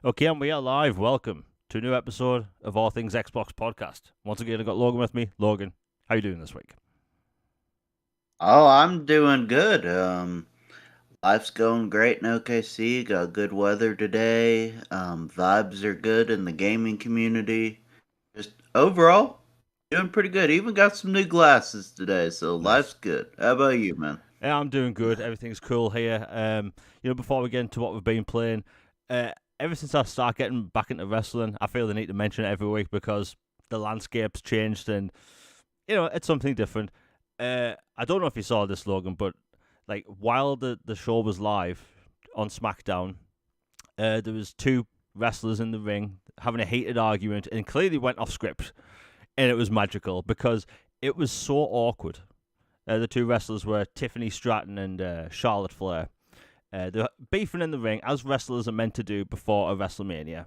Okay, and we are live. Welcome to a new episode of All Things Xbox podcast. Once again, I got Logan with me. Logan, how you doing this week? Oh, I'm doing good. Life's going great in OKC. Got good weather today. Vibes are good in the gaming community. Just overall, doing pretty good. Even got some new glasses today, so life's Nice. good. How about you, man? Yeah, I'm doing good. Everything's cool here. Before we get into what we've been playing, ever since I started getting back into wrestling, I feel the need to mention it every week because the landscape's changed and it's something different. I don't know if you saw this, Logan, but like while the show was live on SmackDown, there was two wrestlers in the ring having a heated argument and clearly went off script, and it was magical because it was so awkward. The two wrestlers were Tiffany Stratton and Charlotte Flair. They're beefing in the ring as wrestlers are meant to do before a WrestleMania,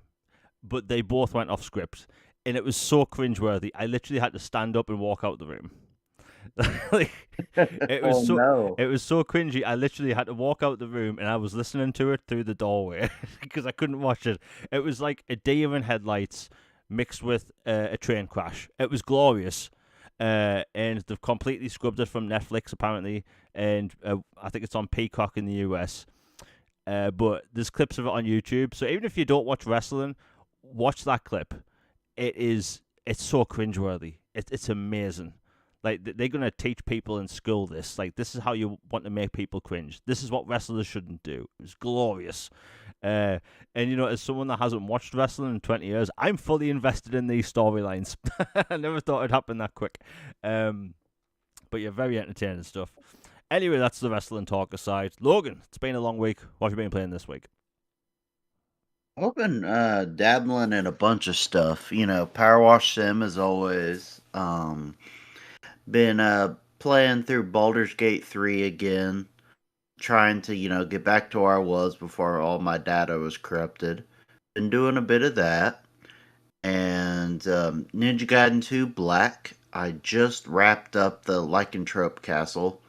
but they both went off script, and it was so cringeworthy. I literally had to stand up and walk out the room. like, it was Oh so no. it was so cringy. I literally had to walk out the room, and I was listening to it through the doorway because I couldn't watch it. It was like a deer in headlights mixed with a train crash. It was glorious, and they've completely scrubbed it from Netflix apparently, and I think it's on Peacock in the US. But there's clips of it on YouTube, so even if you don't watch wrestling, watch that clip. It's so cringeworthy. It's amazing. Like they're gonna teach people in school this. Like this is how you want to make people cringe. This is what wrestlers shouldn't do. It was glorious. And as someone that hasn't watched wrestling in 20 years, I'm fully invested in these storylines. I never thought it'd happen that quick. But you're very entertaining stuff. Anyway, that's the wrestling talk aside. Logan, it's been a long week. What have you been playing this week? I've been dabbling in a bunch of stuff. Power Wash Sim as always. Been playing through Baldur's Gate 3 again, trying to, get back to where I was before all my data was corrupted. Been doing a bit of that. And Ninja Gaiden 2 Black. I just wrapped up the Lycanthrope Castle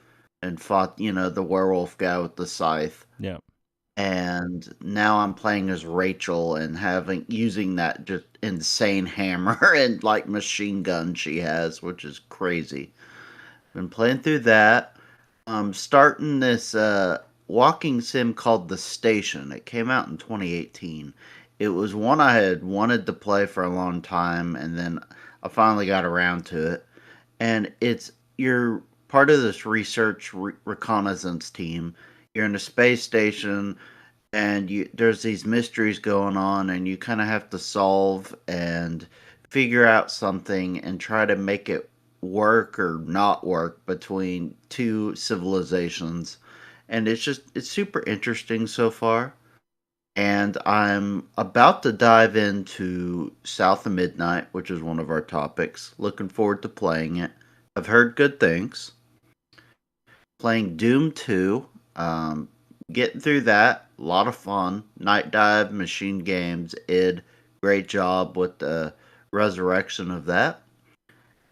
and fought, the werewolf guy with the scythe. Yeah. And now I'm playing as Rachel and using that just insane hammer and like machine gun she has, which is crazy. Been playing through that. I'm starting this walking sim called The Station. It came out in 2018. It was one I had wanted to play for a long time, and then I finally got around to it. And you're part of this research reconnaissance team. You're in a space station, and there's these mysteries going on, and you kind of have to solve and figure out something and try to make it work or not work between two civilizations. And it's super interesting so far. And I'm about to dive into South of Midnight, which is one of our topics. Looking forward to playing it. I've heard good things. Playing Doom 2. Getting through that. A lot of fun. Night Dive, Machine Games, id. Great job with the resurrection of that.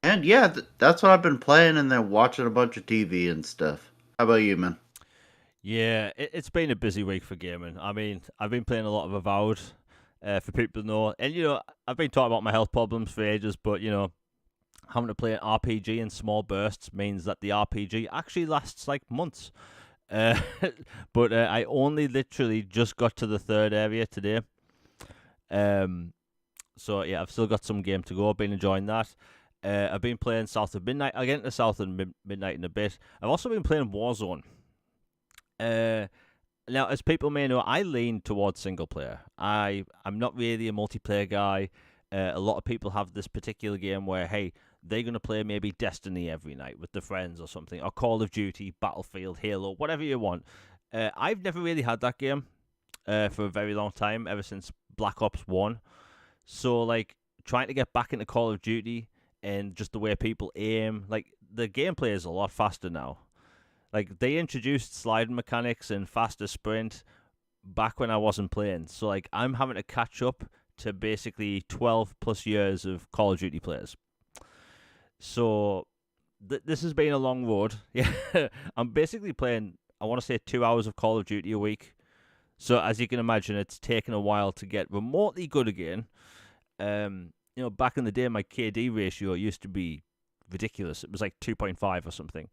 And yeah, that's what I've been playing and then watching a bunch of TV and stuff. How about you, man? Yeah, it's been a busy week for gaming. I mean, I've been playing a lot of Avowed, for people to know. And, I've been talking about my health problems for ages, but, having to play an RPG in small bursts means that the RPG actually lasts like months. Uh, but I only literally just got to the third area today. So, yeah, I've still got some game to go. I've been enjoying that. I've been playing South of Midnight. I'll get into South of Midnight in a bit. I've also been playing Warzone. Uh, Now, as people may know, I lean towards single player. I'm not really a multiplayer guy. A lot of people have this particular game where, hey, they're going to play maybe Destiny every night with their friends or something, or Call of Duty, Battlefield, Halo, whatever you want. I've never really had that game for a very long time, ever since Black Ops 1. So, like, trying to get back into Call of Duty and just the way people aim, like, the gameplay is a lot faster now. Like they introduced sliding mechanics and faster sprint back when I wasn't playing. So like I'm having to catch up to basically 12 plus years of Call of Duty players. So this has been a long road. Yeah, I'm basically playing. I want to say 2 hours of Call of Duty a week. So as you can imagine, it's taken a while to get remotely good again. Back in the day, my KD ratio used to be ridiculous. It was like 2.5 or something.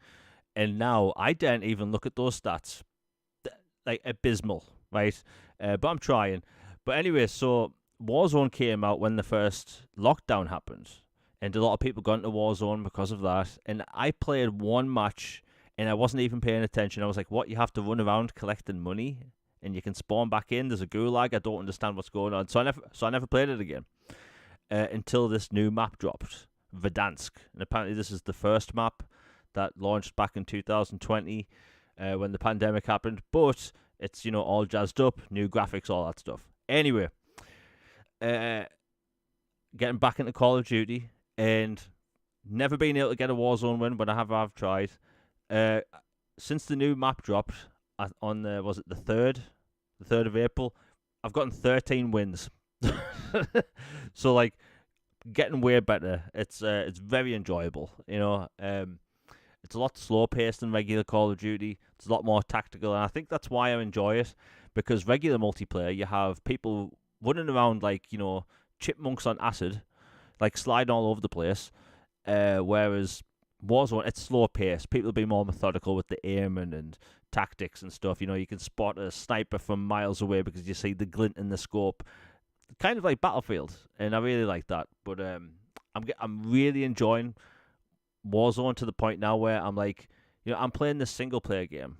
And now I don't even look at those stats. Like abysmal, right? But I'm trying. But anyway, so Warzone came out when the first lockdown happened. And a lot of people got into Warzone because of that. And I played one match and I wasn't even paying attention. I was like, what? You have to run around collecting money and you can spawn back in. There's a gulag. I don't understand what's going on. So I never played it again until this new map dropped, Verdansk. And apparently this is the first map that launched back in 2020 when the pandemic happened. But it's, all jazzed up, new graphics, all that stuff. Anyway, getting back into Call of Duty and never been able to get a Warzone win, but I've tried. Since the new map dropped on was it the 3rd of April, I've gotten 13 wins. So like getting way better. It's very enjoyable, it's a lot slower paced than regular Call of Duty. It's a lot more tactical, and I think that's why I enjoy it, because regular multiplayer, you have people running around like, chipmunks on acid, like sliding all over the place, whereas Warzone, it's slow paced. People be more methodical with the aiming and tactics and stuff. You can spot a sniper from miles away because you see the glint in the scope, kind of like Battlefield, and I really like that. But I'm really enjoying Warzone to the point now where I'm like, I'm playing this single player game,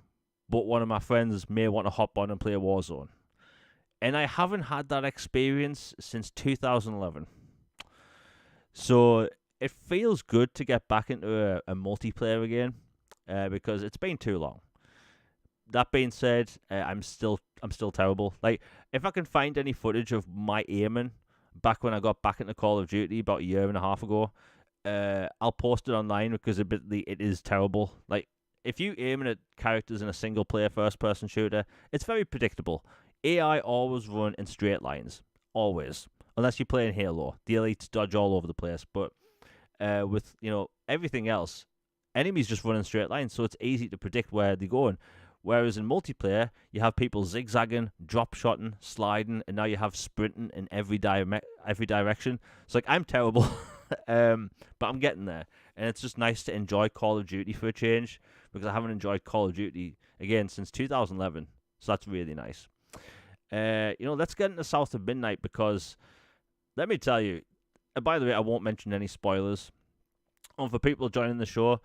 but one of my friends may want to hop on and play Warzone, and I haven't had that experience since 2011. So it feels good to get back into a multiplayer again, because it's been too long. That being said, I'm still terrible. Like, if I can find any footage of my aiming back when I got back into Call of Duty about a year and a half ago, I'll post it online, because it is terrible. Like, if you aiming at characters in a single player first person shooter, it's very predictable. AI always run in straight lines, always, unless you play in Halo. The elites dodge all over the place, but with everything else, enemies just run in straight lines, so it's easy to predict where they're going. Whereas in multiplayer, you have people zigzagging, drop shotting, sliding, and now you have sprinting in every direction. It's like, I'm terrible, but I'm getting there. And it's just nice to enjoy Call of Duty for a change, because I haven't enjoyed Call of Duty, again, since 2011. So that's really nice. Let's get into South of Midnight, because, let me tell you, by the way, I won't mention any spoilers. And for people joining the show,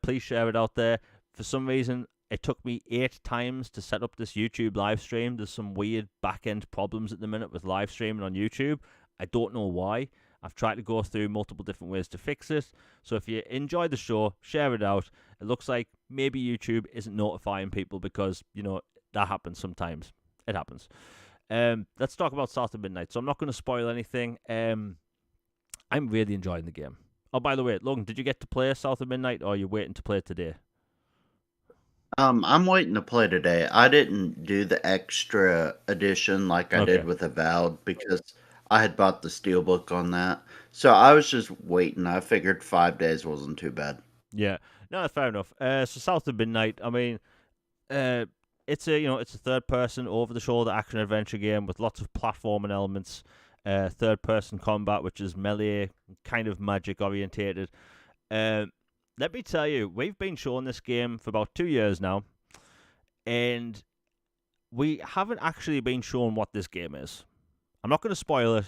please share it out there. For some reason, it took me 8 times to set up this YouTube live stream. There's some weird back-end problems at the minute with live streaming on YouTube. I don't know why. I've tried to go through multiple different ways to fix it. So if you enjoy the show, share it out. It looks like maybe YouTube isn't notifying people, because, that happens sometimes. It happens. Let's talk about South of Midnight. So I'm not going to spoil anything. I'm really enjoying the game. Oh, by the way, Logan, did you get to play South of Midnight, or are you waiting to play it today? I'm waiting to play today. I didn't do the extra edition like I did with Avowed, because I had bought the steelbook on that. So I was just waiting. I figured 5 days wasn't too bad. Yeah, no, fair enough. So South of Midnight, I mean, it's a third person over the shoulder action adventure game with lots of platforming elements. Third person combat, which is melee, kind of magic orientated. Let me tell you, we've been showing this game for about 2 years now, and we haven't actually been shown what this game is. I'm not going to spoil it,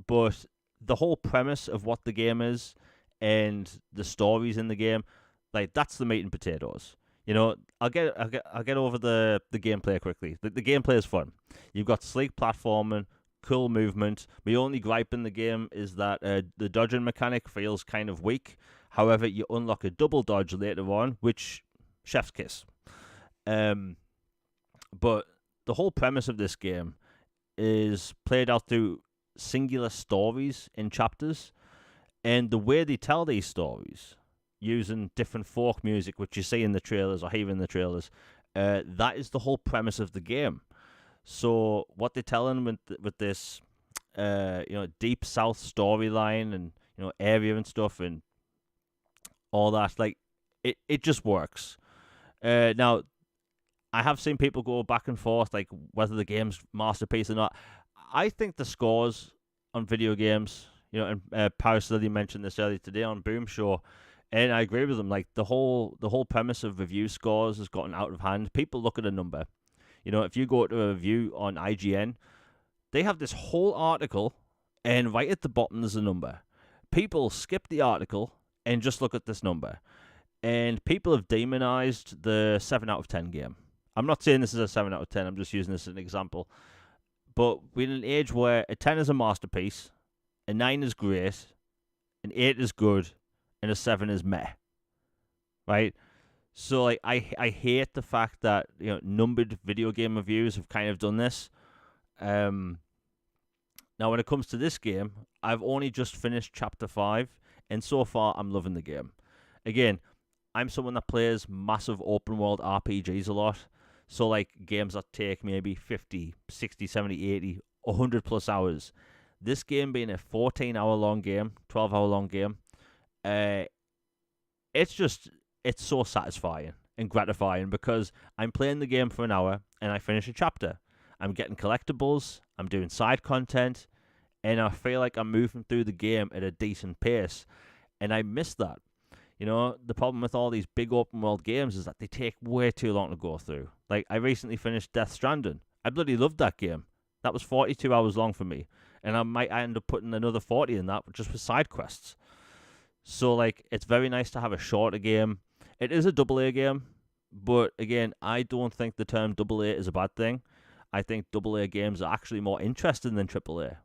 but the whole premise of what the game is and the stories in the game, like, that's the meat and potatoes. I'll get over the gameplay quickly. The gameplay is fun. You've got sleek platforming, cool movement. My only gripe in the game is that the dodging mechanic feels kind of weak. However, you unlock a double dodge later on, which, chef's kiss. But the whole premise of this game is played out through singular stories in chapters, and the way they tell these stories, using different folk music, which you see in the trailers or hear in the trailers, that is the whole premise of the game. So what they're telling with this, deep South storyline and area and stuff and all that, like, it just works. Now, I have seen people go back and forth, like whether the game's masterpiece or not. I think the scores on video games, and Paris Lilly mentioned this earlier today on Boom Show, and I agree with them. Like the whole premise of review scores has gotten out of hand. People look at a number. If you go to a review on IGN, they have this whole article, and right at the bottom there's a number. People skip the article and just look at this number. And people have demonized the 7 out of 10 game. I'm not saying this is a 7 out of 10, I'm just using this as an example. But we're in an age where a 10 is a masterpiece, a 9 is great, an 8 is good, and a 7 is meh. Right? So like I hate the fact that numbered video game reviews have kind of done this. Now when it comes to this game, I've only just finished chapter 5, and so far I'm loving the game. Again, I'm someone that plays massive open world RPGs a lot. So like games that take maybe 50, 60, 70, 80, 100 plus hours. This game being a 14-hour long game, 12-hour long game, it's so satisfying and gratifying because I'm playing the game for an hour and I finish a chapter. I'm getting collectibles, I'm doing side content, and I feel like I'm moving through the game at a decent pace. And I miss that. The problem with all these big open world games is that they take way too long to go through. Like, I recently finished Death Stranding. I bloody loved that game. That was 42 hours long for me. And I might end up putting another 40 in that just for side quests. So, like, it's very nice to have a shorter game. It is a AA game, but again, I don't think the term AA is a bad thing. I think AA games are actually more interesting than AAA.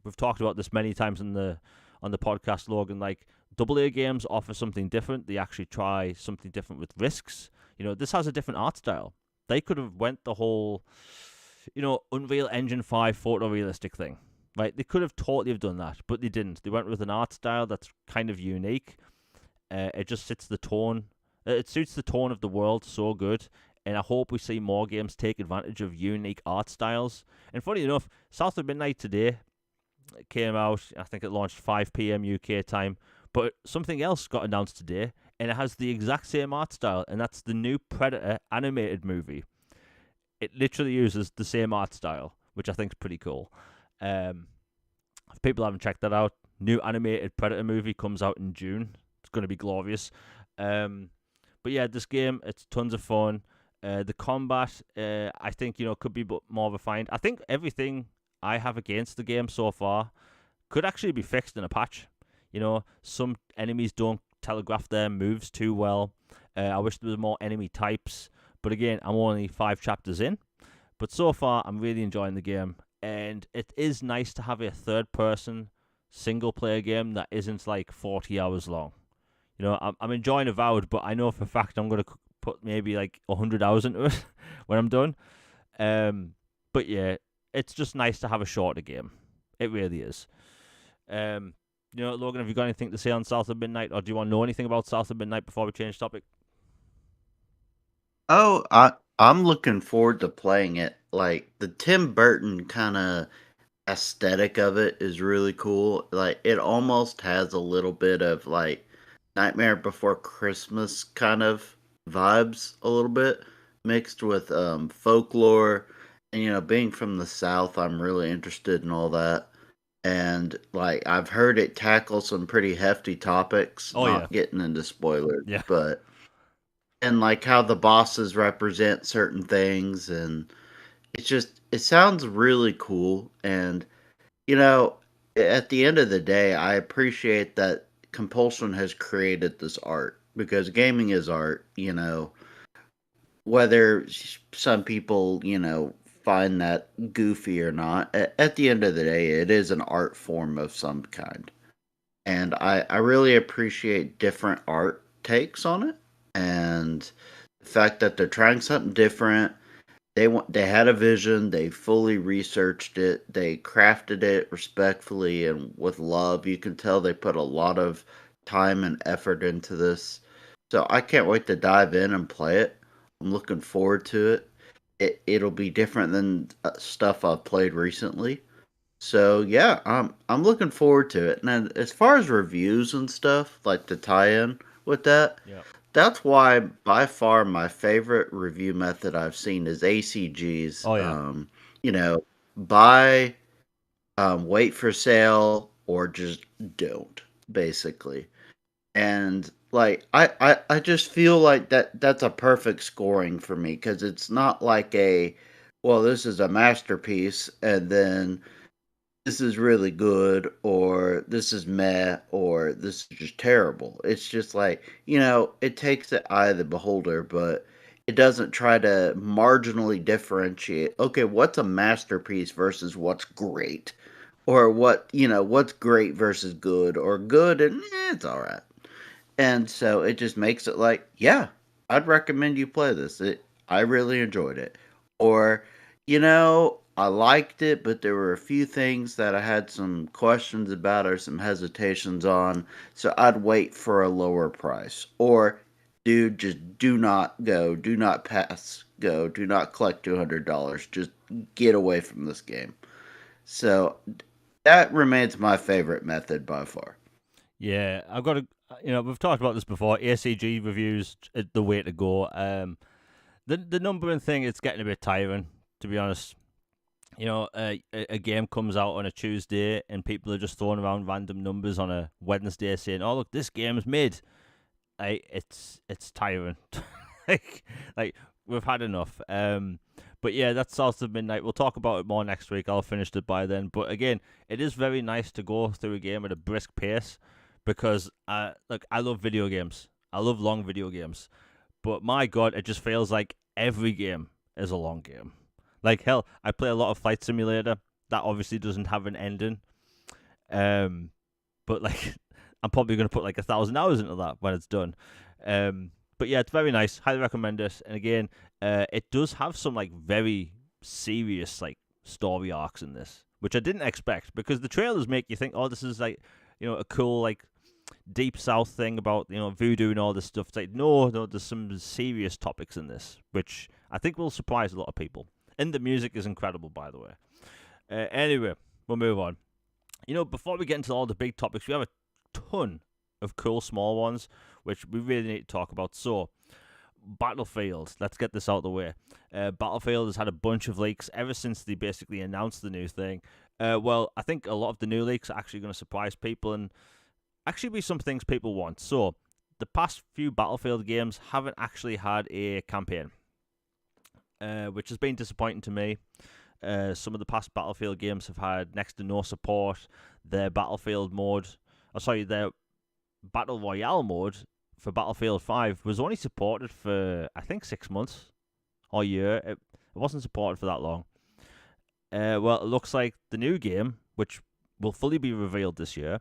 We've talked about this many times on the podcast, Logan. Like, AA games offer something different. They actually try something different with risks. This has a different art style. They could have went the whole, Unreal Engine 5 photorealistic thing, right? They could have totally have done that, but they didn't. They went with an art style that's kind of unique. It just sits the tone. It suits the tone of the world so good. And I hope we see more games take advantage of unique art styles. And funny enough, South of Midnight today came out. I think it launched 5 p.m. UK time. But something else got announced today, and it has the exact same art style, and that's the new Predator animated movie. It literally uses the same art style, which I think is pretty cool. If people haven't checked that out, new animated Predator movie comes out in June. It's going to be glorious. But yeah, this game, it's tons of fun. The combat, I think, could be more refined. I think everything I have against the game so far could actually be fixed in a patch. Some enemies don't telegraph their moves too well. I wish there was more enemy types. But again, I'm only 5 chapters in. But so far, I'm really enjoying the game. And it is nice to have a third-person single-player game that isn't like 40 hours long. I'm enjoying Avowed, but I know for a fact I'm going to put maybe like 100 hours into it when I'm done. But yeah, it's just nice to have a shorter game. It really is. Logan, have you got anything to say on South of Midnight, or do you want to know anything about South of Midnight before we change topic? Oh, I'm looking forward to playing it. Like the Tim Burton kind of aesthetic of it is really cool. Like it almost has a little bit of like Nightmare Before Christmas kind of vibes, a little bit mixed with folklore. And being from the South, I'm really interested in all that. And like I've heard it tackle some pretty hefty topics. Oh, not yeah. getting into spoilers, Yeah. but and like how the bosses represent certain things, and it sounds really cool. And you know, at the end of the day, I appreciate that Compulsion has created this art because gaming is art. Whether some people find that goofy or not, at the end of the day, it is an art form of some kind. And I really appreciate different art takes on it, and the fact that they're trying something different. They had a vision, they fully researched it, they crafted it respectfully and with love. You can tell they put a lot of time and effort into this. So I can't wait to dive in and play it. I'm looking forward to it. It'll be different than stuff I've played recently. So yeah, I'm looking forward to it. And then as far as reviews and stuff, like to tie in with that, Yeah. That's why by far my favorite review method I've seen is ACGs. Oh yeah, You know, buy, wait for sale, or just don't, basically. And like I just feel like that's a perfect scoring for me because it's not like a, well, this is a masterpiece and then this is really good or this is meh or this is just terrible. It's just like, it takes the eye of the beholder, but it doesn't try to marginally differentiate, okay, what's a masterpiece versus what's great, or what's great versus good, or good and it's all right. And so it just makes it like, yeah, I'd recommend you play this. I really enjoyed it. Or, I liked it, but there were a few things that I had some questions about or some hesitations on. So I'd wait for a lower price. Or, dude, just do not go. Do not pass go. Do not collect $200. Just get away from this game. So that remains my favorite method by far. yeah. I've got to. We've talked about this before. ACG reviews the way to go. The numbering thing, it's getting a bit tiring, to be honest. A game comes out on a Tuesday and people are just throwing around random numbers on a Wednesday saying, "Oh, look, this game's mid." It's tiring. like like we've had enough. But yeah, that's South of Midnight. We'll talk about it more next week. I'll finish it by then. But again, it is very nice to go through a game at a brisk pace because I love video games. I love long video games. But my god, it just feels like every game is a long game. Like hell, I play a lot of Flight Simulator. That obviously doesn't have an ending. Um, but like, I'm probably going to put like 1,000 hours into that when it's done. But yeah, it's very nice. Highly recommend it. And again, it does have some like very serious like story arcs in this, which I didn't expect because the trailers make you think, oh, this is like a cool like deep south thing about voodoo and all this stuff. It's like no, there's some serious topics in this, which I think will surprise a lot of people. And the music is incredible, by the way. Anyway, we'll move on. Before we get into all the big topics, we have a ton of cool small ones, which we really need to talk about. So, Battlefield, let's get this out of the way. Battlefield has had a bunch of leaks ever since they basically announced the new thing. Well, I think a lot of the new leaks are actually going to surprise people and actually be some things people want. So, the past few Battlefield games haven't actually had a campaign, which has been disappointing to me. Some of the past Battlefield games have had next to no support. Their Battlefield mode, their Battle Royale mode for Battlefield 5 was only supported for, I think, 6 months or a year. It wasn't supported for that long. Well, it looks like the new game, which will fully be revealed this year,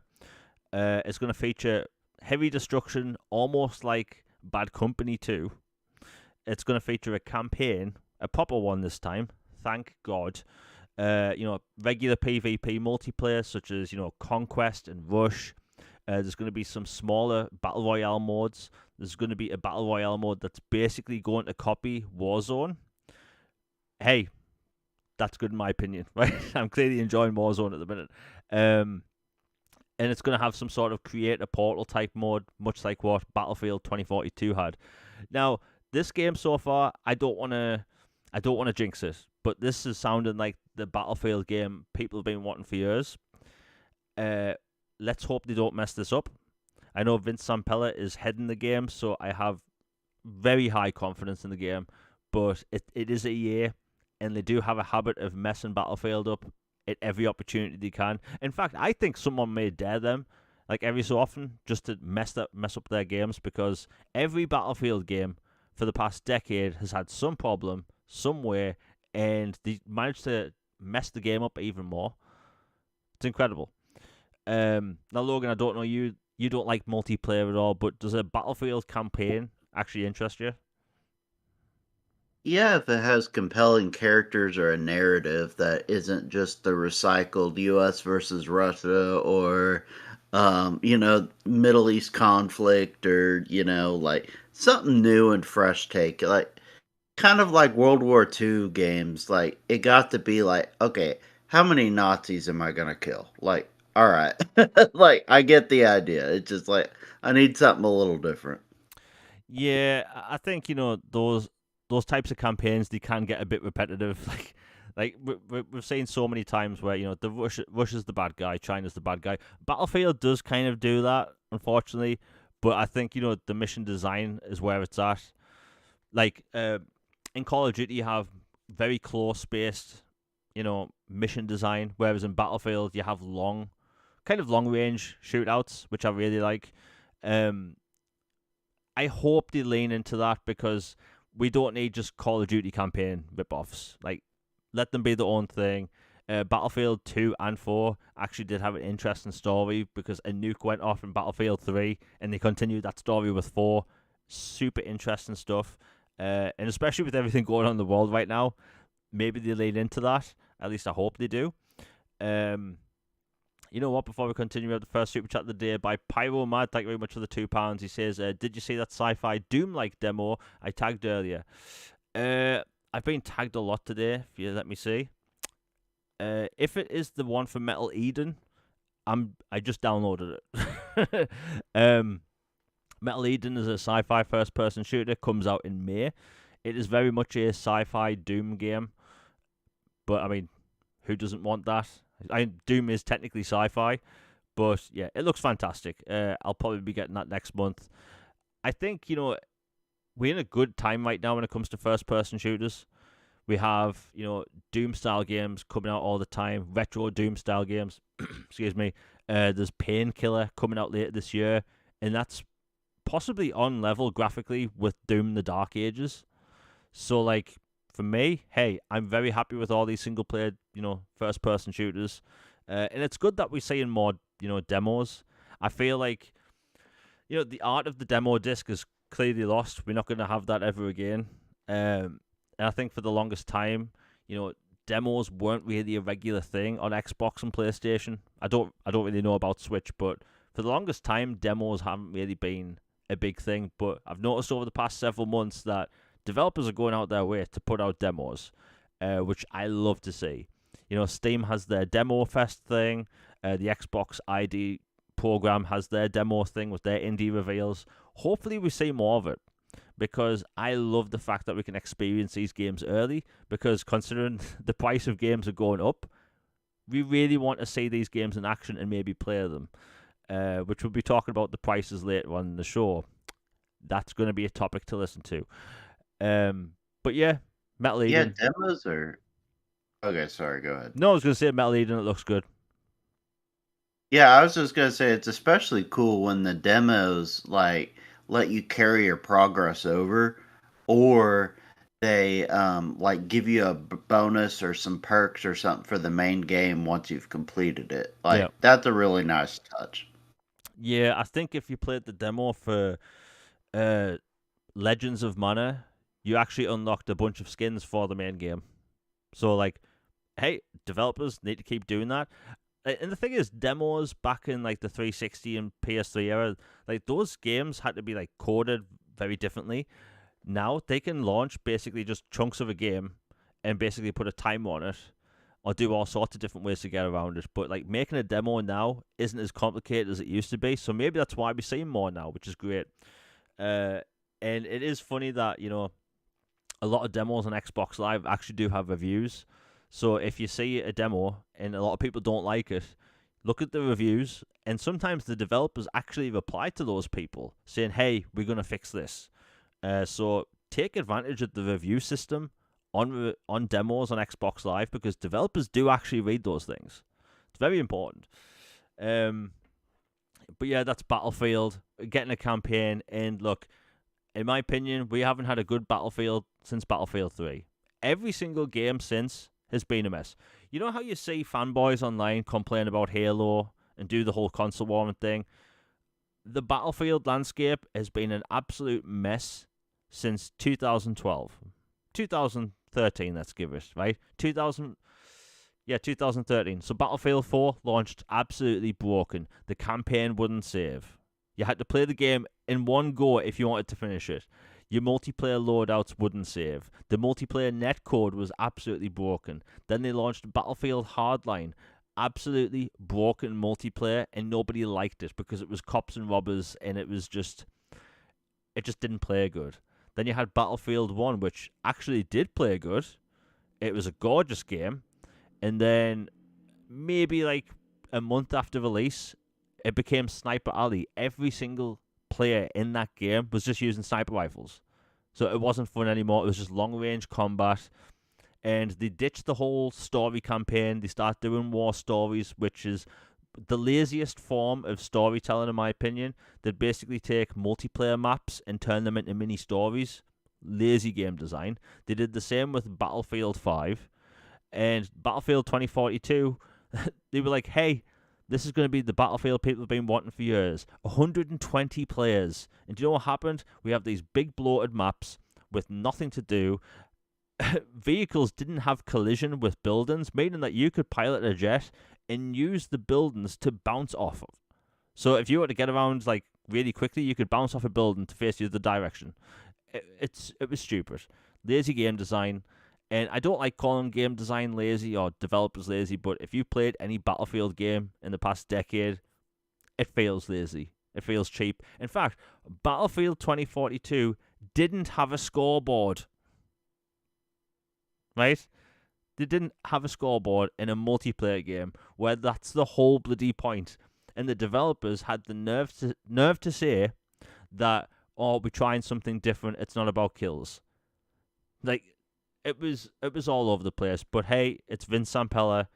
is going to feature heavy destruction, almost like Bad Company 2. It's going to feature a campaign, a proper one this time, thank God. Regular PvP multiplayer such as Conquest and Rush. There's going to be some smaller battle royale modes. There's going to be a battle royale mode that's basically going to copy Warzone. Hey, that's good in my opinion, right? I'm clearly enjoying Warzone at the minute. And it's going to have some sort of create a portal type mode, much like what Battlefield 2042 had. Now, this game so far, I don't want to jinx it, but this is sounding like the Battlefield game people have been wanting for years. Let's hope they don't mess this up. I know Vince Zampella is heading the game, so I have very high confidence in the game, but it is a year, and they do have a habit of messing Battlefield up at every opportunity they can. In fact, I think someone may dare them, like every so often, just to mess up their games, because every Battlefield game for the past decade has had some problem, some way, and they managed to mess the game up even more. It's incredible. Now, Logan, I don't know you. You don't like multiplayer at all, but does a Battlefield campaign actually interest you? Yeah, if it has compelling characters or a narrative that isn't just the recycled US versus Russia or, Middle East conflict or, like something new and fresh take. Like, kind of like World War II games. Like, it got to be like, okay, how many Nazis am I going to kill? Like, all right. Like, I get the idea. It's just like, I need something a little different. Yeah, I think those types of campaigns, they can get a bit repetitive. Like we've seen so many times where the Russia's the bad guy, China's the bad guy. Battlefield does kind of do that, unfortunately, but I think the mission design is where it's at. Like in Call of Duty, you have very close spaced, mission design, whereas in Battlefield you have kind of long range shootouts, which I really like. Um, I hope they lean into that because we don't need just Call of Duty campaign rip-offs. Like, let them be their own thing. Battlefield 2 and 4 actually did have an interesting story because a nuke went off in Battlefield 3 and they continued that story with 4. Super interesting stuff. And especially with everything going on in the world right now, maybe they lean into that. At least I hope they do. You know what? Before we continue, we have the first super chat of the day by Pyro Mad. Thank you very much for the £2. He says, "Did you see that sci-fi Doom-like demo I tagged earlier?" I've been tagged a lot today. If you let me see, if it is the one for Metal Eden, I just downloaded it. Metal Eden is a sci-fi first-person shooter. Comes out in May. It is very much a sci-fi Doom game, but I mean, who doesn't want that? Doom is technically sci-fi, but yeah, it looks fantastic. I'll probably be getting that next month. I think we're in a good time right now when it comes to first-person shooters. We have Doom-style games coming out all the time, retro Doom-style games. Excuse me. There's Painkiller coming out later this year, and that's possibly on level graphically with Doom: The Dark Ages. So like, for me, hey, I'm very happy with all these single-player, first-person shooters, and it's good that we're seeing more, demos. I feel like, the art of the demo disc is clearly lost. We're not going to have that ever again. And I think for the longest time, demos weren't really a regular thing on Xbox and PlayStation. I don't really know about Switch, but for the longest time, demos haven't really been a big thing. But I've noticed over the past several months that developers are going out their way to put out demos, which I love to see. Steam has their Demo Fest thing. The Xbox ID program has their demo thing with their indie reveals. Hopefully we see more of it because I love the fact that we can experience these games early because considering the price of games are going up, we really want to see these games in action and maybe play them, which we'll be talking about the prices later on in the show. That's going to be a topic to listen to. But yeah, Metal Eden. Yeah, demos are... Okay, sorry, go ahead. No, I was going to say Metal Eden, it looks good. Yeah, I was just going to say it's especially cool when the demos, like, let you carry your progress over, or they, like, give you a bonus or some perks or something for the main game once you've completed it. Like, That's a really nice touch. Yeah, I think if you played the demo for Legends of Mana, you actually unlocked a bunch of skins for the main game. So, like, hey, developers need to keep doing that. And the thing is, demos back in, like, the 360 and PS3 era, like, those games had to be, like, coded very differently. Now, they can launch basically just chunks of a game and basically put a timer on it or do all sorts of different ways to get around it. But, like, making a demo now isn't as complicated as it used to be. So maybe that's why we're seeing more now, which is great. And it is funny that, a lot of demos on Xbox Live actually do have reviews. So if you see a demo and a lot of people don't like it, look at the reviews. And sometimes the developers actually reply to those people saying, hey, we're going to fix this. So take advantage of the review system on demos on Xbox Live because developers do actually read those things. It's very important. But yeah, that's Battlefield. Getting a campaign. And look, in my opinion, we haven't had a good Battlefield since Battlefield 3. Every single game since has been a mess. You know how you see fanboys online complain about Halo and do the whole console warming thing? The Battlefield landscape has been an absolute mess since 2012. 2013, let's give it, right? 2013. So Battlefield 4 launched absolutely broken. The campaign wouldn't save. You had to play the game in one go if you wanted to finish it. Your multiplayer loadouts wouldn't save. The multiplayer netcode was absolutely broken. Then they launched Battlefield Hardline. Absolutely broken multiplayer, and nobody liked it because it was cops and robbers, and it was just... it just didn't play good. Then you had Battlefield 1, which actually did play good. It was a gorgeous game. And then maybe like a month after release, it became Sniper Alley. Every single player in that game was just using sniper rifles. So it wasn't fun anymore. It was just long range combat. And they ditched the whole story campaign. They start doing war stories, which is the laziest form of storytelling, in my opinion. That basically take multiplayer maps and turn them into mini stories. Lazy game design. They did the same with Battlefield 5 and Battlefield 2042. They were like, hey, this is going to be the Battlefield people have been wanting for years. 120 players. And do you know what happened? We have these big bloated maps with nothing to do. Vehicles didn't have collision with buildings, meaning that you could pilot a jet and use the buildings to bounce off of. So if you were to get around like really quickly, you could bounce off a building to face the other direction. It was stupid. Lazy game design. And I don't like calling game design lazy or developers lazy, but if you played any Battlefield game in the past decade, it feels lazy. It feels cheap. In fact, Battlefield 2042 didn't have a scoreboard. Right? They didn't have a scoreboard in a multiplayer game where that's the whole bloody point. And the developers had the nerve to say that, oh, we're trying something different. It's not about kills. Like, it was all over the place. But hey, it's Vince Zampella.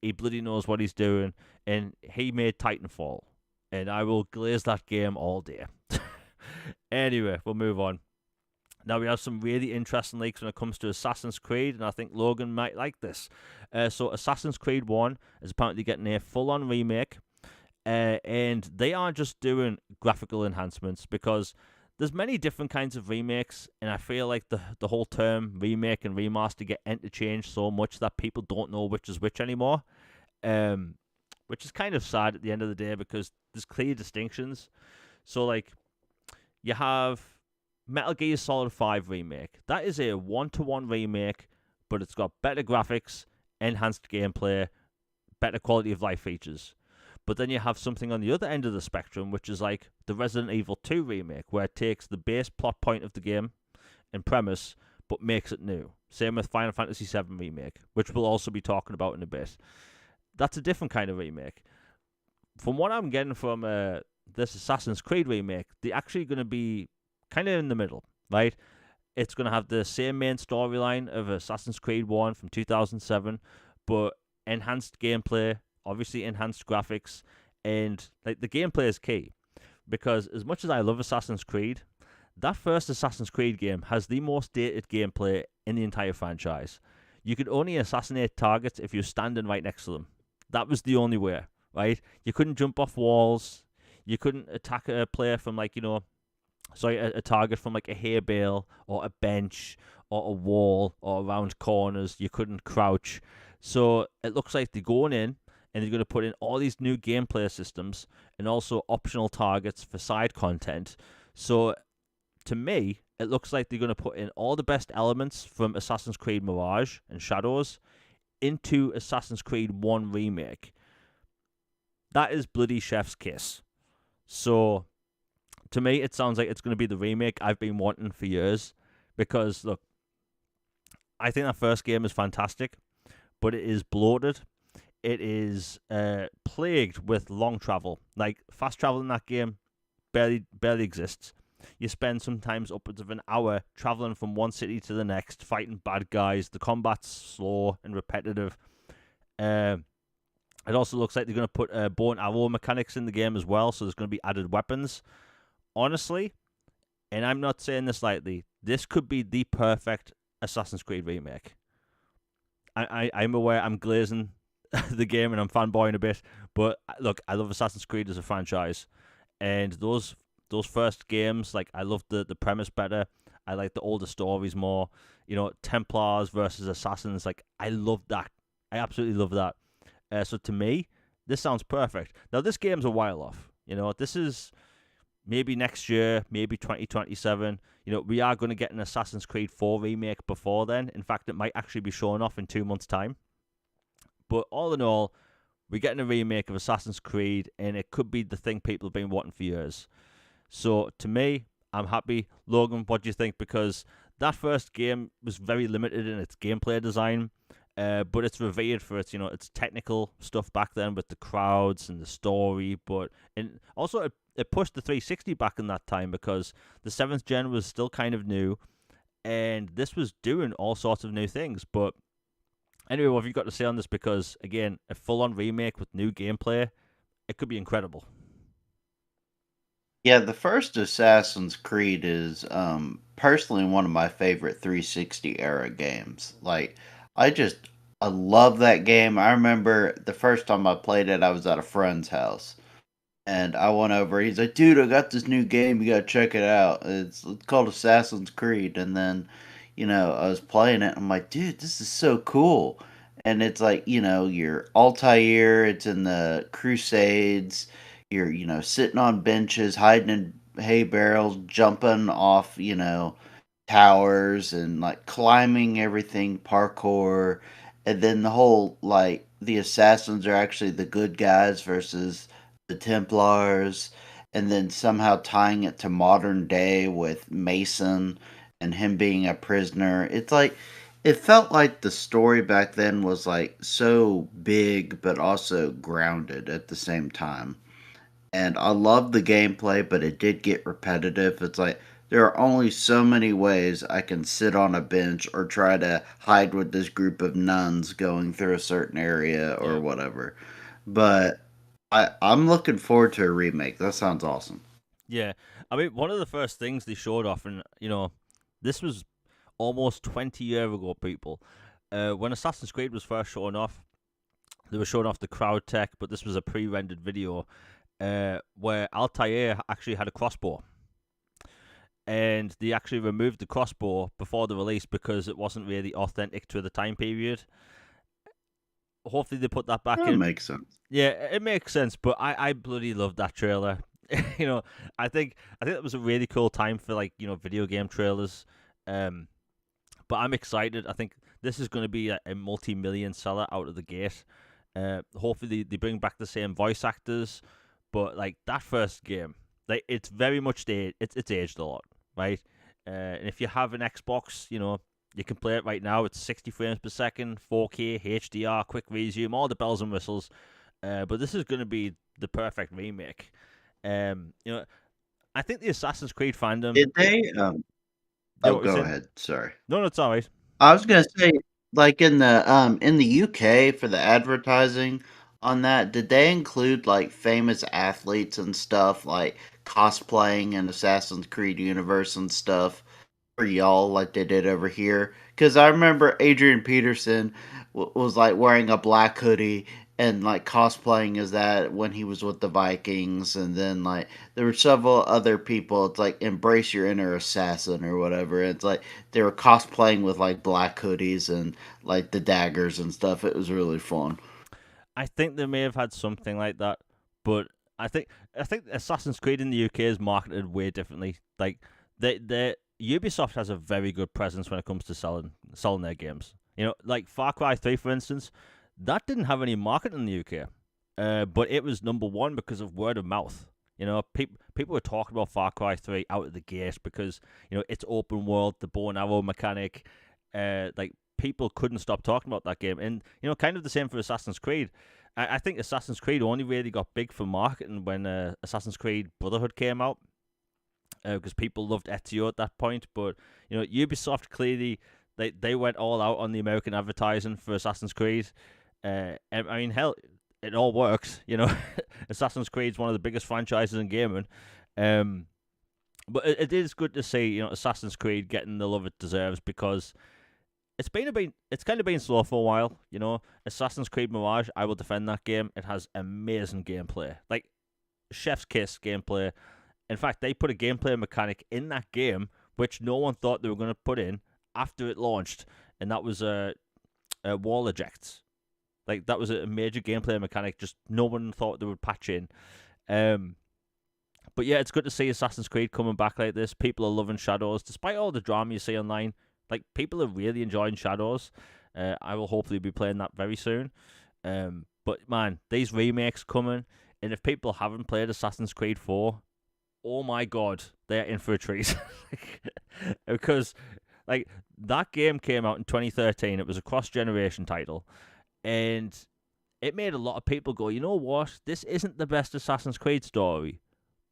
He bloody knows what he's doing. And he made Titanfall. And I will glaze that game all day. Anyway, we'll move on. Now, we have some really interesting leaks when it comes to Assassin's Creed, and I think Logan might like this. So, Assassin's Creed 1 is apparently getting a full-on remake, and they are just doing graphical enhancements because there's many different kinds of remakes, and I feel like the whole term remake and remaster get interchanged so much that people don't know which is which anymore, which is kind of sad at the end of the day because there's clear distinctions. So, like, you have Metal Gear Solid 5 remake. That is a one-to-one remake, but it's got better graphics, enhanced gameplay, better quality of life features. But then you have something on the other end of the spectrum, which is like the Resident Evil 2 remake, where it takes the base plot point of the game and premise, but makes it new. Same with Final Fantasy 7 remake, which we'll also be talking about in a bit. That's a different kind of remake. From what I'm getting from this Assassin's Creed remake, they're actually going to be kind of in the middle, right? It's going to have the same main storyline of Assassin's Creed 1 from 2007, but enhanced gameplay, obviously enhanced graphics, and like the gameplay is key. Because as much as I love Assassin's Creed, that first Assassin's Creed game has the most dated gameplay in the entire franchise. You could only assassinate targets if you're standing right next to them. That was the only way, right? You couldn't jump off walls. You couldn't attack a player from like, a target from like a hay bale or a bench or a wall or around corners. You couldn't crouch. So it looks like they're going in and they're going to put in all these new gameplay systems and also optional targets for side content. So to me, it looks like they're going to put in all the best elements from Assassin's Creed Mirage and Shadows into Assassin's Creed 1 Remake. That is bloody chef's kiss. So to me, it sounds like it's going to be the remake I've been wanting for years. Because, look, I think that first game is fantastic, but it is bloated. It is plagued with long travel. Like, fast travel in that game barely exists. You spend sometimes upwards of an hour traveling from one city to the next, fighting bad guys. The combat's slow and repetitive. It also looks like they're going to put bow and arrow mechanics in the game as well, so there's going to be added weapons. Honestly, and I'm not saying this lightly, this could be the perfect Assassin's Creed remake. I'm aware I'm glazing the game and I'm fanboying a bit, but look, I love Assassin's Creed as a franchise, and those first games, like, I loved the premise better. I like the older stories more. Templars versus Assassins, like, I love that. I absolutely love that. So to me, this sounds perfect. Now, this game's a while off. This is maybe next year, maybe 2027. We are going to get an Assassin's Creed 4 remake before then. In fact, it might actually be showing off in 2 months' time. But all in all, we're getting a remake of Assassin's Creed, and it could be the thing people have been wanting for years. So to me, I'm happy. Logan, what do you think? Because that first game was very limited in its gameplay design, but it's revered for its its technical stuff back then with the crowds and the story. But and also it pushed the 360 back in that time because the seventh gen was still kind of new, and this was doing all sorts of new things. But anyway, what have you got to say on this? Because again, a full-on remake with new gameplay, it could be incredible. Yeah, the first Assassin's Creed is personally one of my favorite 360 era games. Like I love that game. I remember the first time I played it, I was at a friend's house. And I went over. He's like, "Dude, I got this new game. You gotta check it out. It's called Assassin's Creed." And then, I was playing it. I'm like, "Dude, this is so cool." And it's like, you're Altair. It's in the Crusades. You're, sitting on benches, hiding in hay barrels, jumping off, towers, and like climbing everything, parkour. And then the whole like the assassins are actually the good guys versus the Templars, and then somehow tying it to modern day with Mason and him being a prisoner. It's like it felt like the story back then was like so big but also grounded at the same time. And I love the gameplay, but it did get repetitive. It's like there are only so many ways I can sit on a bench or try to hide with this group of nuns going through a certain area or Yeah. whatever. But I'm looking forward to a remake. That sounds awesome. Yeah, I mean, one of the first things they showed off, and this was almost 20 years ago, people. When Assassin's Creed was first showing off, they were showing off the crowd tech, but this was a pre-rendered video where Altair actually had a crossbow, and they actually removed the crossbow before the release because it wasn't really authentic to the time period. Hopefully, they put that back That in. makes sense. Yeah, it makes sense, but I bloody loved that trailer. you know, I think that was a really cool time for like video game trailers. Um, but I'm excited. I think this is going to be a multi-million seller out of the gate. Hopefully they bring back the same voice actors, but like that first game, like it's very much it's aged a lot, right? And if you have an Xbox, you can play it right now. It's 60 frames per second, 4K, HDR, quick resume, all the bells and whistles. But this is going to be the perfect remake. You know, I think the Assassin's Creed fandom. Did they? Yeah, Oh, what we go saying? ahead. Sorry. No, no, it's alright. I was gonna say, like in the UK for the advertising on that, did they include like famous athletes and stuff like cosplaying in Assassin's Creed universe and stuff for y'all like they did over here? Because I remember Adrian Peterson was like wearing a black hoodie and like cosplaying as that when he was with the Vikings, and then like there were several other people. It's like embrace your inner assassin or whatever. It's like they were cosplaying with like black hoodies and like the daggers and stuff. It was really fun. I think they may have had something like that, but I think Assassin's Creed in the UK is marketed way differently. Like the Ubisoft has a very good presence when it comes to selling their games. Like Far Cry 3, for instance, that didn't have any market in the UK, but it was number one because of word of mouth. People were talking about Far Cry 3 out of the gate because it's open world, the bow and arrow mechanic. Like people couldn't stop talking about that game, and kind of the same for Assassin's Creed. I think Assassin's Creed only really got big for marketing when Assassin's Creed Brotherhood came out, because people loved Ezio at that point. But Ubisoft clearly they went all out on the American advertising for Assassin's Creed. And I mean, hell, it all works. Assassin's Creed is one of the biggest franchises in gaming. Um, but it is good to see Assassin's Creed getting the love it deserves because it's kind of been slow for a while. Assassin's Creed Mirage, I will defend that game. It has amazing gameplay, like chef's kiss gameplay. In fact, they put a gameplay mechanic in that game which no one thought they were going to put in after it launched, and that was wall ejects. Like that was a major gameplay mechanic, just no one thought they would patch in. Um, but yeah, it's good to see Assassin's Creed coming back like this. People are loving Shadows, despite all the drama you see online. Like people are really enjoying Shadows. I will hopefully be playing that very soon. But man, these remakes coming, and if people haven't played Assassin's Creed 4, oh my god, they're in for a treat. Because like that game came out in 2013. It was a cross-generation title, and it made a lot of people go, you know what? This isn't the best Assassin's Creed story,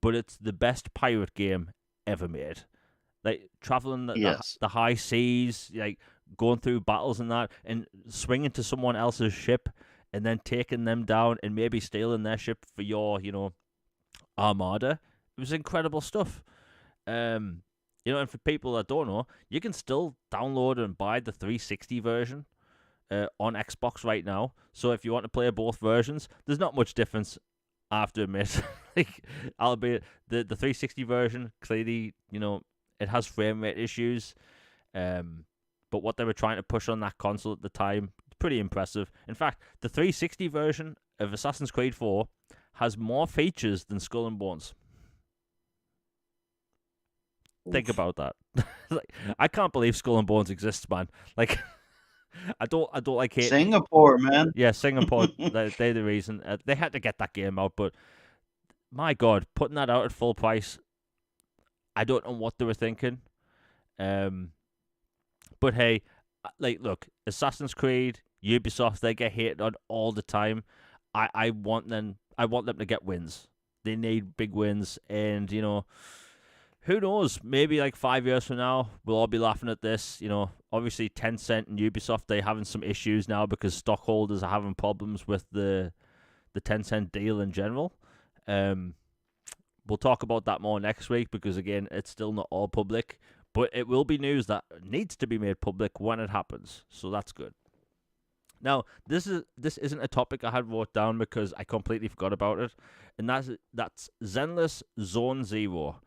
but it's the best pirate game ever made. Like traveling Yes. the high seas, like going through battles and that, and swinging to someone else's ship, and then taking them down, and maybe stealing their ship for your, armada. It was incredible stuff. And for people that don't know, you can still download and buy the 360 version on Xbox right now. So if you want to play both versions, there's not much difference, I have to admit. Like, albeit the 360 version, clearly, it has frame rate issues. But what they were trying to push on that console at the time, pretty impressive. In fact, the 360 version of Assassin's Creed 4 has more features than Skull and Bones. Think about that. Like, I can't believe Skull and Bones exists, man. Like, I don't like it. Singapore, man. Yeah, Singapore. They're the reason they had to get that game out. But my God, putting that out at full price, I don't know what they were thinking. But hey, look, Assassin's Creed, Ubisoft, they get hated on all the time. I want them to get wins. They need big wins, and who knows? Maybe like 5 years from now, we'll all be laughing at this. Obviously Tencent and Ubisoft, they're having some issues now because stockholders are having problems with the Tencent deal in general. We'll talk about that more next week because, again, it's still not all public. But it will be news that needs to be made public when it happens. So that's good. Now, this isn't a topic I had wrote down because I completely forgot about it. And that's Zenless Zone Zero.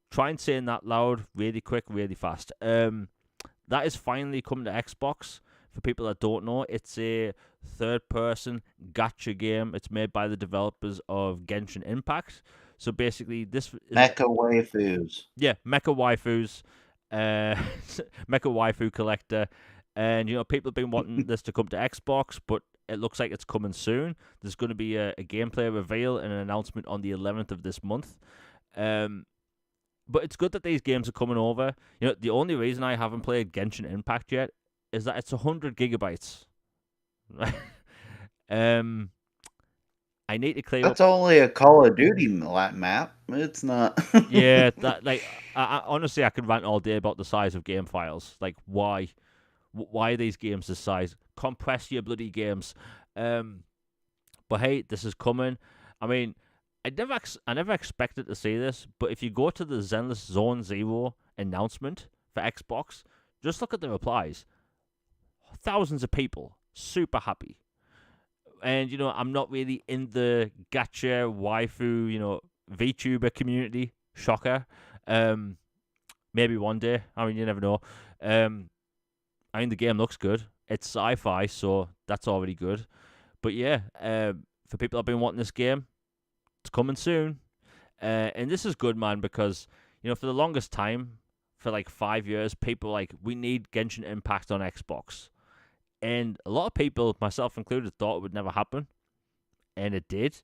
Try and saying that loud, really quick, really fast. That is finally coming to Xbox. For people that don't know, it's a third-person gacha game. It's made by the developers of Genshin Impact. So basically, this is Mecha waifus. Yeah, mecha waifus, mecha waifu collector, and people have been wanting this to come to Xbox, but it looks like it's coming soon. There's going to be a gameplay reveal and an announcement on the 11th of this month. But it's good that these games are coming over. The only reason I haven't played Genshin Impact yet is that it's 100 gigabytes. I need to clear That's up. only a Call of Duty map. It's not. Yeah, I honestly, I could rant all day about the size of game files. Like, why are these games this size? Compress your bloody games. But hey, this is coming. I mean, I never expected to see this, but if you go to the Zenless Zone Zero announcement for Xbox, just look at the replies. Thousands of people, super happy. And, I'm not really in the gacha, waifu, VTuber community. Shocker. Maybe one day. I mean, you never know. I mean, the game looks good. It's sci-fi, so that's already good. But yeah, for people that have been wanting this game, it's coming soon. And this is good, man, because, for the longest time, for like 5 years, people were like, we need Genshin Impact on Xbox. And a lot of people, myself included, thought it would never happen. And it did.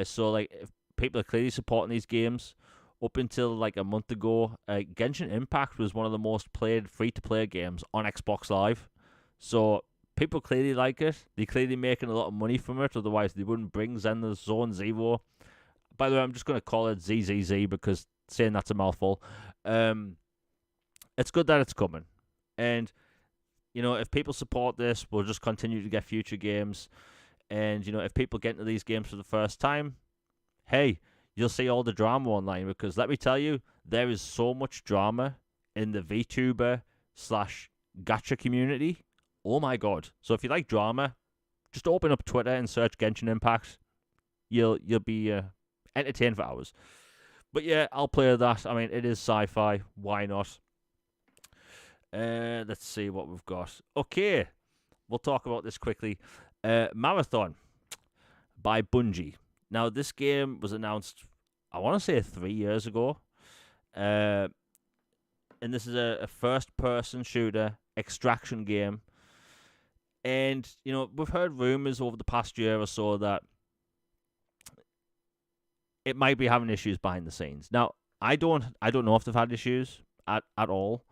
So, like, if people are clearly supporting these games. Up until, like, a month ago, Genshin Impact was one of the most played free-to-play games on Xbox Live. So, people clearly like it. They're clearly making a lot of money from it. Otherwise, they wouldn't bring Zenless Zone Zero. By the way, I'm just going to call it ZZZ because saying that's a mouthful. It's good that it's coming. And, if people support this, we'll just continue to get future games. And, if people get into these games for the first time, hey, you'll see all the drama online. Because let me tell you, there is so much drama in the VTuber / gacha community. Oh my God. So if you like drama, just open up Twitter and search Genshin Impact. You'll be entertained for hours. But yeah, I'll play that. I mean, it is sci-fi. Why not? Let's see what we've got. Okay, we'll talk about this quickly. Marathon by Bungie. Now, this game was announced, I want to say 3 years ago. And this is a first-person shooter extraction game. And, we've heard rumors over the past year or so that it might be having issues behind the scenes. Now, I don't know if they've had issues at all.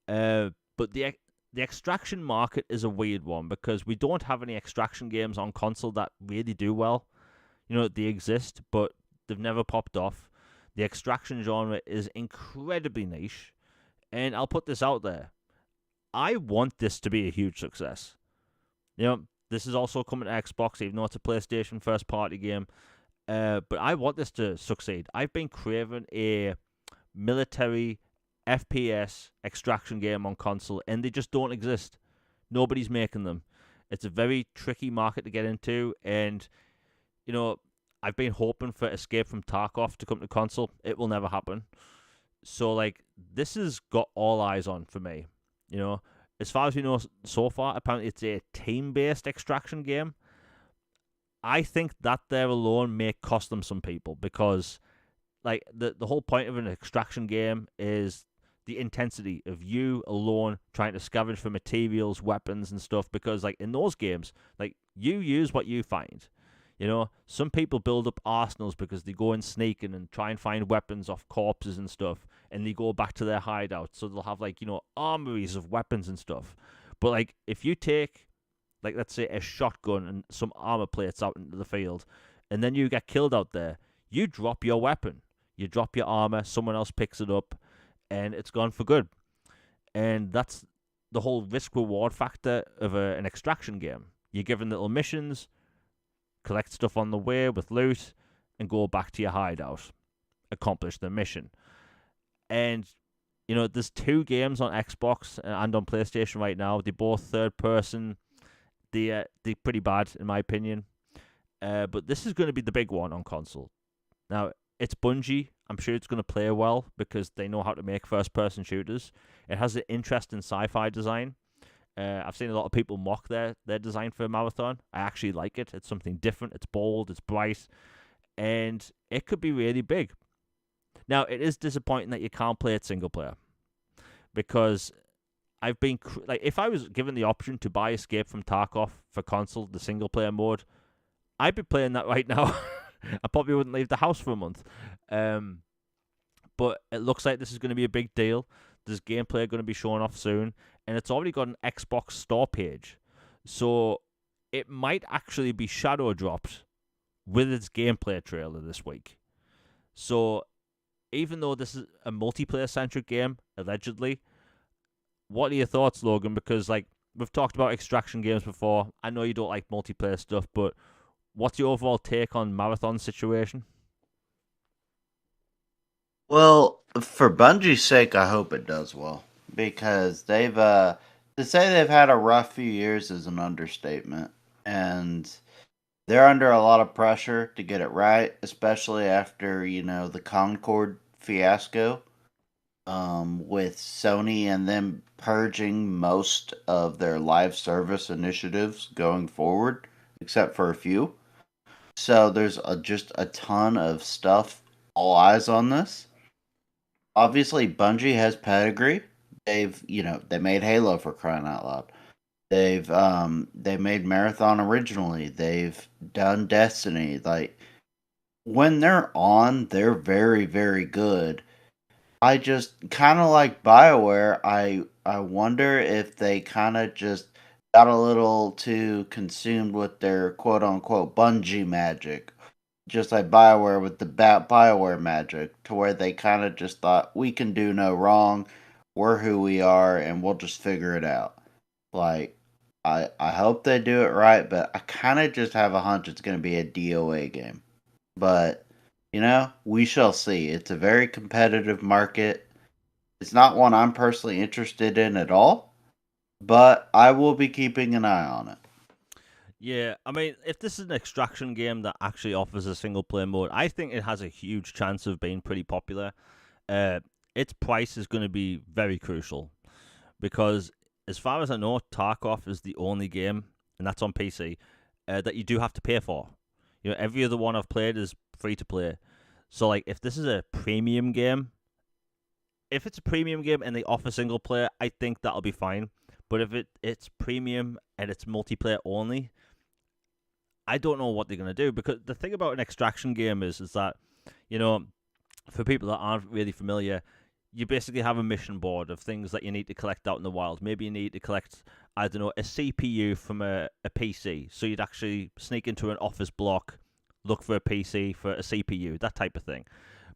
But the extraction market is a weird one because we don't have any extraction games on console that really do well. You know, they exist, but they've never popped off. The extraction genre is incredibly niche, and I'll put this out there. I want this to be a huge success. You know, this is also coming to Xbox, even though it's a PlayStation first party game. But I want this to succeed. I've been craving a military FPS extraction game on console, and they just don't exist. Nobody's making them. It's a very tricky market to get into, and you know, I've been hoping for Escape from Tarkov to come to console. It will never happen. So, like, this has got all eyes on for me. You know, as far as we know so far, apparently it's a team-based extraction game. I think that there alone may cost them some people because, like, the whole point of an extraction game is the intensity of you alone trying to scavenge for materials, weapons, and stuff. Because, like, in those games, like, you use what you find. You know, some people build up arsenals because they go in sneaking and try and find weapons off corpses and stuff, and they go back to their hideout, so they'll have, like, you know, armories of weapons and stuff. But, like, if you take, like, let's say a shotgun and some armor plates out into the field, and then you get killed out there, you drop your weapon, you drop your armor, someone else picks it up, and it's gone for good. And that's the whole risk reward factor of an extraction game. You're given little missions, collect stuff on the way with loot, and go back to your hideout, accomplish the mission. And, you know, there's 2 games on Xbox and on PlayStation right now. They're both third person. They're pretty bad, in my opinion. But this is going to be the big one on console. Now, it's Bungie. I'm sure it's going to play well because they know how to make first-person shooters. It has an interesting sci-fi design. I've seen a lot of people mock their design for a Marathon. I actually like it. It's something different. It's bold. It's bright. And it could be really big. Now, it is disappointing that you can't play it single player. Because I've been... like, if I was given the option to buy Escape from Tarkov for console, the single player mode, I'd be playing that right now. I probably wouldn't leave the house for a month. But it looks like this is going to be a big deal. There's gameplay going to be shown off soon, and it's already got an Xbox store page. So it might actually be shadow dropped with its gameplay trailer this week. So even though this is a multiplayer-centric game, allegedly, what are your thoughts, Logan? Because, like, we've talked about extraction games before. I know you don't like multiplayer stuff, but what's your overall take on Marathon's situation? Well, for Bungie's sake, I hope it does well because they've to say they've had a rough few years is an understatement, and they're under a lot of pressure to get it right, especially after the Concord fiasco, with Sony and them purging most of their live service initiatives going forward, except for a few. So there's just a ton of stuff. All eyes on this. Obviously, Bungie has pedigree. They made Halo for crying out loud. They made Marathon originally. They've done Destiny. Like, when they're on, they're very, very good. I just kind of like BioWare. I wonder if they kind of just got a little too consumed with their quote unquote Bungie magic, just like BioWare with the BioWare magic, to where they kind of just thought, we can do no wrong, we're who we are, and we'll just figure it out. Like, I hope they do it right, but I kind of just have a hunch it's going to be a DOA game. But, we shall see. It's a very competitive market. It's not one I'm personally interested in at all, but I will be keeping an eye on it. Yeah, I mean, if this is an extraction game that actually offers a single player mode, I think it has a huge chance of being pretty popular. Its price is going to be very crucial because, as far as I know, Tarkov is the only game, and that's on PC, that you do have to pay for. You know, every other one I've played is free to play. So, like, if this is a premium game, if it's a premium game and they offer single player, I think that'll be fine. But if it's premium and it's multiplayer only, I don't know what they're going to do, because the thing about an extraction game is that You know, for people that aren't really familiar, you basically have a mission board of things that you need to collect out in the wild. Maybe you need to collect, I don't know, a CPU from a PC. So you'd actually sneak into an office block, look for a PC for a CPU, that type of thing.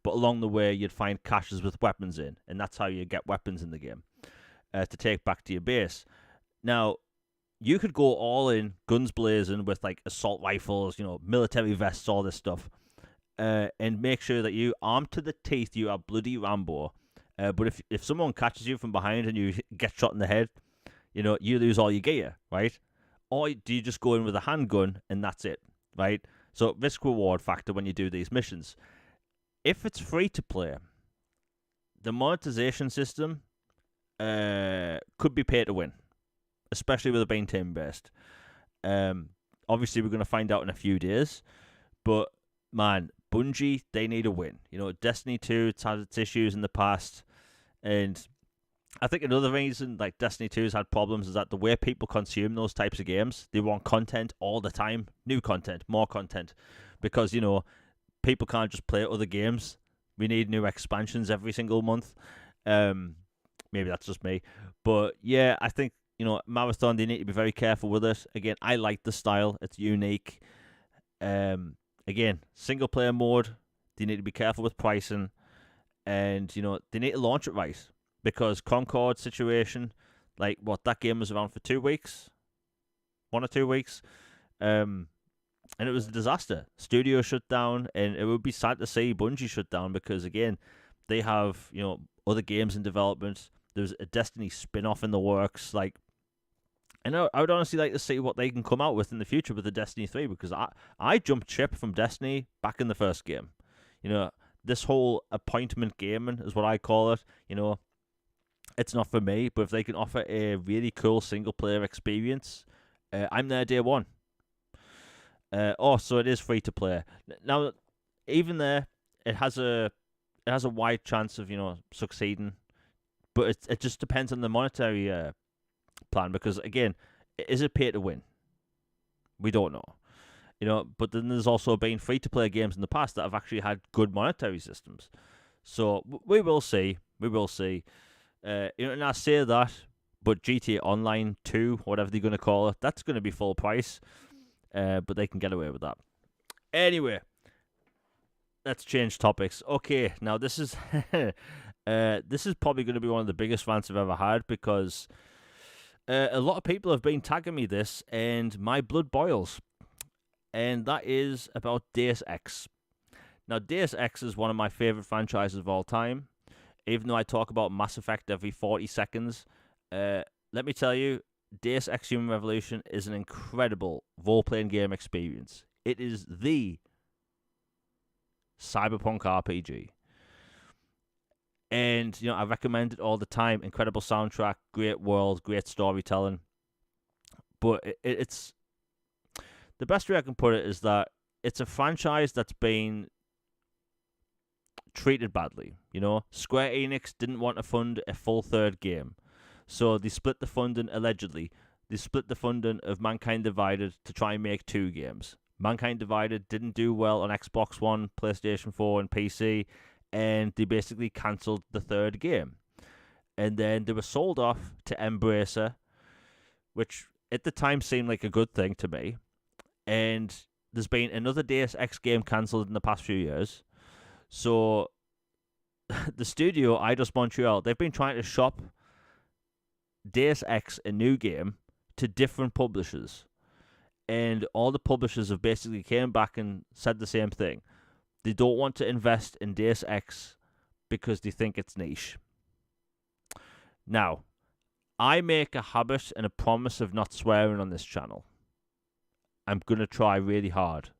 But along the way, you'd find caches with weapons in, and that's how you get weapons in the game to take back to your base. Now, you could go all in, guns blazing, with like assault rifles, military vests, all this stuff, and make sure that you, armed to the teeth, you are bloody Rambo. But if someone catches you from behind and you get shot in the head, you lose all your gear, right? Or do you just go in with a handgun and that's it, right? So risk reward factor when you do these missions. If it's free to play, the monetization system could be pay to win, especially with it being team based. Obviously, we're going to find out in a few days, but man, Bungie, they need a win. Destiny 2, it's had its issues in the past, and I think another reason like Destiny 2 has had problems is that the way people consume those types of games, they want content all the time, new content, more content, because people can't just play other games. We need new expansions every single month. Maybe that's just me, but yeah, I think Marathon, they need to be very careful with it. Again, I like the style; it's unique. Again, single player mode, they need to be careful with pricing, and they need to launch it right, because Concord situation, like that game was around for 2 weeks, 1 or 2 weeks, and it was a disaster. Studio shut down, and it would be sad to see Bungie shut down, because again, they have other games in development. There's a Destiny spin-off in the works, and I would honestly like to see what they can come out with in the future with the Destiny 3, because I jumped ship from Destiny back in the first game. This whole appointment gaming is what I call it. It's not for me, but if they can offer a really cool single-player experience, I'm there day one. So it is free to play. Now, even there, it has a wide chance of succeeding, but it just depends on the monetary plan, because again, is it pay to win? We don't know. But then there's also been free to play games in the past that have actually had good monetary systems. So we will see. And I say that, but GTA Online 2, whatever they're going to call it, that's going to be full price. But they can get away with that. Anyway, let's change topics. Okay, now this is this is probably going to be one of the biggest rants I've ever had, because a lot of people have been tagging me this, and my blood boils. And that is about Deus Ex. Now, Deus Ex is one of my favorite franchises of all time. Even though I talk about Mass Effect every 40 seconds, let me tell you, Deus Ex Human Revolution is an incredible role-playing game experience. It is the cyberpunk RPG. And, I recommend it all the time. Incredible soundtrack, great world, great storytelling. But it's... The best way I can put it is that it's a franchise that's been treated badly. Square Enix didn't want to fund a full third game. So they split the funding, allegedly. They split the funding of Mankind Divided to try and make 2 games. Mankind Divided didn't do well on Xbox One, PlayStation 4, and PC, and they basically cancelled the third game. And then they were sold off to Embracer, which at the time seemed like a good thing to me. And there's been another Deus Ex game cancelled in the past few years. So the studio, Eidos Montreal, they've been trying to shop Deus Ex, a new game, to different publishers. And all the publishers have basically came back and said the same thing. They don't want to invest in Deus Ex because they think it's niche. Now, I make a habit and a promise of not swearing on this channel. I'm going to try really hard.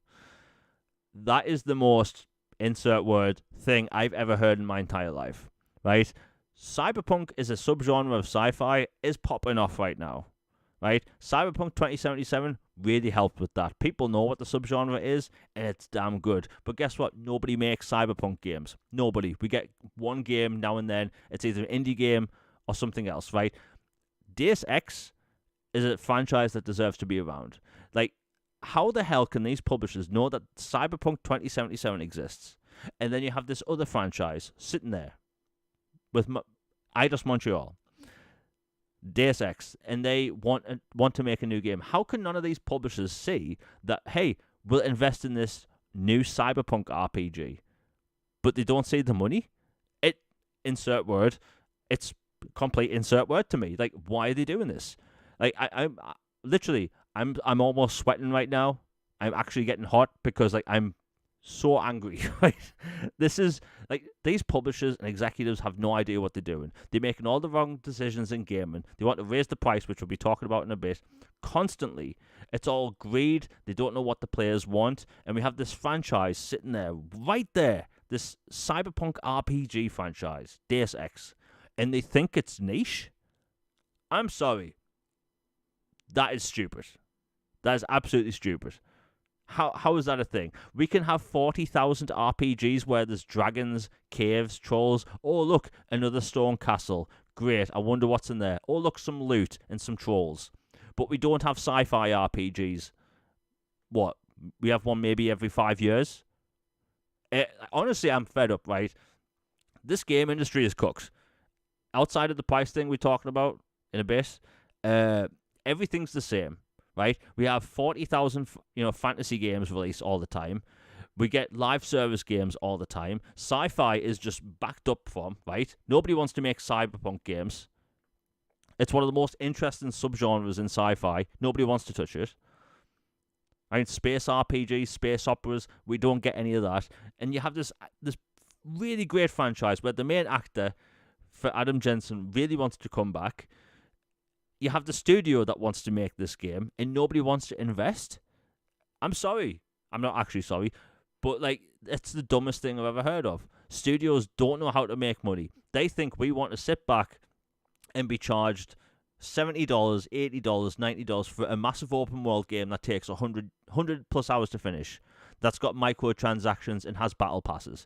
That is the most, insert word, thing I've ever heard in my entire life, right? Cyberpunk is a subgenre of sci-fi, is popping off right now, right? Cyberpunk 2077 really helped with that. People know what the subgenre is, and it's damn good. But guess what? Nobody makes Cyberpunk games. Nobody. We get one game now and then. It's either an indie game or something else, right? Deus Ex is a franchise that deserves to be around. How the hell can these publishers know that Cyberpunk 2077 exists? And then you have this other franchise sitting there with Eidos Montreal, Deus Ex, and they want to make a new game. How can none of these publishers see that, hey, we'll invest in this new cyberpunk RPG, but they don't see the money? Insert word. It's complete insert word to me. Like, why are they doing this? Like, I'm literally, I'm almost sweating right now. I'm actually getting hot because, like, I'm so angry. Right? This is like, these publishers and executives have no idea what they're doing. They're making all the wrong decisions in gaming. They want to raise the price, which we'll be talking about in a bit. Constantly, it's all greed. They don't know what the players want, and we have this franchise sitting there, right there. This cyberpunk RPG franchise, Deus Ex, and they think it's niche? I'm sorry. That is stupid. That is absolutely stupid. How is that a thing? We can have 40,000 RPGs where there's dragons, caves, trolls. Oh, look, another stone castle. Great, I wonder what's in there. Oh, look, some loot and some trolls. But we don't have sci-fi RPGs. What? We have one maybe every 5 years? Honestly, I'm fed up, right? This game industry is cooked. Outside of the price thing we're talking about in a bit, everything's the same, right? We have 40,000, fantasy games released all the time. We get live service games all the time. Sci-fi is just backed up from, right? Nobody wants to make cyberpunk games. It's one of the most interesting subgenres in sci-fi. Nobody wants to touch it. I mean, space RPGs, space operas, we don't get any of that. And you have this really great franchise where the main actor for Adam Jensen really wants to come back. You have the studio that wants to make this game, and nobody wants to invest. I'm sorry. I'm not actually sorry. But, like, it's the dumbest thing I've ever heard of. Studios don't know how to make money. They think we want to sit back and be charged $70, $80, $90 for a massive open world game that takes 100 plus hours to finish, that's got microtransactions and has battle passes.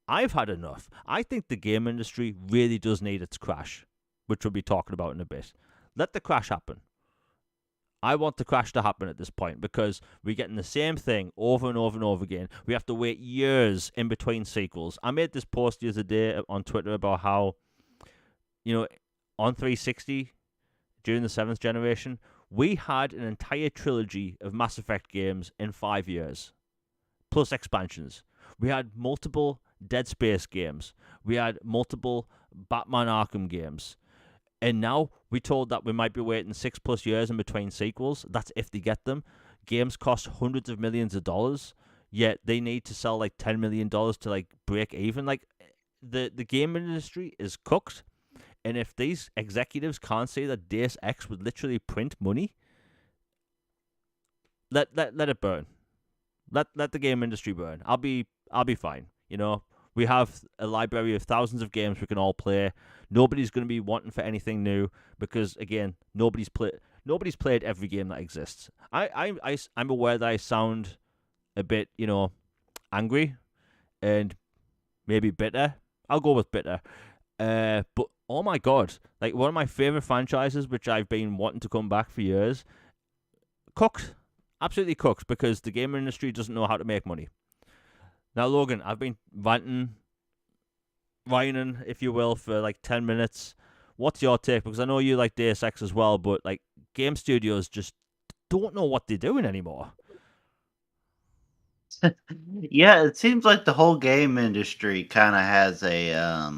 I've had enough. I think the game industry really does need its crash, which we'll be talking about in a bit. Let the crash happen. I want the crash to happen at this point because we're getting the same thing over and over and over again. We have to wait years in between sequels. I made this post the other day on Twitter about how, on 360, during the 7th generation, we had an entire trilogy of Mass Effect games in 5 years, plus expansions. We had multiple Dead Space games. We had multiple Batman Arkham games. And now we're told that we might be waiting 6+ years in between sequels. That's if they get them. Games cost hundreds of millions of dollars, yet they need to sell like $10 million to like break even. Like, the game industry is cooked. And if these executives can't see that Deus Ex would literally print money, let it burn. Let the game industry burn. I'll be fine. We have a library of thousands of games we can all play. Nobody's going to be wanting for anything new because, again, nobody's played every game that exists. I'm aware that I sound a bit, angry and maybe bitter. I'll go with bitter. But oh my god, like, one of my favorite franchises, which I've been wanting to come back for years, cooked, absolutely cooked, because the game industry doesn't know how to make money. Now, Logan, I've been whining, if you will, for like 10 minutes. What's your take? Because I know you like Deus Ex as well, but like, game studios just don't know what they're doing anymore. Yeah, it seems like the whole game industry kind of has a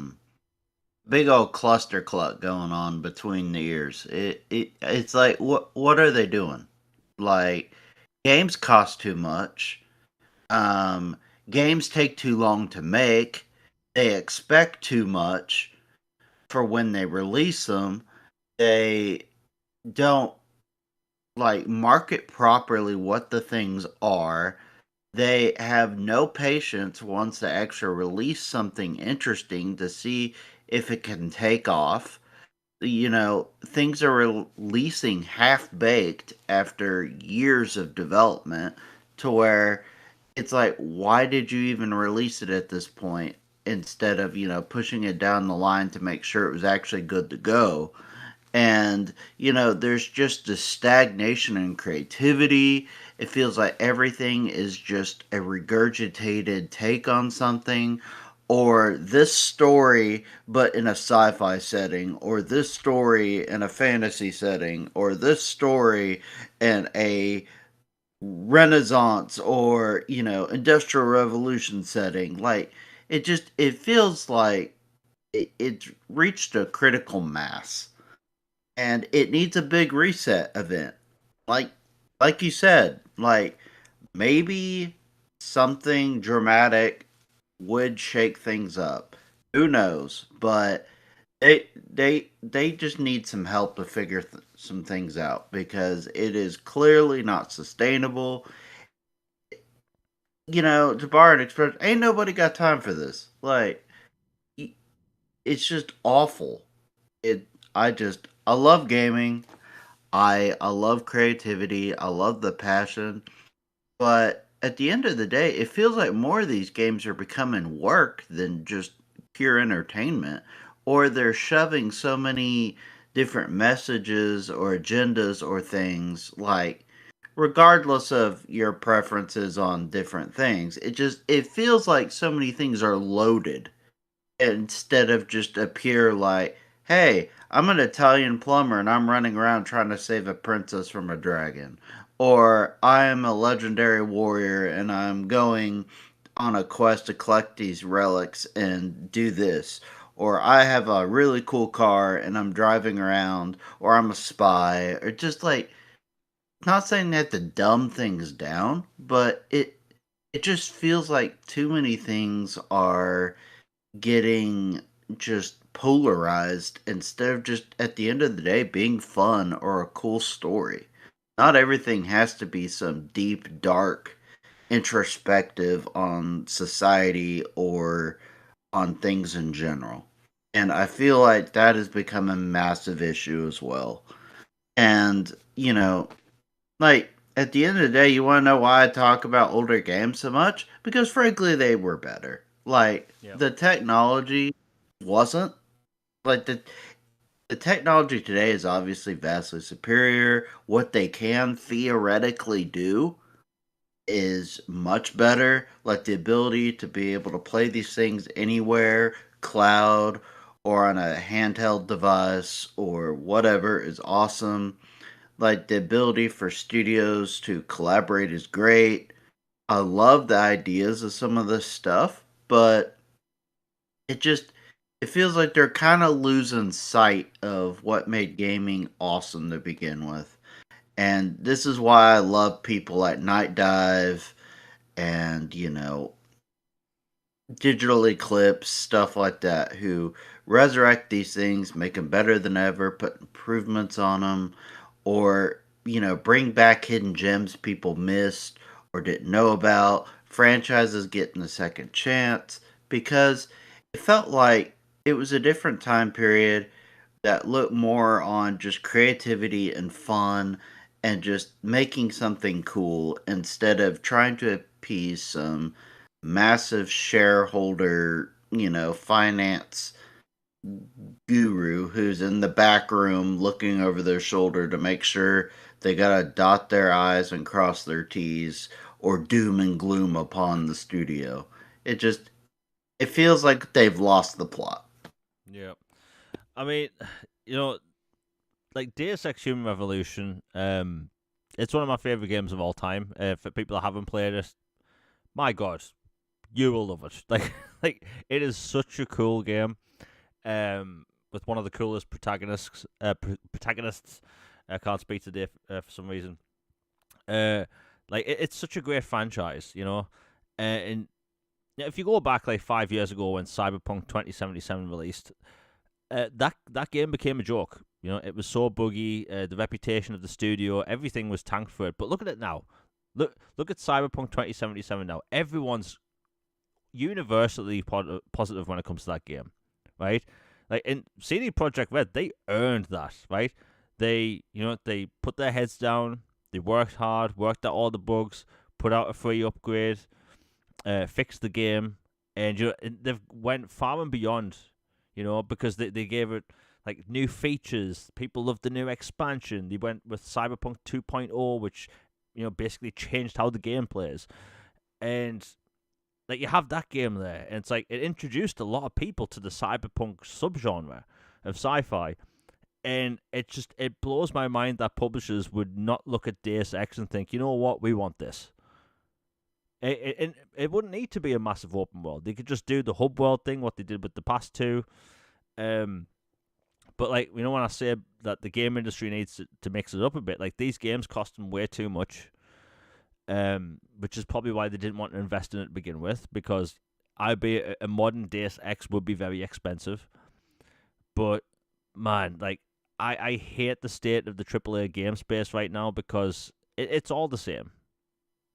big old cluster cluck going on between the ears. It's like, what are they doing? Like, games cost too much. Games take too long to make. They expect too much for when they release them. They don't like market properly what the things are. They have no patience once they actually release something interesting to see if it can take off. Things are releasing half baked after years of development to where it's like, why did you even release it at this point instead of, pushing it down the line to make sure it was actually good to go? And, there's just a stagnation in creativity. It feels like everything is just a regurgitated take on something, or this story, but in a sci fi setting, or this story in a fantasy setting, or this story in a Renaissance or, Industrial Revolution setting. Like, it feels like it's reached a critical mass and it needs a big reset event. Like like you said, like maybe something dramatic would shake things up. Who knows? But they just need some help to figure some things out because it is clearly not sustainable. To borrow an expression, ain't nobody got time for this. Like it's just awful. It I love gaming. I love creativity. I love the passion. But at the end of the day, it feels like more of these games are becoming work than just pure entertainment. Or they're shoving so many different messages or agendas or things like regardless of your preferences on different things, it feels like so many things are loaded instead of just a pure like, hey, I'm an Italian plumber and I'm running around trying to save a princess from a dragon. Or I am a legendary warrior and I'm going on a quest to collect these relics and do this. Or I have a really cool car and I'm driving around, or I'm a spy, or just like, not saying that to dumb things down, but it just feels like too many things are getting just polarized instead of just at the end of the day being fun or a cool story. Not everything has to be some deep, dark, introspective on society or on things in general. And I feel like that has become a massive issue as well. And, like, at the end of the day, you want to know why I talk about older games so much? Because frankly, they were better. Like, Yeah. the technology wasn't. Like, the technology today is obviously vastly superior. What they can theoretically do is much better. Like, the ability to be able to play these things anywhere, cloud, or on a handheld device, or whatever, is awesome. Like the ability for studios to collaborate is great. I love the ideas of some of this stuff, but it just it feels like they're kind of losing sight of what made gaming awesome to begin with. And this is why I love people like Night Dive and, Digital Eclipse, stuff like that, who resurrect these things, make them better than ever, put improvements on them, or, bring back hidden gems people missed or didn't know about, franchises getting a second chance, because it felt like it was a different time period that looked more on just creativity and fun and just making something cool instead of trying to appease some massive shareholder, finance guru who's in the back room looking over their shoulder to make sure they gotta dot their I's and cross their T's or doom and gloom upon the studio. It feels like they've lost the plot. Yeah. I mean, you know, like Deus Ex Human Revolution, it's one of my favorite games of all time. For people that haven't played it, my God, you will love it. Like it is such a cool game. With one of the coolest protagonists. Protagonists. I can't speak today for some reason. Uh, it's such a great franchise, and if you go back like 5 years ago when Cyberpunk 2077 released, that game became a joke. It was so buggy. The reputation of the studio, everything was tanked for it. But look at it now. Look at Cyberpunk 2077 now. Everyone's universally positive when it comes to that game, right? Like in CD Projekt Red, they earned that, right? They put their heads down. They worked hard, worked out all the bugs, put out a free upgrade, fixed the game, and they've went far and beyond, because they gave it like new features. People loved the new expansion. They went with Cyberpunk 2.0, which basically changed how the game plays. And like you have that game there, and it's like it introduced a lot of people to the cyberpunk subgenre of sci-fi. And it blows my mind that publishers would not look at Deus Ex and think, you know what, we want this. It wouldn't need to be a massive open world. They could just do the hub world thing, what they did with the past two. But like, when I say that the game industry needs to mix it up a bit, like these games cost them way too much, which is probably why they didn't want to invest in it to begin with, because albeit a modern Deus Ex would be very expensive. But man, like I hate the state of the AAA game space right now, because it's all the same.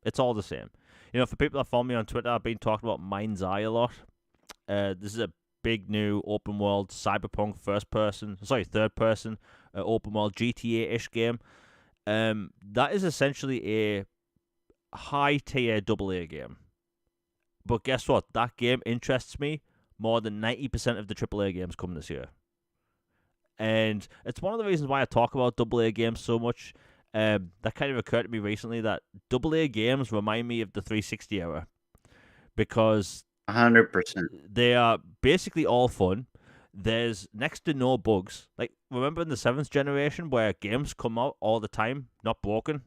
It's all the same. For people that follow me on Twitter, I've been talking about Mind's Eye a lot. This is a big new open world cyberpunk third person open world GTA-ish game. That is essentially a high tier AA game. But guess what? That game interests me more than 90% of the AAA games coming this year. And it's one of the reasons why I talk about AA games so much. That kind of occurred to me recently that AA games remind me of the 360 era, because 100%. they are basically all fun. There's next to no bugs. Like, remember in the 7th generation where games come out all the time, not broken?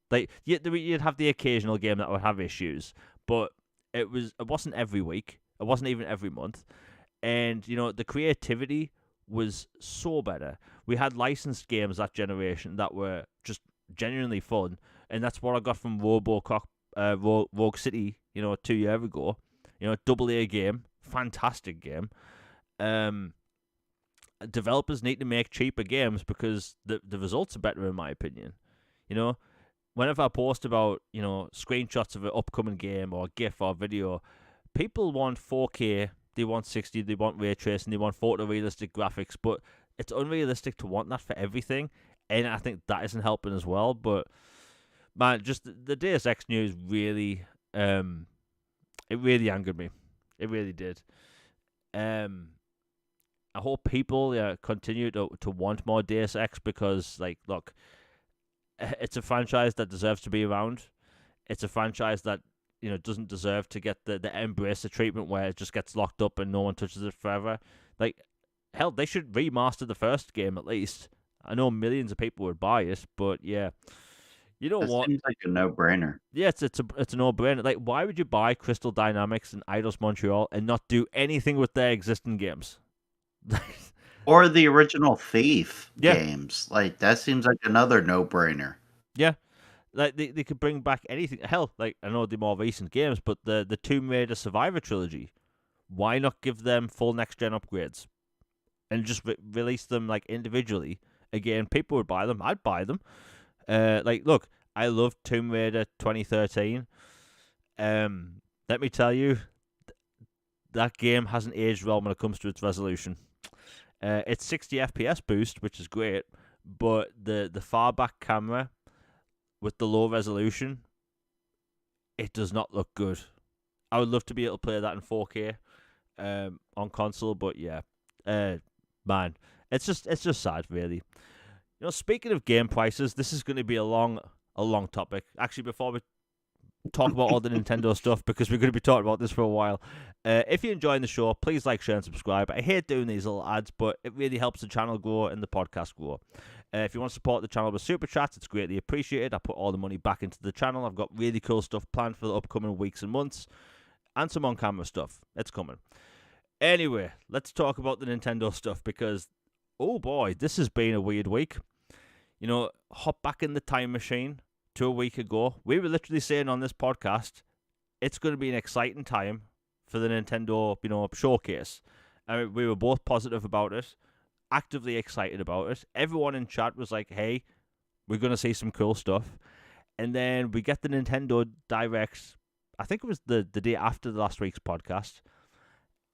Like, you'd have the occasional game that would have issues, but it wasn't every week. It wasn't even every month. And, the creativity was so better. We had licensed games that generation that were just genuinely fun, and that's what I got from Rogue City, 2 years ago. AA game, fantastic game. Developers need to make cheaper games because the results are better, in my opinion. Whenever I post about, screenshots of an upcoming game or GIF or video, people want 4K, they want 60, they want ray tracing, they want photorealistic graphics, but it's unrealistic to want that for everything, and I think that isn't helping as well. But man, just the Deus Ex news really, it really angered me. It really did. I hope people continue to want more Deus Ex, because, like, look, it's a franchise that deserves to be around. It's a franchise that doesn't deserve to get the Embracer treatment where it just gets locked up and no one touches it forever. Like, hell, they should remaster the first game at least. I know millions of people would buy it, but yeah. You know what? Seems like a no-brainer. Yeah, it's a no-brainer. Like, why would you buy Crystal Dynamics and Eidos Montreal and not do anything with their existing games? Or the original Thief Yeah. games. Like, that seems like another no-brainer. Yeah. Like, they could bring back anything. Hell, like, I know the more recent games, but the Tomb Raider Survivor trilogy, why not give them full next-gen upgrades? And just release them, like, individually. Again, people would buy them. I'd buy them. Like, look, I loved Tomb Raider 2013. Let me tell you, that game hasn't aged well when it comes to its resolution. It's 60 FPS boost, which is great, but the far back camera with the low resolution, it does not look good. I would love to be able to play that in 4K on console, but yeah, man, it's just sad, really. Speaking of game prices, this is going to be a long topic. Actually, before we talk about all the Nintendo stuff, because we're going to be talking about this for a while. If you're enjoying the show, please like, share, and subscribe. I hate doing these little ads, but it really helps the channel grow and the podcast grow. If you want to support the channel with Super Chats, it's greatly appreciated. I put all the money back into the channel. I've got really cool stuff planned for the upcoming weeks and months, and some on-camera stuff. It's coming. Anyway, let's talk about the Nintendo stuff, because, oh boy, this has been a weird week. Hop back in the time machine to a week ago. We were literally saying on this podcast, it's going to be an exciting time for the Nintendo, showcase. I mean, we were both positive about it, actively excited about it. Everyone in chat was like, hey, we're going to see some cool stuff. And then we get the Nintendo Direct, I think it was the day after the last week's podcast.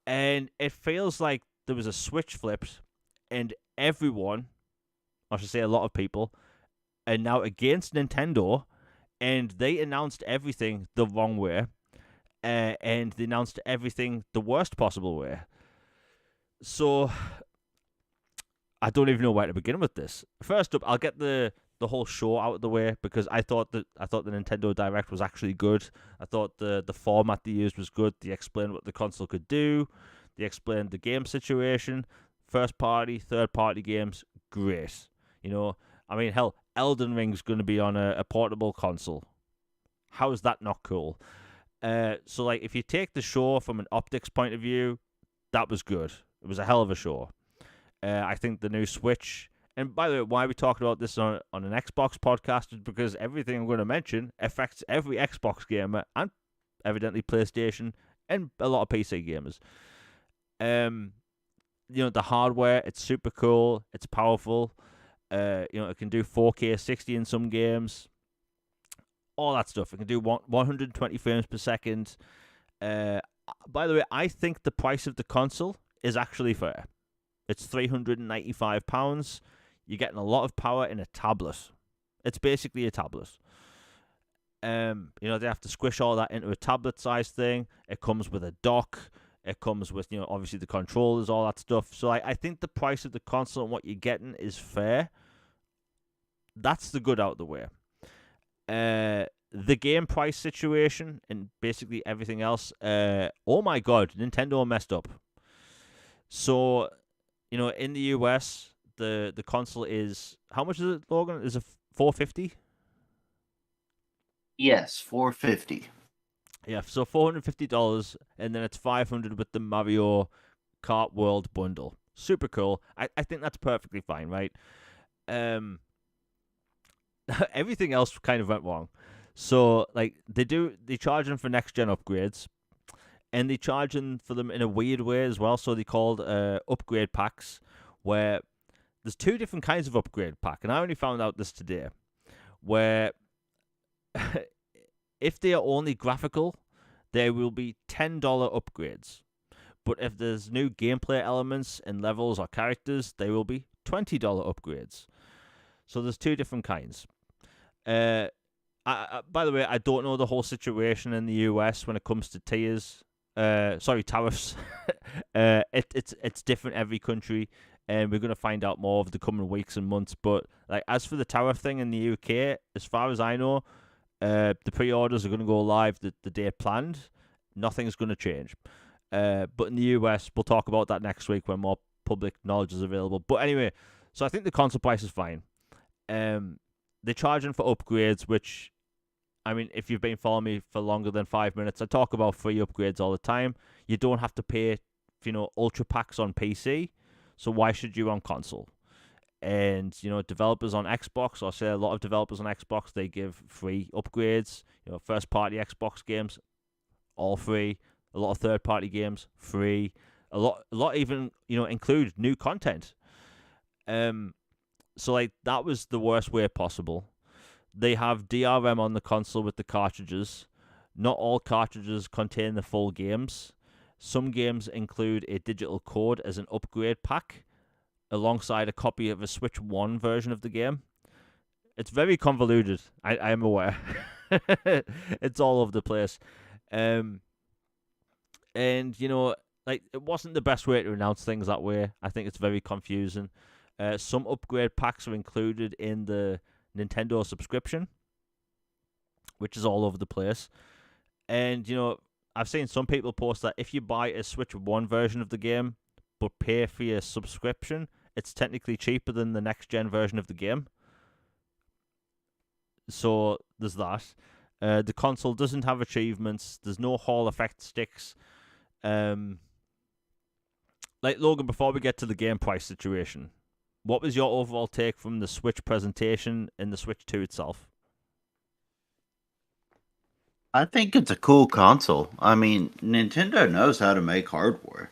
And it feels like there was a switch flipped, and everyone, I should say a lot of people, are now against Nintendo, and they announced everything the wrong way, and they announced everything the worst possible way. So, I don't even know where to begin with this. First up, I'll get the whole show out of the way because I thought the Nintendo Direct was actually good. I thought the format they used was good. They explained what the console could do. They explained the game situation, first party, third party games, great. You know, I mean, hell, Elden Ring's going to be on a portable console. How is that not cool? So like, if you take the show from an optics point of view, that was good. It was a hell of a show. I think the new Switch. And by the way, why are we talking about this on an Xbox podcast is because everything I'm going to mention affects every Xbox gamer and evidently PlayStation and a lot of PC gamers. You know, the hardware, it's super cool. It's powerful. You know, it can do 4K 60 in some games. All that stuff. It can do 120 frames per second. By the way, I think the price of the console is actually fair. It's £395. You're getting a lot of power in a tablet. It's basically a tablet. You know, they have to squish all that into a tablet-sized thing. It comes with a dock. It comes with, you know, obviously the controllers, all that stuff. So I think the price of the console and what you're getting is fair. That's the good out of the way. The game price situation and basically everything else. Oh my god, Nintendo messed up. So, you know, in the US, the console is how much is it, Logan? Is it $450? Yes, 450. Yeah, so $450, and then it's $500 with the Mario Kart World bundle. Super cool. I think that's perfectly fine, right? Everything else kind of went wrong. So like they charge them for next gen upgrades, and they charge them for them in a weird way as well. So they called upgrade packs, where there's two different kinds of upgrade pack, and I only found out this today, where if they are only graphical, there will be $10 upgrades. But if there's new gameplay elements and levels or characters, they will be $20 upgrades. So there's two different kinds. By the way, I don't know the whole situation in the US when it comes to tiers. Tariffs. It's different every country, and we're gonna find out more over the coming weeks and months. But like, as for the tariff thing in the UK, as far as I know, the pre-orders are gonna go live the day planned. Nothing's gonna change. But in the US, we'll talk about that next week when more public knowledge is available. But anyway, so I think the console price is fine. They're charging for upgrades, which, I mean, if you've been following me for longer than 5 minutes, I talk about free upgrades all the time. You don't have to pay, you know, ultra packs on PC, so why should you on console? And, you know, developers on Xbox, or say a lot of developers on Xbox, they give free upgrades. You know, first party Xbox games, all free. A lot of third party games, free. A lot even, you know, include new content. So like, that was the worst way possible. They have DRM on the console with the cartridges. Not all cartridges contain the full games. Some games include a digital code as an upgrade pack, alongside a copy of a Switch 1 version of the game. It's very convoluted, I am aware. It's all over the place. And, you know, like, it wasn't the best way to announce things that way. I think it's very confusing. Some upgrade packs are included in the Nintendo subscription, which is all over the place. And, you know, I've seen some people post that if you buy a Switch 1 version of the game, but pay for your subscription, it's technically cheaper than the next gen version of the game. So there's that. The console doesn't have achievements. There's no Hall effect sticks. Like, Logan, before we get to the game price situation, what was your overall take from the Switch presentation and the Switch 2 itself? I think it's a cool console. I mean, Nintendo knows how to make hardware.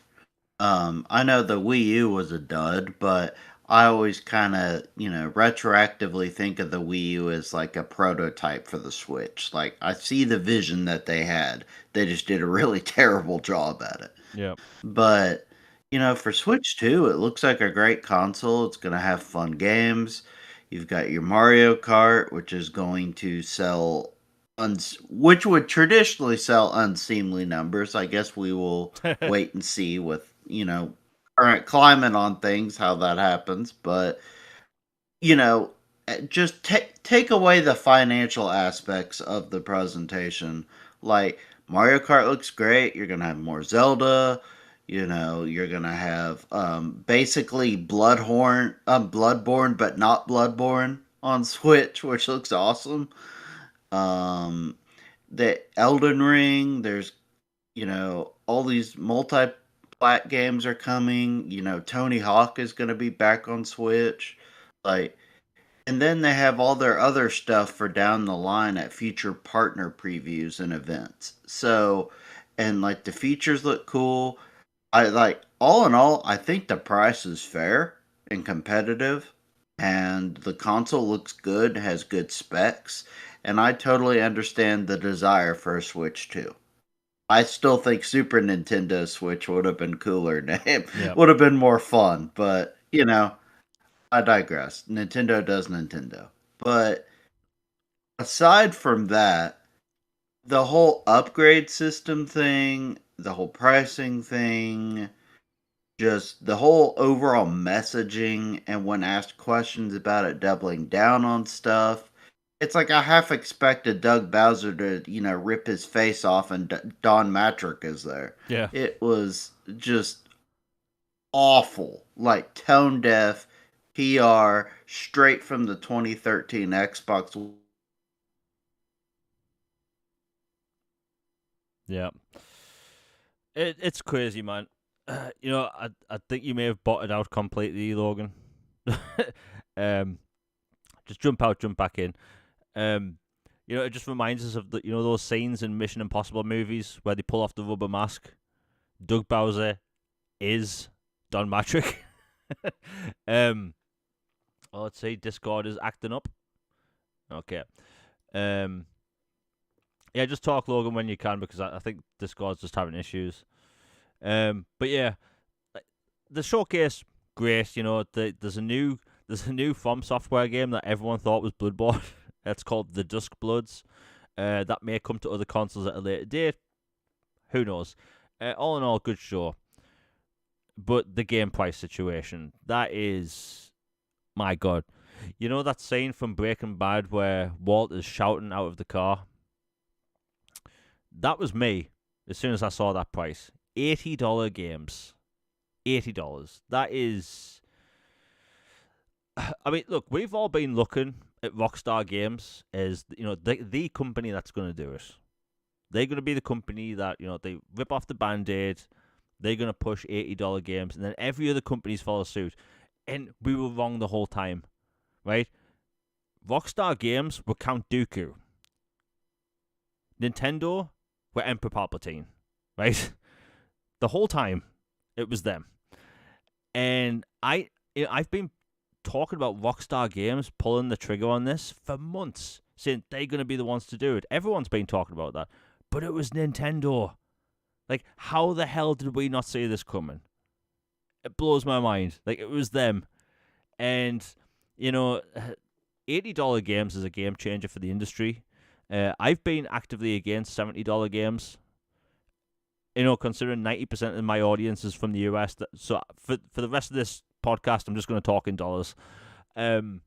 I know the Wii U was a dud, but I always kind of, you know, retroactively think of the Wii U as like a prototype for the Switch. Like, I see the vision that they had. They just did a really terrible job at it. Yeah. But, you know, for Switch 2, it looks like a great console. It's going to have fun games. You've got your Mario Kart, which is going to sell, which would traditionally sell unseemly numbers. I guess we will wait and see with, you know, current climate on things, how that happens, but you know, just take away the financial aspects of the presentation. Like Mario Kart looks great. You're gonna have more Zelda. You know, you're gonna have basically Bloodborne, but not Bloodborne on Switch, which looks awesome. Um, the Elden Ring. There's all these multi-plat games are coming. Tony Hawk is gonna be back on Switch. Like and then they have all their other stuff for down the line at future partner previews and events. So, and like the features look cool. I like all in all, I think the price is fair and competitive, and the console looks good, has good specs, and I totally understand the desire for a Switch too. I still think Super Nintendo Switch would have been cooler name, Yeah. would have been more fun, but I digress. Nintendo does Nintendo. But aside from that, the whole upgrade system thing, the whole pricing thing, just the whole overall messaging, and when asked questions about it, doubling down on stuff. It's like I half expected Doug Bowser to, rip his face off and Don Matrick is there. Yeah. It was just awful, like tone deaf PR straight from the 2013 Xbox. Yeah. It's crazy, man. I think you may have botted out completely, Logan. um, just jump out, jump back in. It just reminds us of those scenes in Mission Impossible movies where they pull off the rubber mask. Doug Bowser is Don Matrick. Let's see, Discord is acting up. Okay. Yeah, just talk, Logan, when you can, because I think Discord's just having issues. But yeah, the showcase, great. There's a new From Software game that everyone thought was Bloodborne. It's called The Dusk Bloods. That may come to other consoles at a later date. Who knows? All in all, good show. But the game price situation, that is, my God. You know that scene from Breaking Bad where Walt is shouting out of the car? That was me as soon as I saw that price. $80 games. $80. That is... I mean, look, we've all been looking at Rockstar Games as, the company that's going to do it. They're going to be the company that, they rip off the Band-Aid. They're going to push $80 games, and then every other company's follow suit. And we were wrong the whole time, right? Rockstar Games were Count Dooku. Nintendo were Emperor Palpatine, right? The whole time, it was them. And I've been talking about Rockstar Games pulling the trigger on this for months, saying they're going to be the ones to do it. Everyone's been talking about that. But it was Nintendo. Like, how the hell did we not see this coming? It blows my mind. Like, it was them. And, $80 games is a game changer for the industry. I've been actively against $70 games. Considering 90% of my audience is from the US. So for the rest of this podcast, I'm just going to talk in dollars. Like,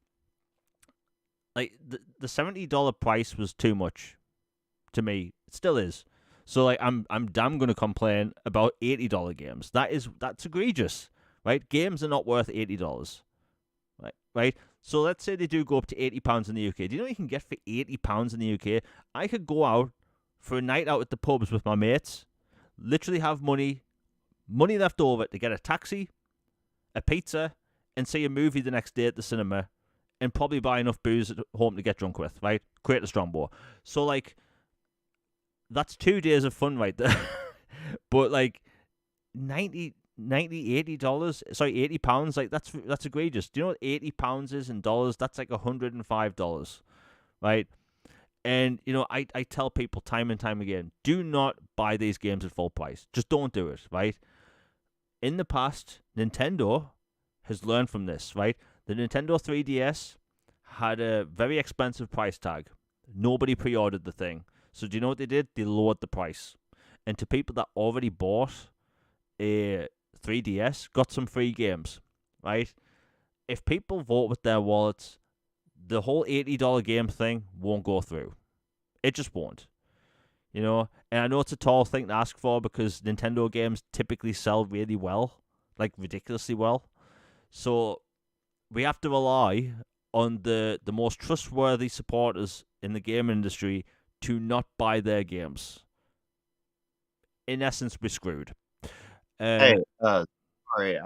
the $70 price was too much to me. It still is. So like I'm damn gonna complain about $80 games. That's egregious, right? Games are not worth $80, right? So let's say they do go up to £80 in the UK. Do you know what you can get for £80 in the UK? I could go out for a night out at the pubs with my mates, literally have money left over to get a taxi, a pizza, and see a movie the next day at the cinema, and probably buy enough booze at home to get drunk with, right? Create a Strongbow. So like, that's 2 days of fun right there. But like $80, sorry, £80, like that's egregious. Do you know what £80 is in dollars? That's like $105, right? And I tell people time and time again, do not buy these games at full price. Just don't do it, right? In the past, Nintendo has learned from this, right? The Nintendo 3DS had a very expensive price tag. Nobody pre-ordered the thing. So do you know what they did? They lowered the price. And to people that already bought a 3DS got some free games, right? If people vote with their wallets, the whole $80 game thing won't go through. It just won't. You know, and I know it's a tall thing to ask for because Nintendo games typically sell really well, like ridiculously well. So we have to rely on the most trustworthy supporters in the game industry to not buy their games. In essence, we're screwed. Hey, sorry,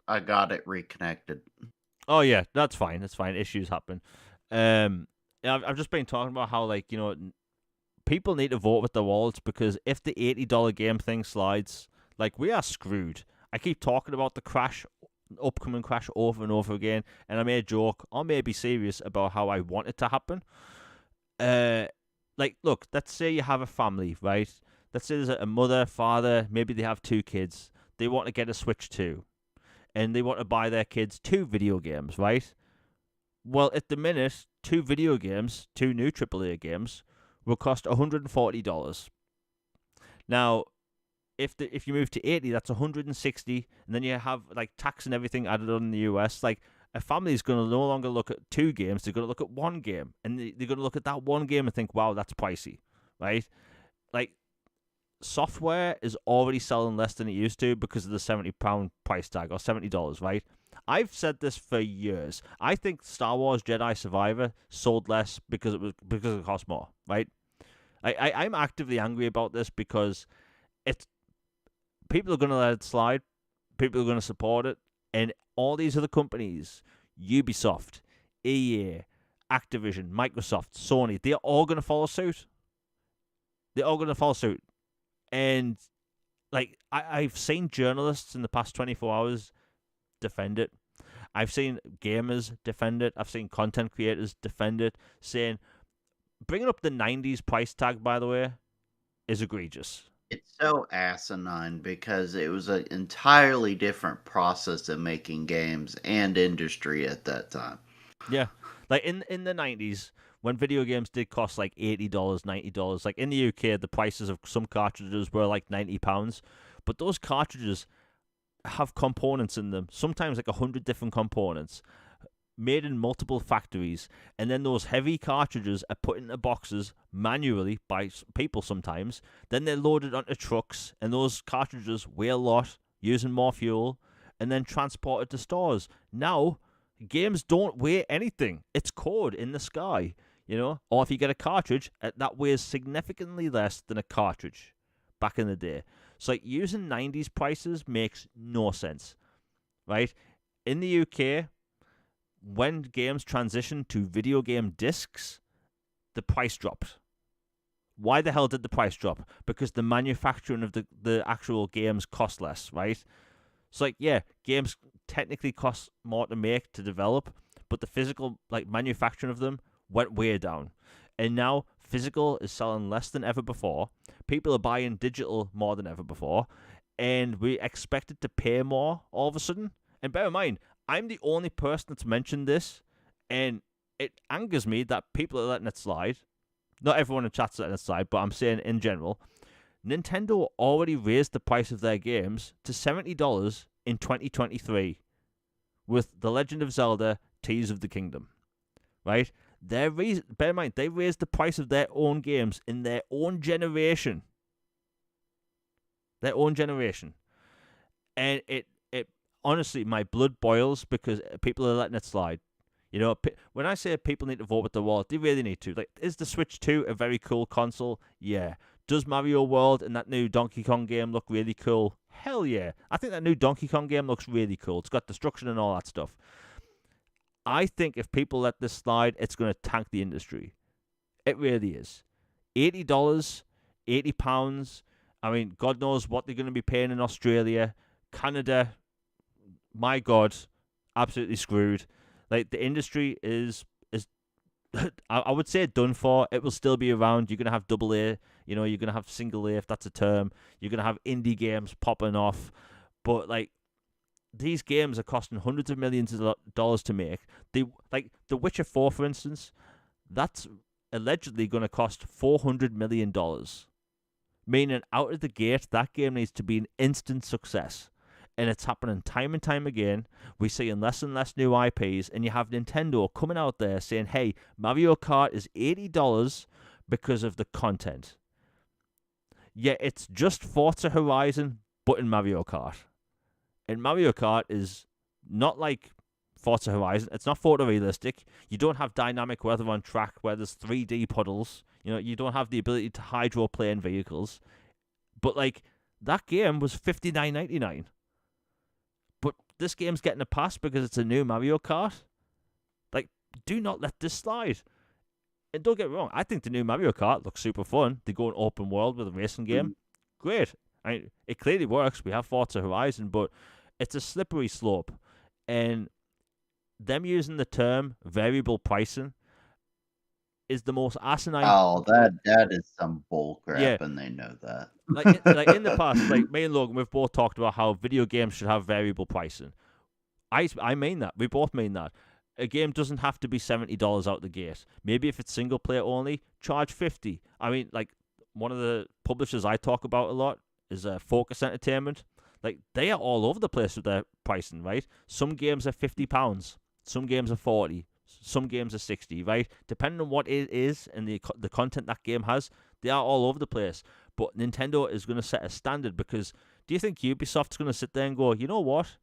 I got it reconnected. Oh yeah, that's fine. That's fine. Issues happen. I've just been talking about how, like, you know, people need to vote with their wallets, because if the $80 game thing slides, like, we are screwed. I keep talking about the crash, upcoming crash, over and over again, and I may joke or may be serious about how I want it to happen. Like, look, let's say you have a family, right? Let's say there's a mother, father, maybe they have 2 kids. They want to get a Switch 2, and they want to buy their kids 2 video games, right? Well, at the minute, 2 video games, 2 new AAA games, will cost $140. Now, if you move to 80, that's $160, and then you have, like, tax and everything added on in the US. Like, a family is going to no longer look at 2 games; they're going to look at 1 game, and they're going to look at that 1 game and think, "Wow, that's pricey," right? Like, software is already selling less than it used to because of the £70 price tag, or $70, right? I've said this for years. I think Star Wars Jedi Survivor sold less because it cost more, right? I'm actively angry about this because it's people are going to let it slide. People are going to support it, and all these other companies, Ubisoft, EA, Activision, Microsoft, Sony, they're all going to follow suit. They're all going to follow suit. And, like, I've seen journalists in the past 24 hours defend it. I've seen gamers defend it. I've seen content creators defend it, saying, bringing up the 90s price tag, by the way, is egregious. It's so asinine because it was an entirely different process of making games and industry at that time. Yeah. Like, in the 90s, when video games did cost like $80, $90, like in the UK, the prices of some cartridges were like £90. But those cartridges have components in them, sometimes like 100 different components, made in multiple factories, and then those heavy cartridges are put into boxes manually by people sometimes. Then they're loaded onto trucks, and those cartridges weigh a lot, using more fuel, and then transported to stores. Now, games don't weigh anything. It's code in the sky, you know? Or if you get a cartridge, that weighs significantly less than a cartridge back in the day. So, like, using 90s prices makes no sense, right? In the UK, when games transitioned to video game discs, the price dropped. Why the hell did the price drop? Because the manufacturing of the actual games cost less, right? So, like, yeah, games technically cost more to make, to develop, but the physical, like, manufacturing of them went way down. And now physical is selling less than ever before. People are buying digital more than ever before, and we expected to pay more all of a sudden. And bear in mind, I'm the only person that's mentioned this, and it angers me that people are letting it slide. Not everyone in chat's letting it slide, but I'm saying in general, Nintendo already raised the price of their games to $70 in 2023 with The Legend of Zelda Tears of the Kingdom, right? Bear in mind, they raised the price of their own games in their own generation. Their own generation. And it honestly, my blood boils because people are letting it slide. You know, when I say people need to vote with their wallet, they really need to. Like, is the Switch 2 a very cool console? Yeah. Does Mario World and that new Donkey Kong game look really cool? Hell yeah. I think that new Donkey Kong game looks really cool. It's got destruction and all that stuff. I think if people let this slide, it's going to tank the industry. It really is. $80, £80. I mean, God knows what they're going to be paying in Australia, Canada. My God, absolutely screwed. Like, the industry is I would say done for. It will still be around. You're going to have double A, you know, you're going to have single A, if that's a term. You're going to have indie games popping off. But, like, these games are costing hundreds of millions of dollars to make. Like, The Witcher 4, for instance, that's allegedly going to cost $400 million. Meaning, out of the gate, that game needs to be an instant success. and it's happening time and time again. We're seeing less and less new IPs, and you have Nintendo coming out there saying, hey, Mario Kart is $80 because of the content. Yeah, it's just Forza Horizon, but in Mario Kart. And Mario Kart is not like Forza Horizon. It's not photorealistic. You don't have dynamic weather on track where there's 3D puddles. You don't have the ability to hydroplane vehicles. But, like, that game was $59.99. But this game's getting a pass because it's a new Mario Kart. Like, do not let this slide. And don't get me wrong, I think the new Mario Kart looks super fun. They go an open world with a racing game. Great. It clearly works. We have Forza Horizon, but it's a slippery slope. And them using the term variable pricing is the most asinine. Oh, that is some bull crap, Yeah. and they know that. Like in the past, like me and Logan, we've both talked about how video games should have variable pricing. I mean that. We both mean that. A game doesn't have to be $70 out the gate. Maybe if it's single player only, charge $50. I mean, like, one of the publishers I talk about a lot is Focus Entertainment. Like, they are all over the place with their pricing, right? Some games are £50, some games are 40, some games are 60, right? Depending on what it is and the content that game has, they are all over the place. But Nintendo is going to set a standard, because do you think Ubisoft's going to sit there and go, you know what?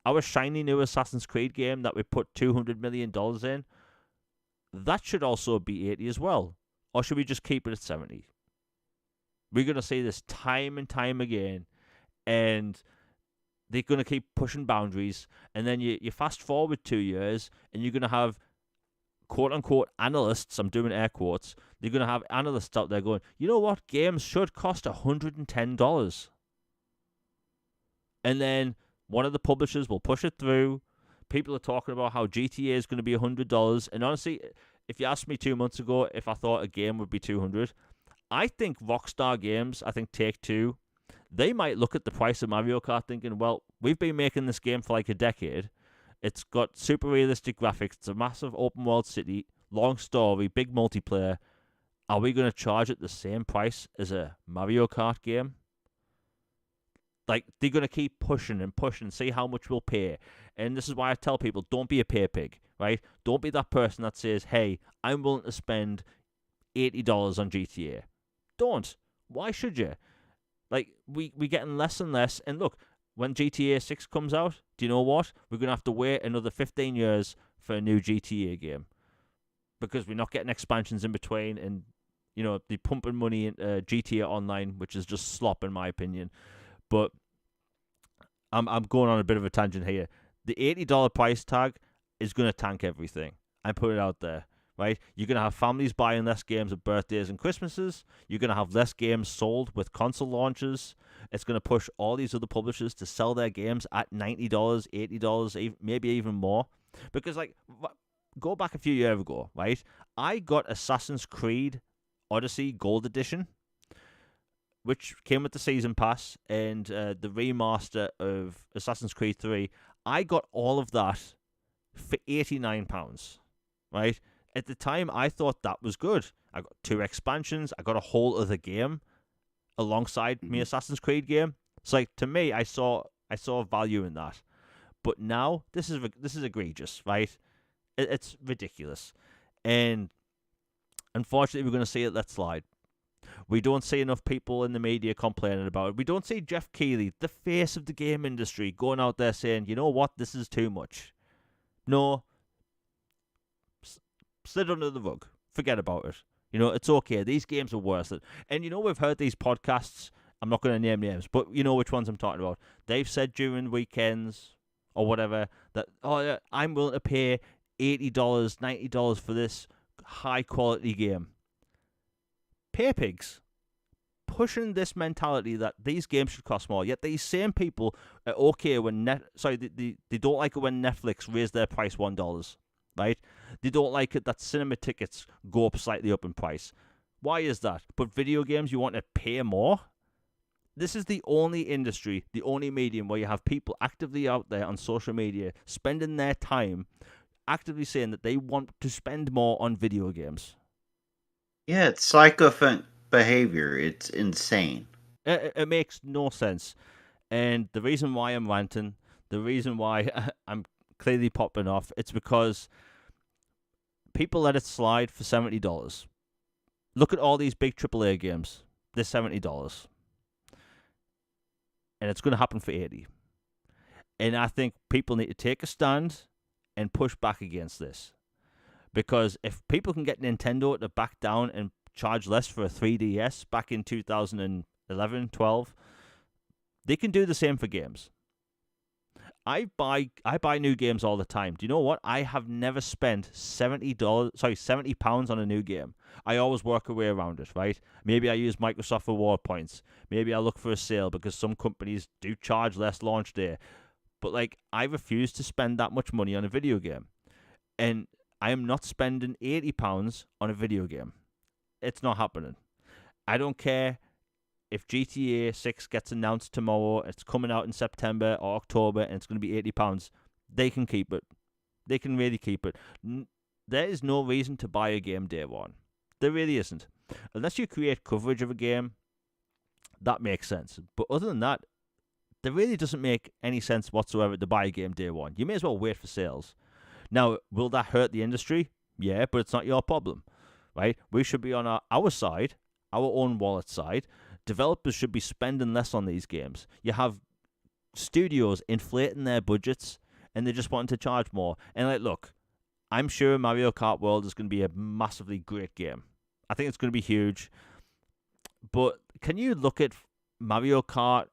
Our shiny new Assassin's Creed game that we put $200 million in, that should also be 80 as well. Or should we just keep it at 70? We're going to see this time and time again, and they're going to keep pushing boundaries. And then you fast forward 2 years, and you're going to have quote-unquote analysts, I'm doing air quotes, they're going to have analysts out there going, you know what, games should cost $110. And then one of the publishers will push it through. People are talking about how GTA is going to be $100. And honestly, if you asked me 2 months ago if I thought a game would be $200, I think Rockstar Games, I think Take-Two, they might look at the price of Mario Kart thinking, well, we've been making this game for like a decade. It's got super realistic graphics. It's a massive open world city, long story, big multiplayer. Are we going to charge it the same price as a Mario Kart game? Like, they're going to keep pushing and pushing, see how much we'll pay. And this is why I tell people, don't be a pay pig, right? Don't be that person that says, hey, I'm willing to spend $80 on GTA. Don't. Why should you? Like, we're getting less and less. And look, when GTA 6 comes out, do you know what? We're going to have to wait another 15 years for a new GTA game. Because we're not getting expansions in between. And, they're pumping money into GTA Online, which is just slop, in my opinion. But I'm going on a bit of a tangent here. The $80 price tag is going to tank everything. I put it out there, right? You're going to have families buying less games at birthdays and Christmases. You're going to have less games sold with console launches. It's going to push all these other publishers to sell their games at $90, $80, maybe even more. Because, like, go back a few years ago, right? I got Assassin's Creed Odyssey Gold Edition, which came with the Season Pass, and the remaster of Assassin's Creed 3. I got all of that for £89, right? At the time, I thought that was good. I got 2 expansions. I got a whole other game alongside my Assassin's Creed game. So, like, to me, I saw value in that. But now, this is egregious, right? It's ridiculous. And unfortunately, we're going to see it let slide. We don't see enough people in the media complaining about it. We don't see Jeff Keighley, the face of the game industry, going out there saying, you know what, this is too much. No. Slid under the rug. Forget about it. It's okay. These games are worth it. And we've heard these podcasts. I'm not going to name names, but you know which ones I'm talking about. They've said during weekends or whatever that, I'm willing to pay $80, $90 for this high-quality game. Pay pigs, pushing this mentality that these games should cost more. Yet these same people are okay when they don't like it when Netflix raise their price $1, right? They don't like it that cinema tickets go up slightly up in price. Why is that? But video games, you want to pay more? This is the only industry, the only medium where you have people actively out there on social media spending their time actively saying that they want to spend more on video games. Yeah, it's psychophant behavior. It's insane. It makes no sense. And the reason why I'm ranting, the reason why I'm clearly popping off, it's because people let it slide for $70. Look at all these big AAA games. They're $70. And it's going to happen for 80. And I think people need to take a stand and push back against this. Because if people can get Nintendo to back down and charge less for a 3DS back in 2011, 12, they can do the same for games. I buy new games all the time. Do you know what? I have never spent £70 on a new game. I always work a way around it, right? Maybe I use Microsoft reward points. Maybe I look for a sale because some companies do charge less launch day. But like, I refuse to spend that much money on a video game. And I am not spending £80 on a video game. It's not happening. I don't care if GTA 6 gets announced tomorrow, it's coming out in September or October, and it's going to be £80. They can keep it. They can really keep it. There is no reason to buy a game day one. There really isn't. Unless you create coverage of a game, that makes sense. But other than that, there really doesn't make any sense whatsoever to buy a game day one. You may as well wait for sales. Now, will that hurt the industry? Yeah, but it's not your problem, right? We should be on our side, our own wallet side. Developers should be spending less on these games. You have studios inflating their budgets, and they just want to charge more. And like, look, I'm sure Mario Kart World is going to be a massively great game. I think it's going to be huge. But can you look at Mario Kart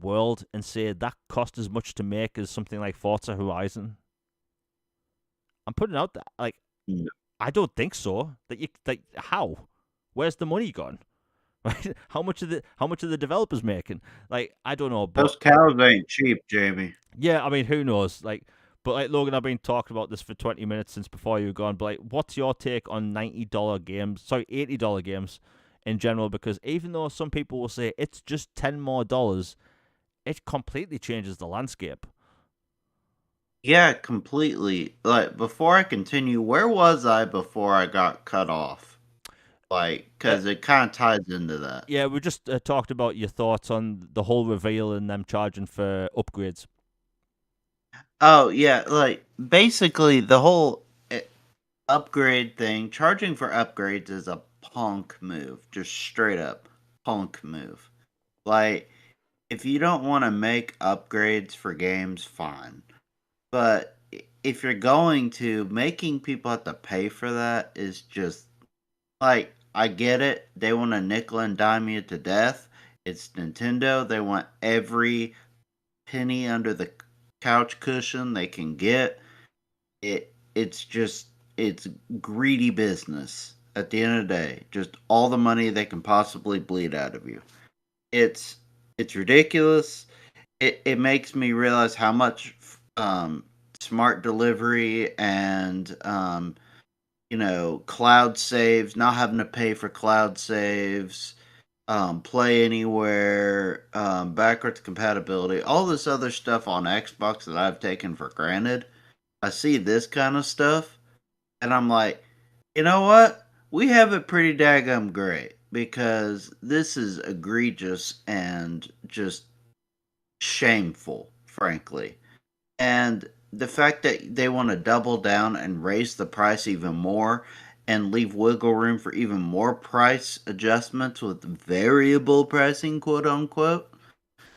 World and say that cost as much to make as something like Forza Horizon? I'm putting out that, like, I don't think so. How? Where's the money gone? Right? How much are the developers making? Like, I don't know. But Those cows ain't cheap, Jamie. yeah, I mean, who knows? Like, but like Logan, I've been talking about this for 20 minutes since before you were gone. But like, what's your take on $90 games? Sorry, $80 games in general? Because even though some people will say it's just $10 more, it completely changes the landscape. Yeah, completely. Like, before I continue, where was I before I got cut off? Like, because it kind of ties into that. Yeah, we just talked about your thoughts on the whole reveal and them charging for upgrades. Oh, yeah, like, basically, the whole upgrade thing, charging for upgrades is a punk move. Just straight up punk move. Like, if you don't want to make upgrades for games, fine. But if you're going to, making people have to pay for that is just like, I get it. They want to nickel and dime you to death. It's Nintendo. They want every penny under the couch cushion they can get. It's just it's greedy business at the end of the day. Just all the money they can possibly bleed out of you. It's it's ridiculous. It makes me realize how much smart delivery and cloud saves, not having to pay for cloud saves, play anywhere, backwards compatibility, all this other stuff on Xbox that I've taken for granted. I see this kind of stuff, and I'm like, you know what? We have it pretty daggum great because this is egregious and just shameful, frankly. And the fact that they want to double down and raise the price even more and leave wiggle room for even more price adjustments with variable pricing, quote unquote,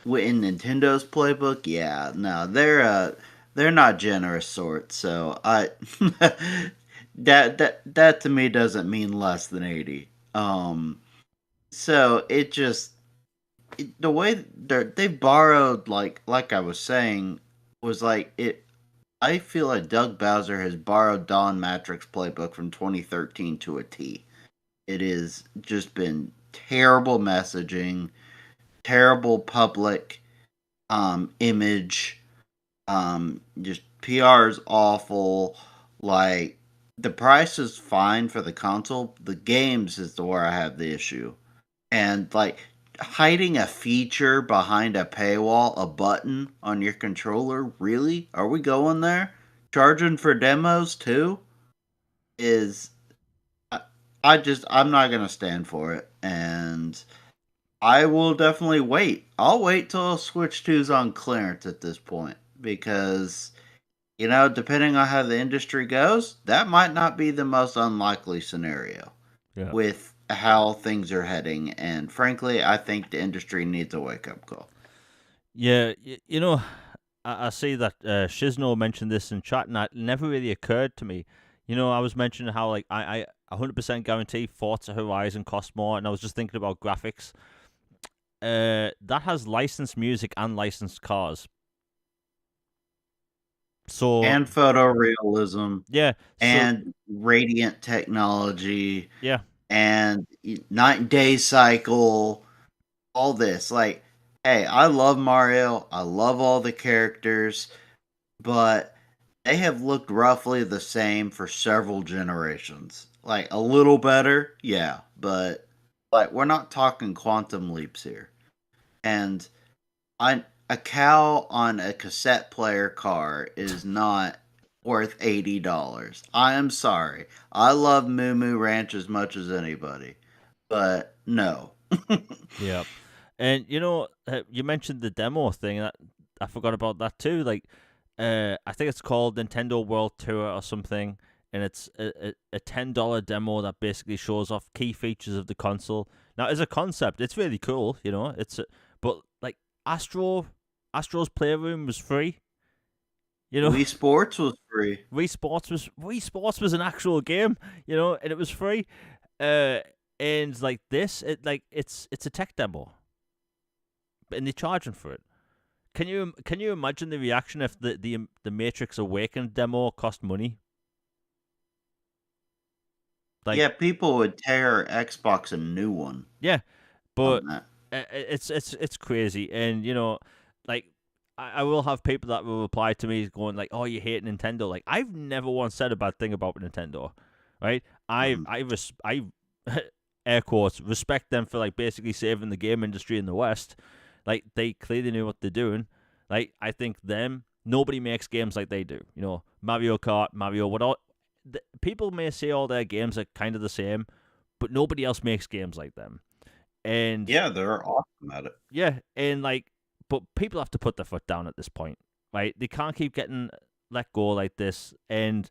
in Nintendo's playbook, yeah, no, they're not generous sorts. So I that to me doesn't mean less than 80. So it just the way they borrowed, like I was saying, was like it. I feel like Doug Bowser has borrowed Don Matrick's playbook from 2013 to a T. It has just been terrible messaging, terrible public image, just PR is awful. Like, the price is fine for the console. The games is the where I have the issue. And like, hiding a feature behind a paywall, a button on your controller, really? Are we going there? Charging for demos too? Is I'm not gonna stand for it. And I will definitely wait. I'll wait till Switch 2's on clearance at this point because, depending on how the industry goes, that might not be the most unlikely scenario Yeah. with how things are heading. And frankly, I think the industry needs a wake up call. Yeah, I see that Shizno mentioned this in chat, and it never really occurred to me. I was mentioning how like I 100% guarantee Forza Horizon costs more, and I was just thinking about graphics. That has licensed music and licensed cars. So And photorealism yeah, and radiant technology yeah, and night day cycle, all this. Like, hey, I love Mario. I love all the characters, but they have looked roughly the same for several generations. Like a little better, yeah, but like we're not talking quantum leaps here. And a cow on a cassette player car is not worth $80. I am sorry. I love Moo Moo Ranch as much as anybody, but no. yeah. And you mentioned the demo thing. That I forgot about that too. Like, I think it's called Nintendo World Tour or something, and it's a $10 demo that basically shows off key features of the console. Now, as a concept, it's really cool. But like Astro's Playroom was free. Wii Sports was free. Wii Sports was an actual game. And it was free. And like this, it's a tech demo, and they're charging for it. Can you imagine the reaction if the Matrix Awakened demo cost money? Like, Yeah, people would tear Xbox a new one yeah, on but that. it's crazy, and like I will have people that will reply to me going like, "Oh, you hate Nintendo." Like, I've never once said a bad thing about Nintendo, right? Mhm. I air quotes respect them for like basically saving the game industry in the West. Like, they clearly knew what they're doing. Like, I think nobody makes games like they do. Mario Kart, Mario, what all. People may say all their games are kind of the same, but nobody else makes games like them. And Yeah, they're awesome at it. yeah, and like, but people have to put their foot down at this point, right? They can't keep getting let go like this, and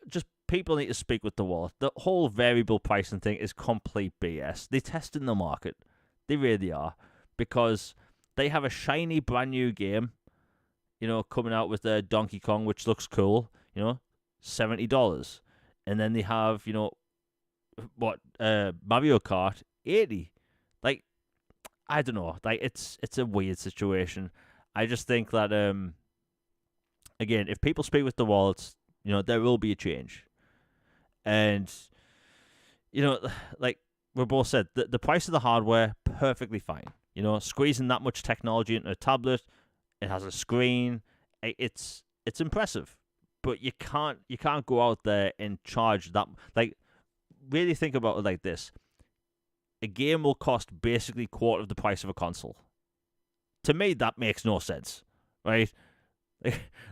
just people need to speak with the wall. The whole variable pricing thing is complete BS. They're testing the market, they really are, because they have a shiny brand new game, coming out with Donkey Kong, which looks cool, $70, and then they have what Mario Kart 80. Like, I don't know. Like, it's a weird situation. I just think that again, if people speak with the wallets, there will be a change. And like we both said, the price of the hardware perfectly fine. Squeezing that much technology into a tablet, it has a screen. It's impressive, but you can't go out there and charge that. Like, really think about it like this: a game will cost basically quarter of the price of a console. To me, that makes no sense, right?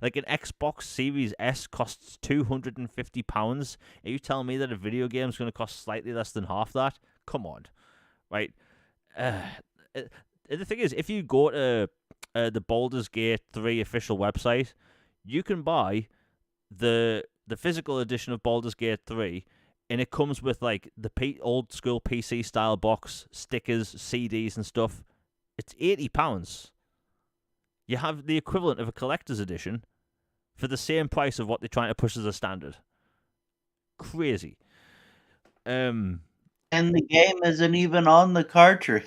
Like an Xbox Series S costs £250. Are you telling me that a video game is going to cost slightly less than half that? Come on, right? Uh, the thing is, if you go to the Baldur's Gate 3 official website, you can buy the physical edition of Baldur's Gate 3, and it comes with like the old school PC style box, stickers, CDs, and stuff. It's £80. You have the equivalent of a collector's edition for the same price of what they're trying to push as a standard. Crazy. Um. And the game isn't even on the cartridge.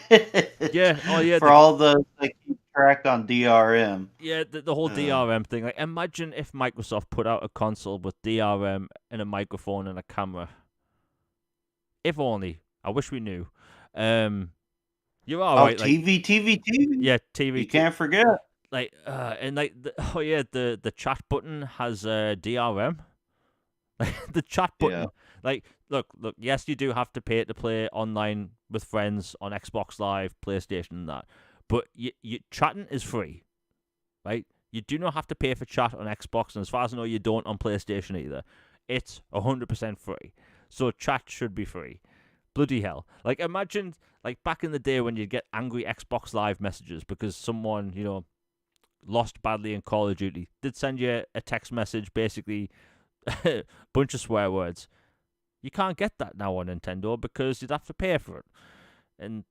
Yeah. Oh yeah. For all those that keep track on DRM. Yeah. The whole Uh, DRM thing. Like, imagine if Microsoft put out a console with DRM and a microphone and a camera. If only. I wish we knew. You're all right. Like, TV. yeah, TV. You can't forget. Like, and like, oh yeah, the chat button has DRM. Like, the chat Yeah. button. Like, look. Yes, you do have to pay to play online with friends on Xbox Live, PlayStation, and that. But you chatting is free, right? You do not have to pay for chat on Xbox, and as far as I know, you don't on PlayStation either. It's 100% free. So chat should be free. Bloody hell. Like, imagine, like, back in the day when you'd get angry Xbox Live messages because someone, lost badly in Call of Duty, did send you a text message, basically a bunch of swear words. You can't get that now on Nintendo because you'd have to pay for it. And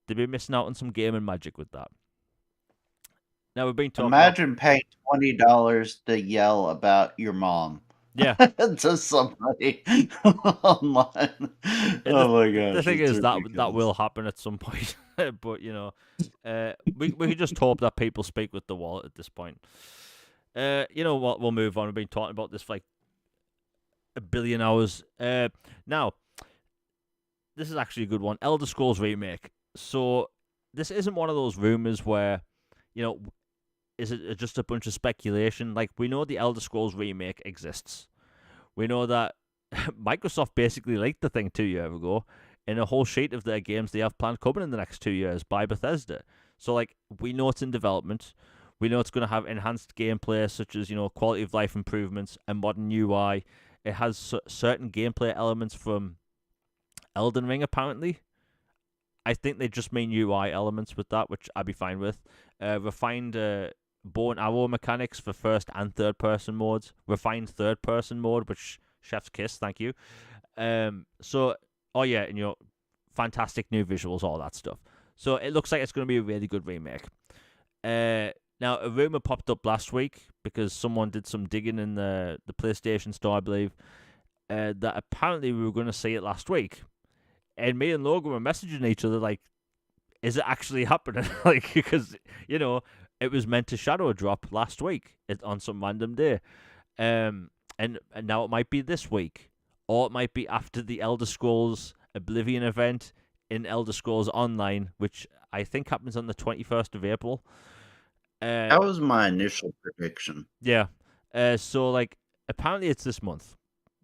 they'd be missing out on some gaming magic with that. Now, we've been talking Imagine paying $20 to yell about your mom. Yeah. To somebody online. Oh my The gosh, thing it's is that ridiculous. will happen at some point, but we could just hope that people speak with the wallet at this point. You know what? We'll move on. We've been talking about this for like a billion hours. Now, this is actually a good one. Elder Scrolls Remake. So this isn't one of those rumors where, is it just a bunch of speculation? Like, we know the Elder Scrolls Remake exists. We know that Microsoft basically leaked the thing 2 years ago in a whole sheet of their games they have planned coming in the next 2 years by Bethesda. So, like, we know it's in development. We know it's going to have enhanced gameplay, such as, quality of life improvements and modern UI. It has certain gameplay elements from Elden Ring, apparently. I think they just mean UI elements with that, which I'd be fine with. Refined bow and arrow mechanics for first and third person modes. Refined third person mode, which chef's kiss, thank you. So, oh yeah, and fantastic new visuals, all that stuff. So it looks like it's going to be a really good remake. Now, a rumor popped up last week because someone did some digging in the PlayStation Store, I believe, that apparently we were going to see it last week. And me and Logan were messaging each other like, is it actually happening? Like, because, it was meant to shadow drop last week on some random day. And now it might be this week. Or it might be after the Elder Scrolls Oblivion event in Elder Scrolls Online, which I think happens on the 21st of April. That was my initial prediction. Yeah. So, like, apparently it's this month.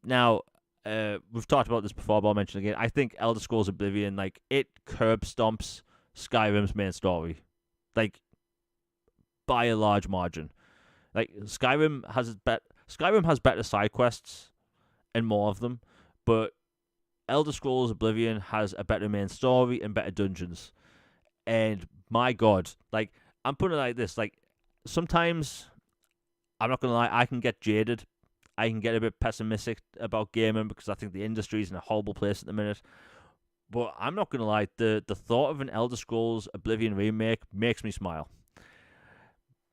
Now, we've talked about this before, but I'll mention again. I think Elder Scrolls Oblivion, like, it curb stomps Skyrim's main story. Like, by a large margin. Like, Skyrim has better side quests and more of them, but Elder Scrolls Oblivion has a better main story and better dungeons. And my God, like, I'm putting it like this, like, sometimes, I'm not going to lie, I can get jaded. I can get a bit pessimistic about gaming because I think the industry's in a horrible place at the minute. But I'm not going to lie, the thought of an Elder Scrolls Oblivion remake makes me smile.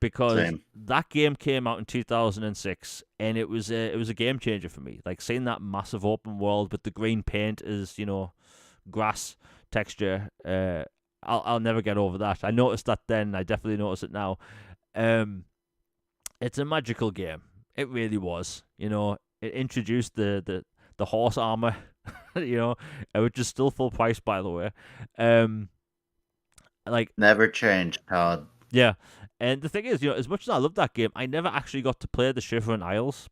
Because Same. that game came out in 2006, and it was a game changer for me. Like, seeing that massive open world with the green paint as, grass texture, I'll never get over that. I noticed that then. I definitely notice it now. It's a magical game. It really was. It introduced the horse armor, which is still full price, by the way. Like, never changed, Todd. Yeah. And the thing is, as much as I love that game, I never actually got to play the Shivering Isles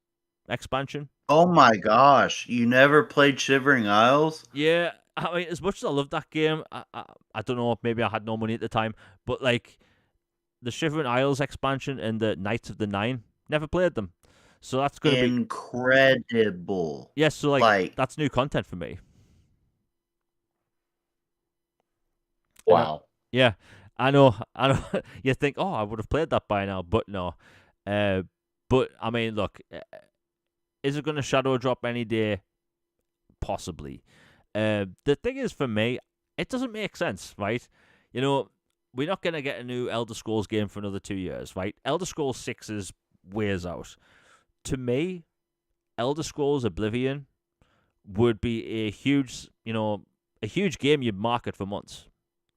expansion. Oh my gosh, you never played Shivering Isles? Yeah, I mean, as much as I love that game, I don't know, maybe I had no money at the time, but like the Shivering Isles expansion and the Knights of the Nine, never played them. So that's going to be incredible. Yes, so like that's new content for me. Wow. Yeah. I know. You think, oh, I would have played that by now, but no. But I mean, look, is it going to shadow drop any day? Possibly. The thing is, for me, it doesn't make sense, right? We're not going to get a new Elder Scrolls game for another 2 years, right? Elder Scrolls 6 is ways out. To me, Elder Scrolls Oblivion would be a huge game you'd market for months,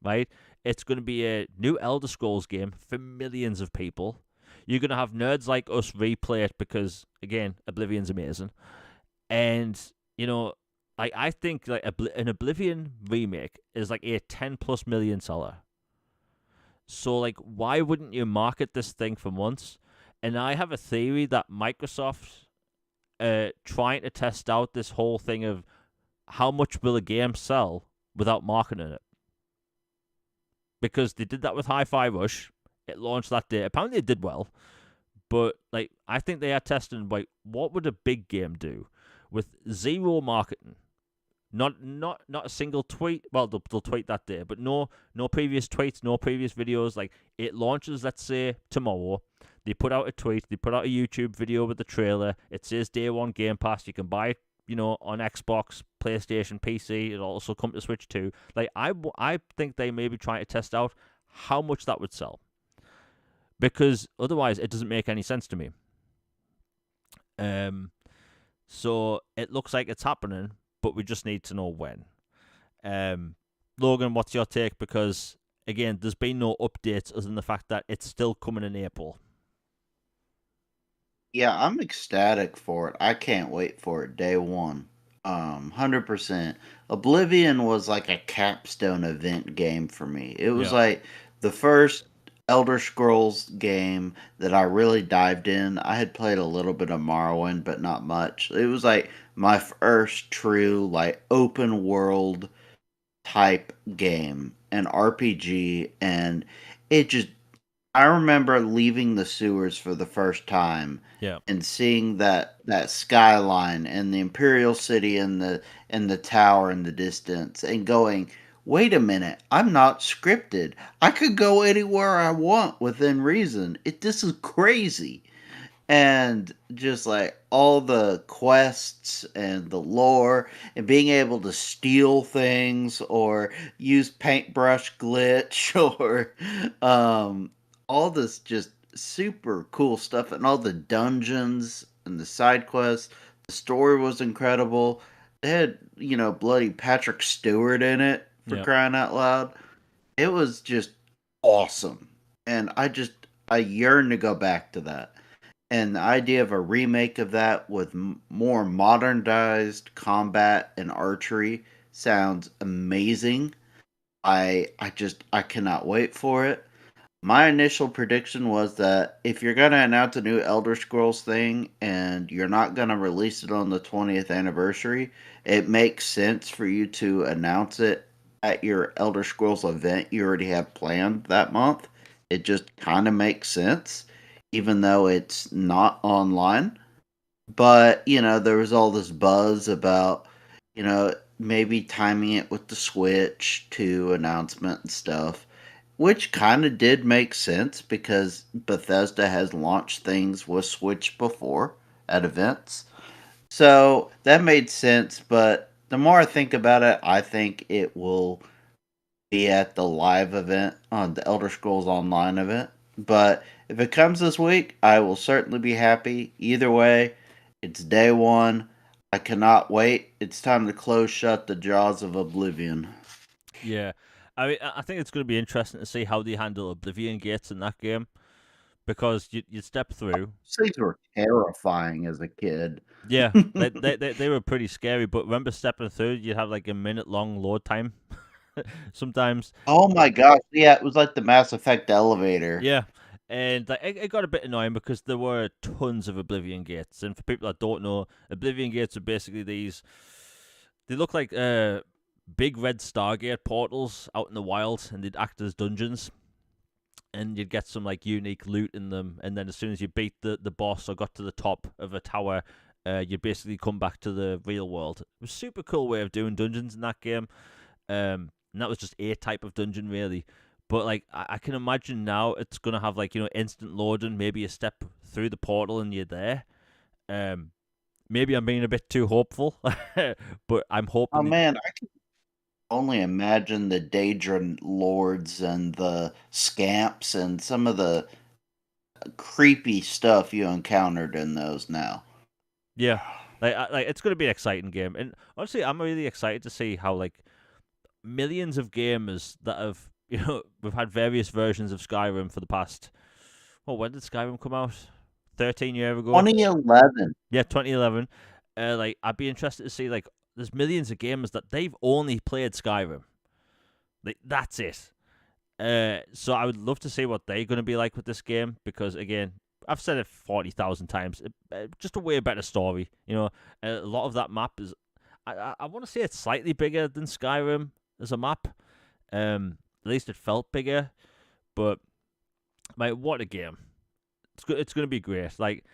right? It's going to be a new Elder Scrolls game for millions of people. You're going to have nerds like us replay it because, again, Oblivion's amazing. And, I think like an Oblivion remake is like a 10+ million seller. So, like, why wouldn't you market this thing for months? And I have a theory that Microsoft trying to test out this whole thing of how much will a game sell without marketing it. Because they did that with Hi-Fi Rush. It launched that day. Apparently it did well. But like, I think they are testing, like, what would a big game do with zero marketing? Not a single tweet. Well, they'll tweet that day, but no previous tweets, no previous videos. Like, it launches, let's say, tomorrow. They put out a tweet. They put out a YouTube video with the trailer. It says day one Game Pass. You can buy it, on Xbox, PlayStation, PC. It'll also come to Switch too. Like, I think they may be trying to test out how much that would sell, because otherwise it doesn't make any sense to me. So it looks like it's happening, but we just need to know when. Logan, what's your take? Because again, there's been no updates other than the fact that it's still coming in April. Yeah, I'm ecstatic for it. I can't wait for it day one. 100%. Oblivion was like a capstone event game for me. It was Yeah, like the first Elder Scrolls game that I really dived in. I had played a little bit of Morrowind, but not much. It was like my first true like open world type game, an RPG, and it just I remember leaving the sewers for the first time yeah, and seeing that skyline and the Imperial City and the tower in the distance and going, "Wait a minute, I'm not scripted. I could go anywhere I want within reason. This is crazy." And just like all the quests and the lore and being able to steal things or use paintbrush glitch or all this just super cool stuff and all the dungeons and the side quests. The story was incredible. They had, bloody Patrick Stewart in it, for yeah, crying out loud. It was just awesome. And I yearn to go back to that. And the idea of a remake of that with more modernized combat and archery sounds amazing. I cannot wait for it. My initial prediction was that if you're going to announce a new Elder Scrolls thing and you're not going to release it on the 20th anniversary, it makes sense for you to announce it at your Elder Scrolls event you already have planned that month. It just kind of makes sense, even though it's not online. But, there was all this buzz about, maybe timing it with the Switch 2 announcement and stuff, which kind of did make sense because Bethesda has launched things with Switch before at events. So that made sense, but the more I think about it, I think it will be at the live event on the Elder Scrolls Online event. But if it comes this week, I will certainly be happy. Either way, it's day one. I cannot wait. It's time to close shut the jaws of Oblivion. yeah. I mean, I think it's going to be interesting to see how they handle Oblivion gates in that game, because you step through. These were terrifying as a kid. Yeah, they were pretty scary. But remember, stepping through, you have like a minute long load time. Sometimes. Oh my gosh, yeah, it was like the Mass Effect elevator. Yeah, and like, it got a bit annoying because there were tons of Oblivion gates. And for people that don't know, Oblivion gates are basically these. They look like big red Stargate portals out in the wild, and they'd act as dungeons. And you'd get some like unique loot in them. And then as soon as you beat the boss or got to the top of a tower, you'd basically come back to the real world. It was a super cool way of doing dungeons in that game. And that was just a type of dungeon, really. But like, I can imagine now it's gonna have like instant loading. Maybe a step through the portal and you're there. Maybe I'm being a bit too hopeful, but I'm Oh hoping. man, I can only imagine the Daedra lords and the scamps and some of the creepy stuff you encountered in those now. Yeah, like it's gonna be an exciting game, and honestly, I'm really excited to see how like millions of gamers that have we've had various versions of Skyrim for the past. Well, when did Skyrim come out? 13 years ago. 2011. Yeah, 2011. Like, I'd be interested to see, like, there's millions of gamers that they've only played Skyrim. Like, that's it. So I would love to see what they're going to be like with this game, because again, I've said it 40,000 times. Just a way better story. A lot of that map is. I want to say it's slightly bigger than Skyrim as a map. At least it felt bigger, but like, what a game! It's going to be great. Like,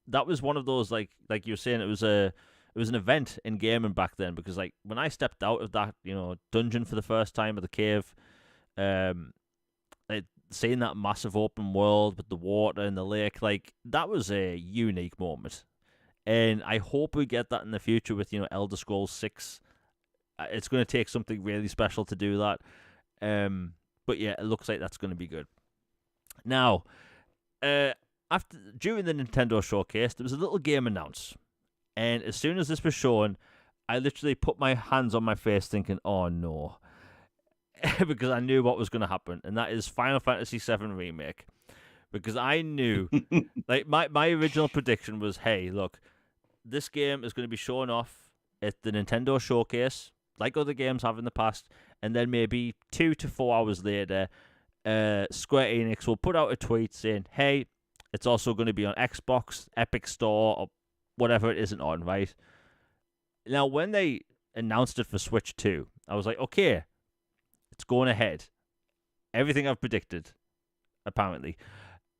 that was one of those, like you were saying, it was a an event in gaming back then, because like when I stepped out of that dungeon for the first time of the cave, um, like, seeing that massive open world with the water and the lake, like that was a unique moment. And I hope we get that in the future with Elder Scrolls 6. It's going to take something really special to do that. But yeah, it looks like that's going to be good. Now, during the Nintendo showcase, there was a little game announced, and as soon as this was shown, I literally put my hands on my face, thinking, "Oh no," because I knew what was going to happen, and that is Final Fantasy VII Remake. Because I knew, like my original prediction was, "Hey, look, this game is going to be shown off at the Nintendo showcase, like other games have in the past, and then maybe 2 to 4 hours later, Square Enix will put out a tweet saying, hey, it's also going to be on Xbox, Epic Store, or whatever it isn't on, right? Now, when they announced it for Switch 2, I was like, okay, it's going ahead. Everything I've predicted, apparently.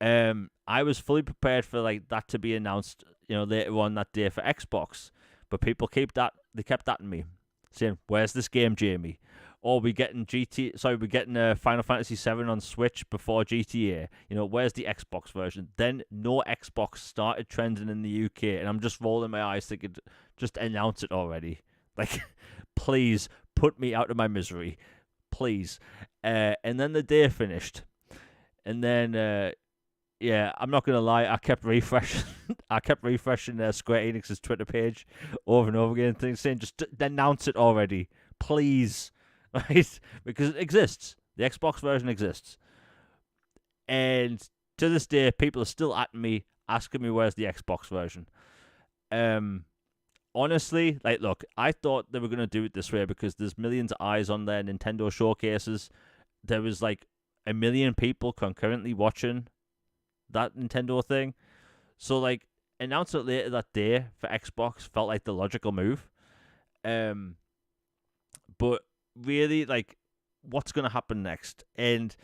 I was fully prepared for like that to be announced, later on that day for Xbox. But people kept at me, saying, "Where's this game, Jamie? Or we getting Final Fantasy VII on Switch before GTA? Where's the Xbox version?" Then no Xbox started trending in the UK, and I'm just rolling my eyes thinking, just announce it already. Like, please put me out of my misery, please. And then the day finished, and then. Yeah, I'm not gonna lie. I kept refreshing. Square Enix's Twitter page over and over again, saying, "Just announce it already, please," right? Because it exists. The Xbox version exists, and to this day, people are still at me asking me where's the Xbox version. Honestly, like, look, I thought they were gonna do it this way because there's millions of eyes on their Nintendo showcases. There was like 1 million people concurrently watching that Nintendo thing. So, like, announce it later that day for Xbox felt like the logical move. But really, like, what's going to happen next? And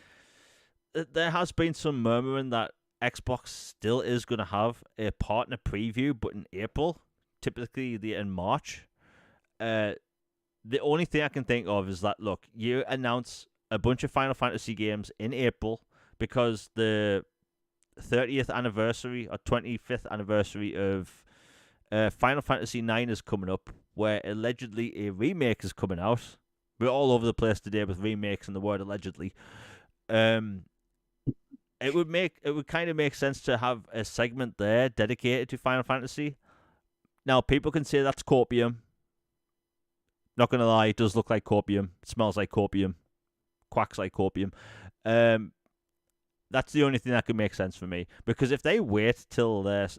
there has been some murmuring that Xbox still is going to have a partner preview, but in April, typically in March. The only thing I can think of is that, look, you announce a bunch of Final Fantasy games in April because the 30th anniversary or 25th anniversary of Final Fantasy IX is coming up, where allegedly a remake is coming out. We're all over the place today with remakes and the word allegedly. It would kind of make sense to have a segment there dedicated to Final Fantasy. Now, people can say that's copium. Not gonna lie, it does look like copium. It smells like copium. Quacks like copium. That's the only thing that could make sense for me. Because if they wait till the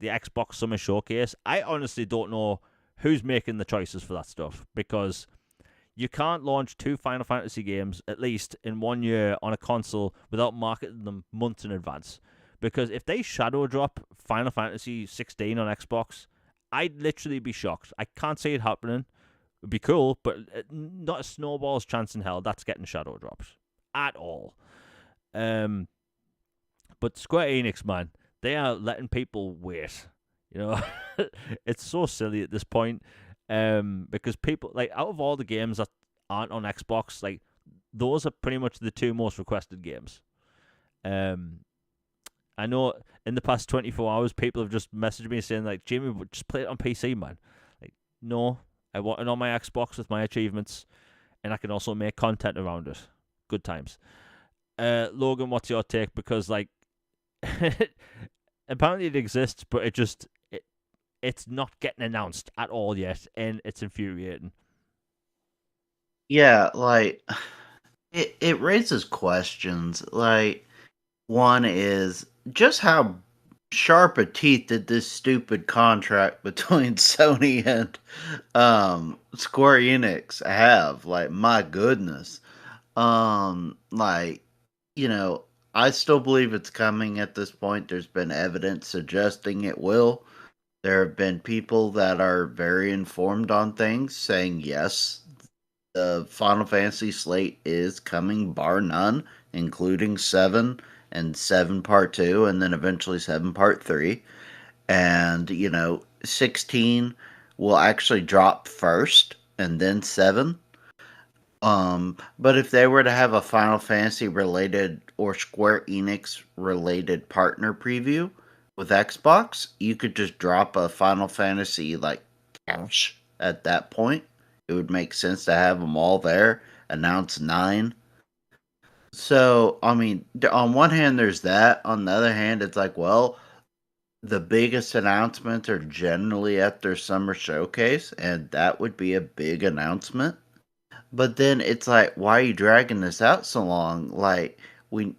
Xbox Summer Showcase, I honestly don't know who's making the choices for that stuff. Because you can't launch 2 Final Fantasy games, at least, in 1 year on a console without marketing them months in advance. Because if they shadow drop Final Fantasy 16 on Xbox, I'd literally be shocked. I can't see it happening. It'd be cool, but not a snowball's chance in hell that's getting shadow dropped. At all. But Square Enix, man, they are letting people wait. It's so silly at this point. Because people, like, out of all the games that aren't on Xbox, like, those are pretty much the 2 most requested games. I know in the past 24 hours, people have just messaged me saying, like, Jimmy, just play it on PC, man. Like, no, I want it on my Xbox with my achievements, and I can also make content around it. Good times. Logan, what's your take? Because, like, apparently it exists, but it's not getting announced at all yet, and it's infuriating. Yeah, like, it raises questions. Like, one is just how sharp a teeth did this stupid contract between Sony and Square Enix have? Like, my goodness. Like, I still believe it's coming at this point. There's been evidence suggesting it will. There have been people that are very informed on things saying yes, the Final Fantasy slate is coming, bar none, including 7 and 7 Part 2, and then eventually 7 Part 3. And, 16 will actually drop first and then 7. But if they were to have a Final Fantasy related or Square Enix related partner preview with Xbox, you could just drop a Final Fantasy like cash at that point. It would make sense to have them all there, announce 9. So, I mean, on one hand, there's that. On the other hand, it's like, well, the biggest announcements are generally at their summer showcase, and that would be a big announcement. But then it's like, why are you dragging this out so long? Like, we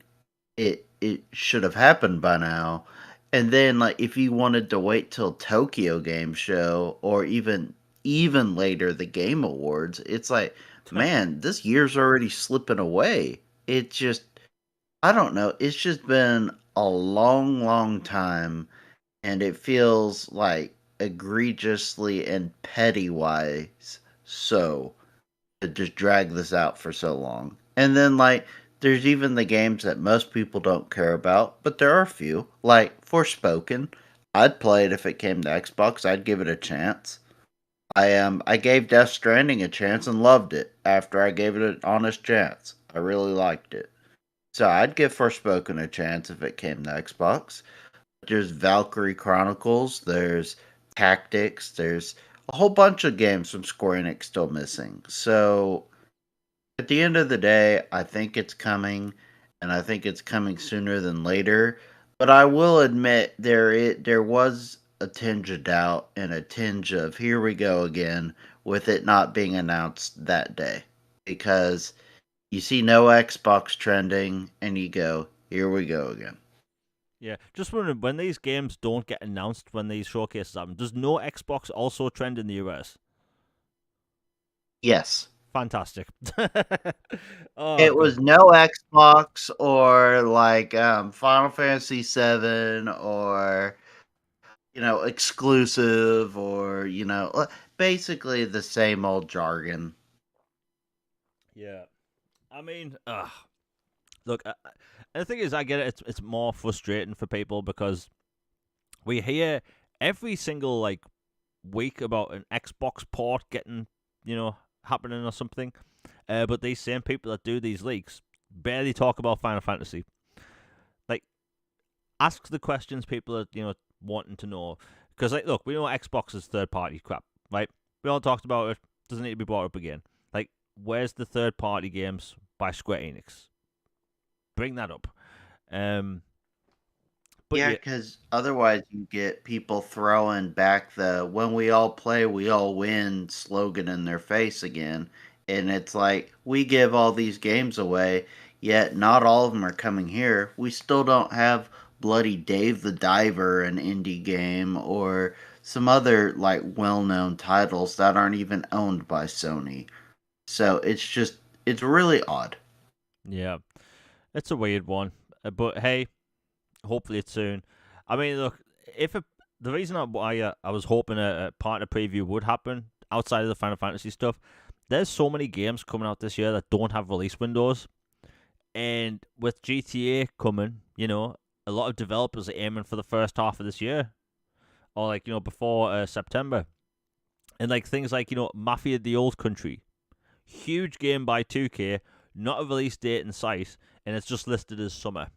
it should have happened by now. And then like if you wanted to wait till Tokyo Game Show or even later the Game Awards, it's like, man, this year's already slipping away. It just I don't know. It's just been a long, long time, and it feels like egregiously and petty wise so to just drag this out for so long. And then like there's even the games that most people don't care about, but there are a few. Like Forspoken. I'd play it if it came to Xbox. I'd give it a chance. I gave Death Stranding a chance and loved it after I gave it an honest chance. I really liked it. So I'd give Forspoken a chance if it came to Xbox. There's Valkyrie Chronicles, there's Tactics, there's a whole bunch of games from Square Enix still missing. So at the end of the day, I think it's coming, and I think it's coming sooner than later. But I will admit there was a tinge of doubt and a tinge of here we go again with it not being announced that day because you see no Xbox trending and you go here we go again. Yeah, just wondering when these games don't get announced when these showcases happen. Does no Xbox also trend in the US? Yes. Fantastic. Oh, It good. was no Xbox or like Final Fantasy 7 or exclusive or basically the same old jargon. Yeah. I mean, look, and the thing is, I get it. It's more frustrating for people because we hear every single like week about an Xbox port getting, happening or something. But these same people that do these leaks barely talk about Final Fantasy. Like, ask the questions people are wanting to know. Because like, look, we know Xbox is third party crap, right? We all talked about it. Doesn't need to be brought up again. Like, where's the third party games by Square Enix? Bring that up. Um, but Yeah, yeah, because otherwise you get people throwing back the when we all play, we all win slogan in their face again. And it's like, we give all these games away, yet not all of them are coming here. We still don't have bloody Dave the Diver, an indie game, or some other like well known titles that aren't even owned by Sony. So it's really odd. yeah, it's a weird one. But hey, hopefully it's soon. I mean, look, if it, the reason I was hoping a partner preview would happen outside of the Final Fantasy stuff, there's so many games coming out this year that don't have release windows, and with GTA coming, a lot of developers are aiming for the first half of this year, or like before September, and like things like Mafia: The Old Country, huge game by 2K, not a release date in sight, and it's just listed as summer.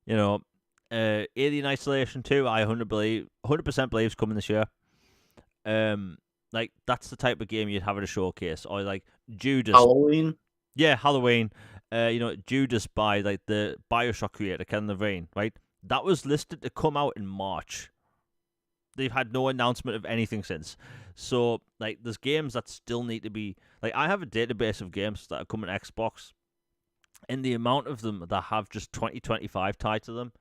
You know, Alien Isolation 2, I 100% believe is coming this year. Like that's the type of game you'd have at a showcase, or like Judas. Halloween? Yeah, Halloween. Judas by like the Bioshock creator Ken Levine, right? That was listed to come out in March. They've had no announcement of anything since. So like, there's games that still need to be like. I have a database of games that are coming to Xbox, and the amount of them that have just 2025 tied to them,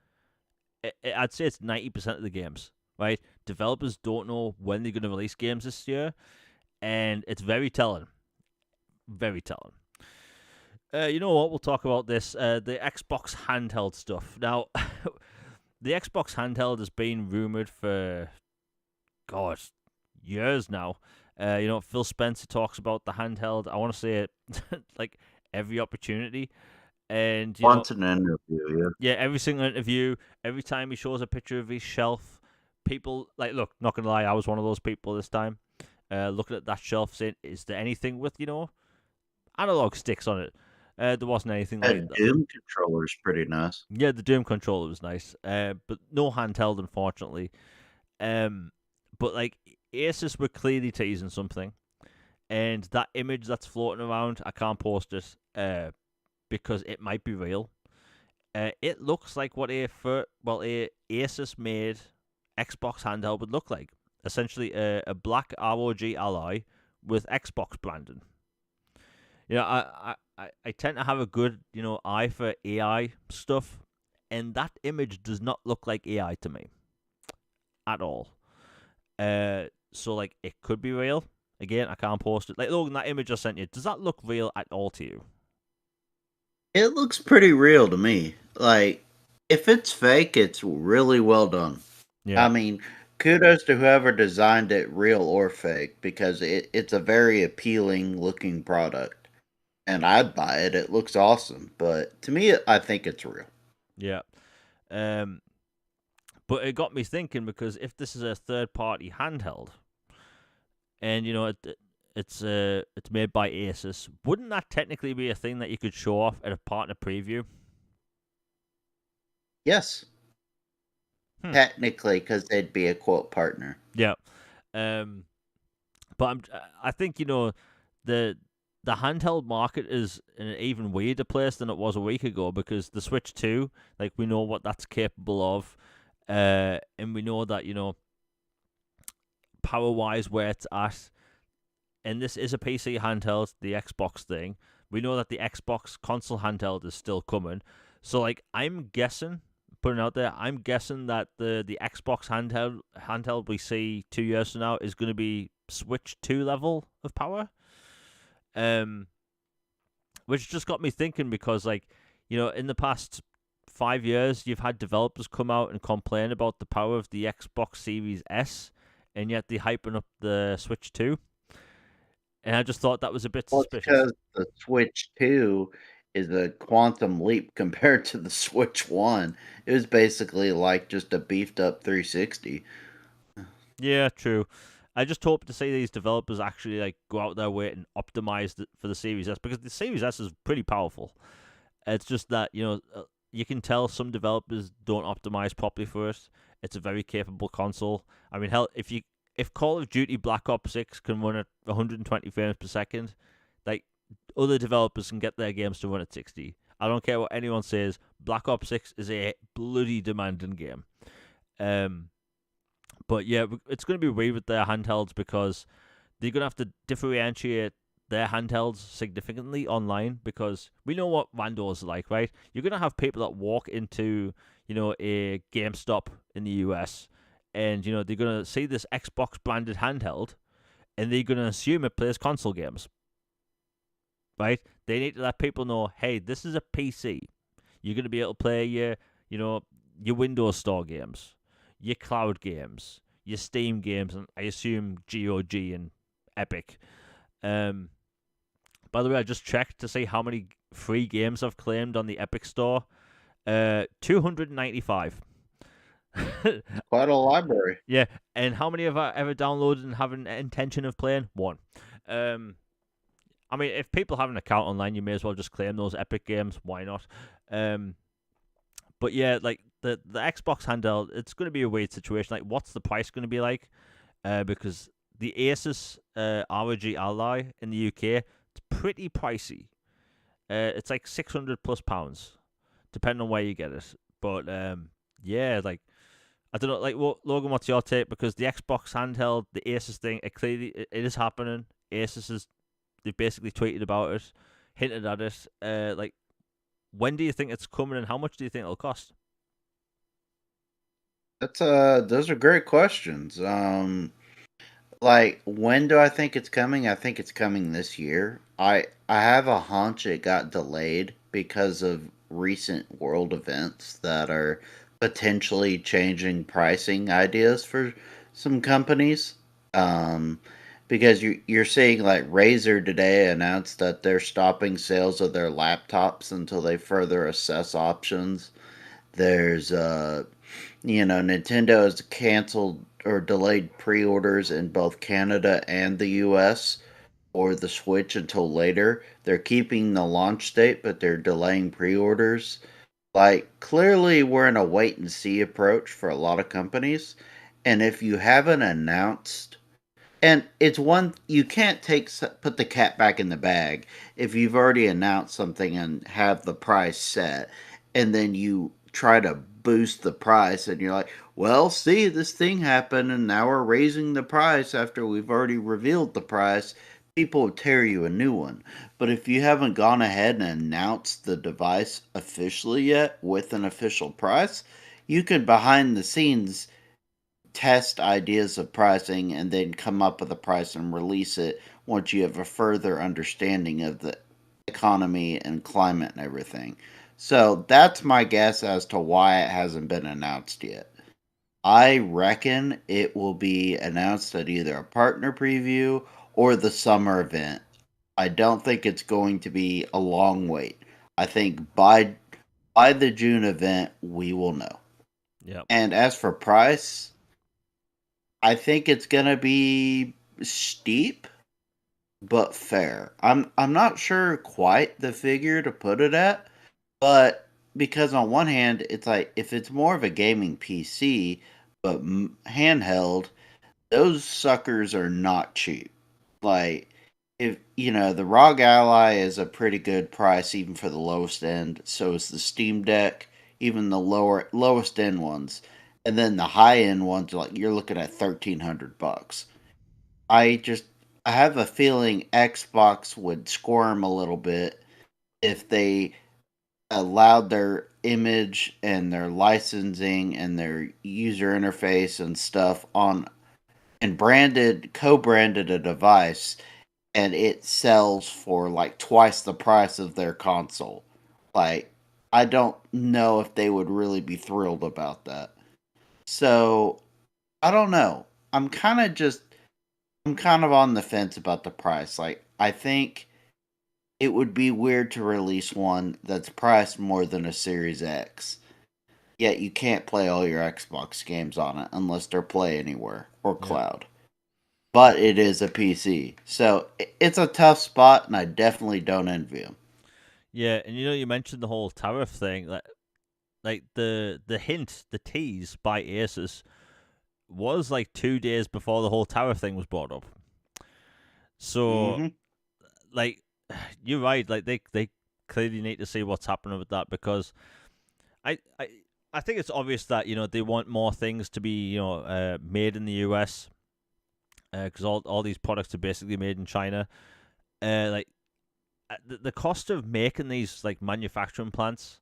I'd say it's 90% of the games, right? Developers don't know when they're going to release games this year, and it's very telling. Very telling. You know what? We'll talk about this. The Xbox handheld stuff. Now, the Xbox handheld has been rumored for, God, years now. Phil Spencer talks about the handheld. I want to say it like every opportunity. And, Once an interview, yeah. yeah, every single interview, every time he shows a picture of his shelf, people like look, not gonna lie, I was one of those people this time. Looking at that shelf, saying, "Is there anything with analog sticks on it?" There wasn't anything like That that. Doom controller is pretty nice. Yeah, the Doom controller was nice, but no handheld, unfortunately. Um, but like Asus were clearly teasing something, and that image that's floating around, I can't post it, because it might be real. It looks like what a Asus made Xbox handheld would look like. Essentially, a black ROG Ally with Xbox branding. I tend to have a good eye for AI stuff, and that image does not look like AI to me at all. So like it could be real. Again, I can't post it. Like Logan, that image I sent you, does that look real at all to you? It looks pretty real to me. Like, if it's fake, it's really well done. Yeah. I mean, kudos to whoever designed it, real or fake, because it's a very appealing looking product. And I'd buy it. It looks awesome. But to me, I think it's real. Yeah. Um, but it got me thinking because if this is a third party handheld, and it's made by Asus, wouldn't that technically be a thing that you could show off at a partner preview? Yes, Hmm. technically, because they'd be a quote partner. Yeah. Um, but I think the the handheld market is in an even weirder place than it was a week ago because the Switch 2, like we know what that's capable of, and we know that power wise where it's at, and this is a PC handheld, the Xbox thing. We know that the Xbox console handheld is still coming, so like I'm guessing, putting out there, I'm guessing that the Xbox handheld we see 2 years from now is going to be Switch 2 level of power. Um, which just got me thinking because in the past 5 years you've had developers come out and complain about the power of the Xbox Series S, and yet they're hyping up the Switch 2, and I just thought that was a bit Well, it's suspicious. because the Switch 2 is a quantum leap compared to the Switch 1. It was basically like just a beefed up 360. Yeah, true. I just hope to see these developers actually go out their way and optimize for the Series S, because the Series S is pretty powerful. It's just that you can tell some developers don't optimize properly for it. It's a very capable console. I mean, hell, if Call of Duty Black Ops 6 can run at 120 frames per second, like other developers can get their games to run at 60. I don't care what anyone says. Black Ops 6 is a bloody demanding game. Um, but yeah, it's going to be weird with their handhelds because they're going to have to differentiate their handhelds significantly online, because we know what randos are like, right? You're going to have people that walk into, a GameStop in the US, and, they're going to see this Xbox branded handheld and they're going to assume it plays console games, right? They need to let people know, hey, this is a PC. You're going to be able to play your Windows Store games, your cloud games, your Steam games, and I assume GOG and Epic. Um, by the way, I just checked to see how many free games I've claimed on the Epic Store. 295. Quite a library. Yeah, and how many have I ever downloaded and have an intention of playing? One. Um, I mean, if people have an account online, you may as well just claim those Epic games. Why not? Um, but yeah, like the Xbox handheld, it's going to be a weird situation. Like, what's the price going to be like? Because the Asus ROG Ally in the UK, it's pretty pricey. It's like £600 plus, depending on where you get it. But yeah, like I don't know, like Logan, what's your take? Because the Xbox handheld, the Asus thing, it is happening. They've basically tweeted about it, hinted at it. Like, when do you think it's coming, and how much do you think it'll cost? Those are great questions. Like, when do I think it's coming? I think it's coming this year. I have a hunch it got delayed because of recent world events that are potentially changing pricing ideas for some companies. Um, because you're seeing like Razer today announced that they're stopping sales of their laptops until they further assess options. There's Nintendo has canceled or delayed pre-orders in both Canada and the US for the Switch until later. They're keeping the launch date, but they're delaying pre-orders. Like, clearly, we're in a wait and see approach for a lot of companies. And if you haven't announced, and it's one, you can't put the cat back in the bag if you've already announced something and have the price set, and then you try to boost the price, and you're like, well, see, this thing happened, and now we're raising the price after we've already revealed the price. People will tear you a new one. But if you haven't gone ahead and announced the device officially yet with an official price, you can behind the scenes test ideas of pricing and then come up with a price and release it once you have a further understanding of the economy and climate and everything. So that's my guess as to why it hasn't been announced yet. I reckon it will be announced at either a partner preview or the summer event. I don't think it's going to be a long wait. I think by the June event we will know. Yep. And as for price, I think it's gonna be steep but fair. I'm not sure quite the figure to put it at, but because on one hand, it's like if it's more of a gaming PC but handheld, those suckers are not cheap. Like if the ROG Ally is a pretty good price even for the lowest end. So is the Steam Deck, even the lowest end ones, and then the high end ones like you're looking at $1,300. I just I have a feeling Xbox would squirm a little bit if they allowed their image and their licensing and their user interface and stuff on and co-branded a device and it sells for like twice the price of their console. Like, I don't know if they would really be thrilled about that. So, I don't know. I'm kind of on the fence about the price. Like, I think it would be weird to release one that's priced more than a Series X. Yet you can't play all your Xbox games on it unless they're Play Anywhere or Yep. Cloud. But it is a PC. So it's a tough spot, and I definitely don't envy him. Yeah, and you mentioned the whole tariff thing. Like the hint, the tease by Asus was like 2 days before the whole tariff thing was brought up. So, Hmm. like, you're right. Like they clearly need to see what's happening with that because I I I think it's obvious that they want more things to be made in the US because all these products are basically made in China. Like the cost of making these like manufacturing plants,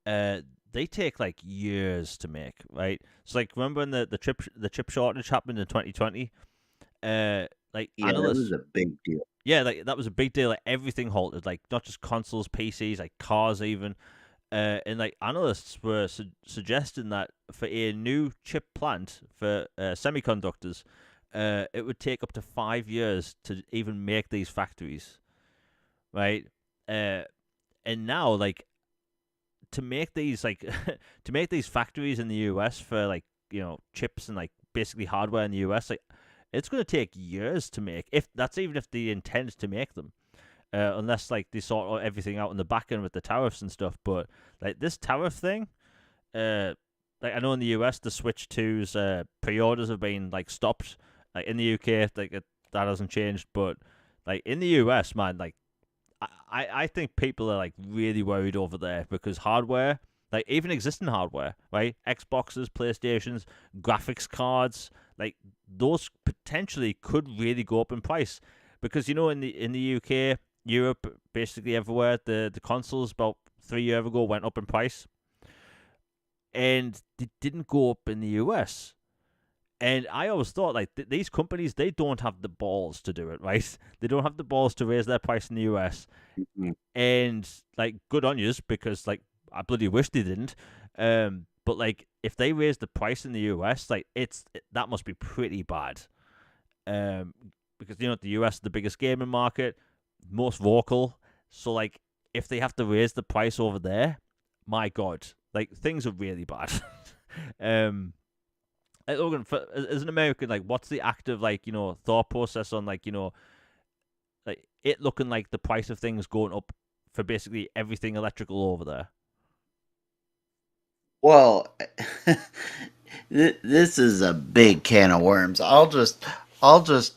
uh, they take like years to make, right? So like remember when the chip shortage happened in 2020? Like Yeah, that was analysts, a big deal. yeah, like that was a big deal. Like everything halted, like not just consoles, PCs, like cars even. And like analysts were suggesting that for a new chip plant for semiconductors, it would take up to 5 years to even make these factories, right? Uh, and now like to make these like to make these factories in the US for like chips and like basically hardware in the US, like it's going to take years to make, if that's even if they intend to make them, unless like they sort everything out in the back end with the tariffs and stuff. But like this tariff thing, like I know in the US the Switch 2's pre-orders have been like stopped. Like in the UK, that hasn't changed, but like in the US, man, like I think people are like really worried over there because hardware, like even existing hardware, right? Xboxes, PlayStations, graphics cards, like those potentially could really go up in price because in the UK, Europe, basically everywhere, the consoles about 3 years ago went up in price, and they didn't go up in the US. And I always thought like these companies, they don't have the balls to do it, right? They don't have the balls to raise their price in the US, Mhm. and like good on yous because like I bloody wish they didn't. But like if they raise the price in the US, like that must be pretty bad. Um, because the US is the biggest gaming market, most vocal. So like if they have to raise the price over there, my god, like things are really bad. um, Logan, as an American, like, what's the active, like, thought process on, like, like it looking like the price of things going up for basically everything electrical over there? Well, this is a big can of worms. I'll just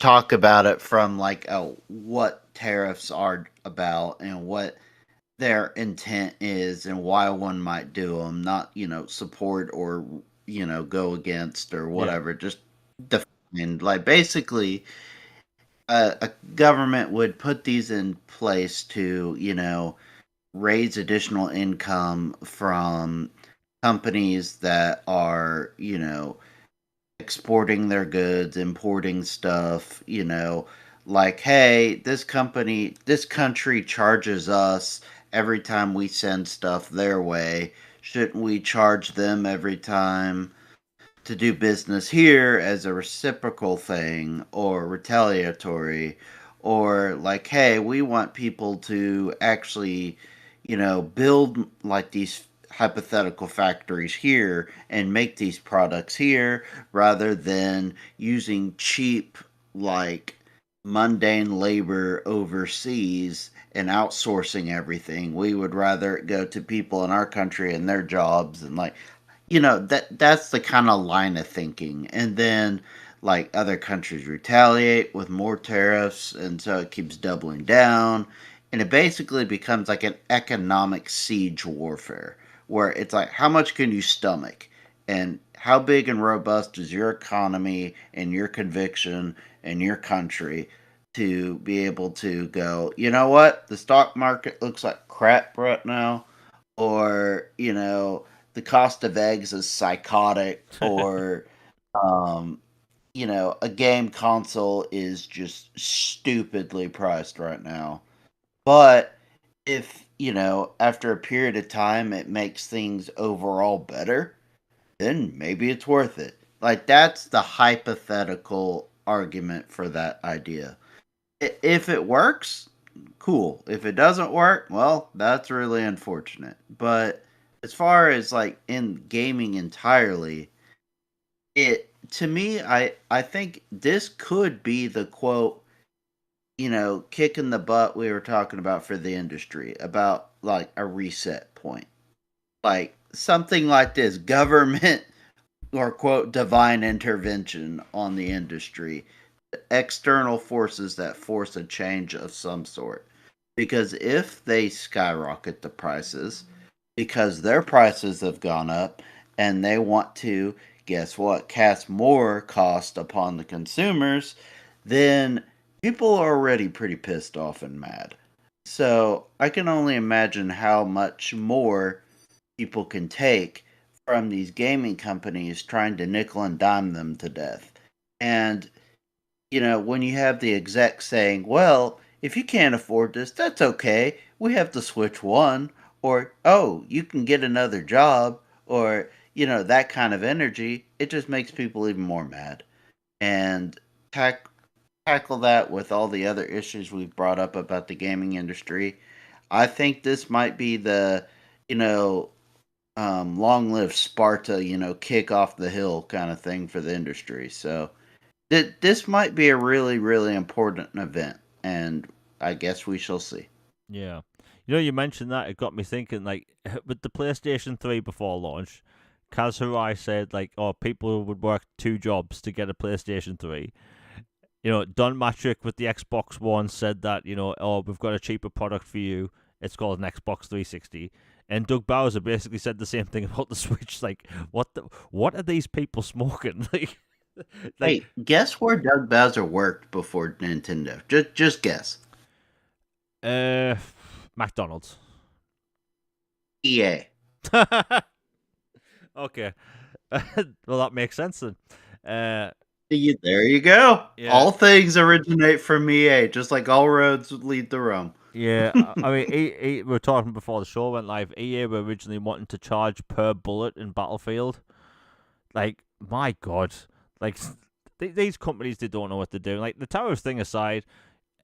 talk about it from like what tariffs are about and what their intent is and why one might do them, not support or go against or Yeah, whatever. Just define like basically a government would put these in place to raise additional income from companies that are exporting their goods, importing stuff, like, hey, this country charges us every time we send stuff their way. Shouldn't we charge them every time to do business here as a reciprocal thing or retaliatory? Or, like, hey, we want people to actually, build like these hypothetical factories here and make these products here rather than using cheap, like, mundane labor overseas and outsourcing everything. We would rather it go to people in our country and their jobs, and like that's the kind of line of thinking. And then like other countries retaliate with more tariffs, and so it keeps doubling down, and it basically becomes like an economic siege warfare where it's like how much can you stomach, and how big and robust is your economy and your conviction and your country to be able to go, you know what, the stock market looks like crap right now, or the cost of eggs is psychotic, or um, a game console is just stupidly priced right now. But if after a period of time it makes things overall better, then maybe it's worth it. Like that's the hypothetical argument for that idea. If it works, cool. If it doesn't work, well, that's really unfortunate. But as far as like in gaming entirely, it to me, I think this could be the quote, kick in the butt we were talking about for the industry, about like a reset point. Like something like this government or quote divine intervention on the industry, external forces that force a change of some sort. Because if they skyrocket the prices, because their prices have gone up and they want to, guess what, cast more cost upon the consumers, then people are already pretty pissed off and mad. So I can only imagine how much more people can take from these gaming companies trying to nickel and dime them to death. And when you have the exec saying, well, if you can't afford this, that's okay. We have the Switch One, or, oh, you can get another job, or, that kind of energy, it just makes people even more mad. And tack- tackle that with all the other issues we've brought up about the gaming industry. I think this might be the, you know, long live Sparta, kick off the hill kind of thing for the industry. So, this might be a really, really important event, and I guess we shall see. yeah. You mentioned that, it got me thinking, like, with the PlayStation 3 before launch, Kaz Hirai said, like, oh, people would work two jobs to get a PlayStation 3. Don Matrick with the Xbox One said that, oh, we've got a cheaper product for you. It's called an Xbox 360. And Doug Bowser basically said the same thing about the Switch. Like, what are these people smoking? Like, Hey, guess where Doug Bowser worked before Nintendo? Just guess. uh, McDonald's. EA. Okay. Well, that makes sense then. Uh, There you go. yeah, All things originate from EA, just like all roads lead to Rome. yeah. I mean, we were talking before the show went live. EA were originally wanting to charge per bullet in Battlefield. Like, my God, like these companies, they don't know what they're doing. Like the tariffs thing aside,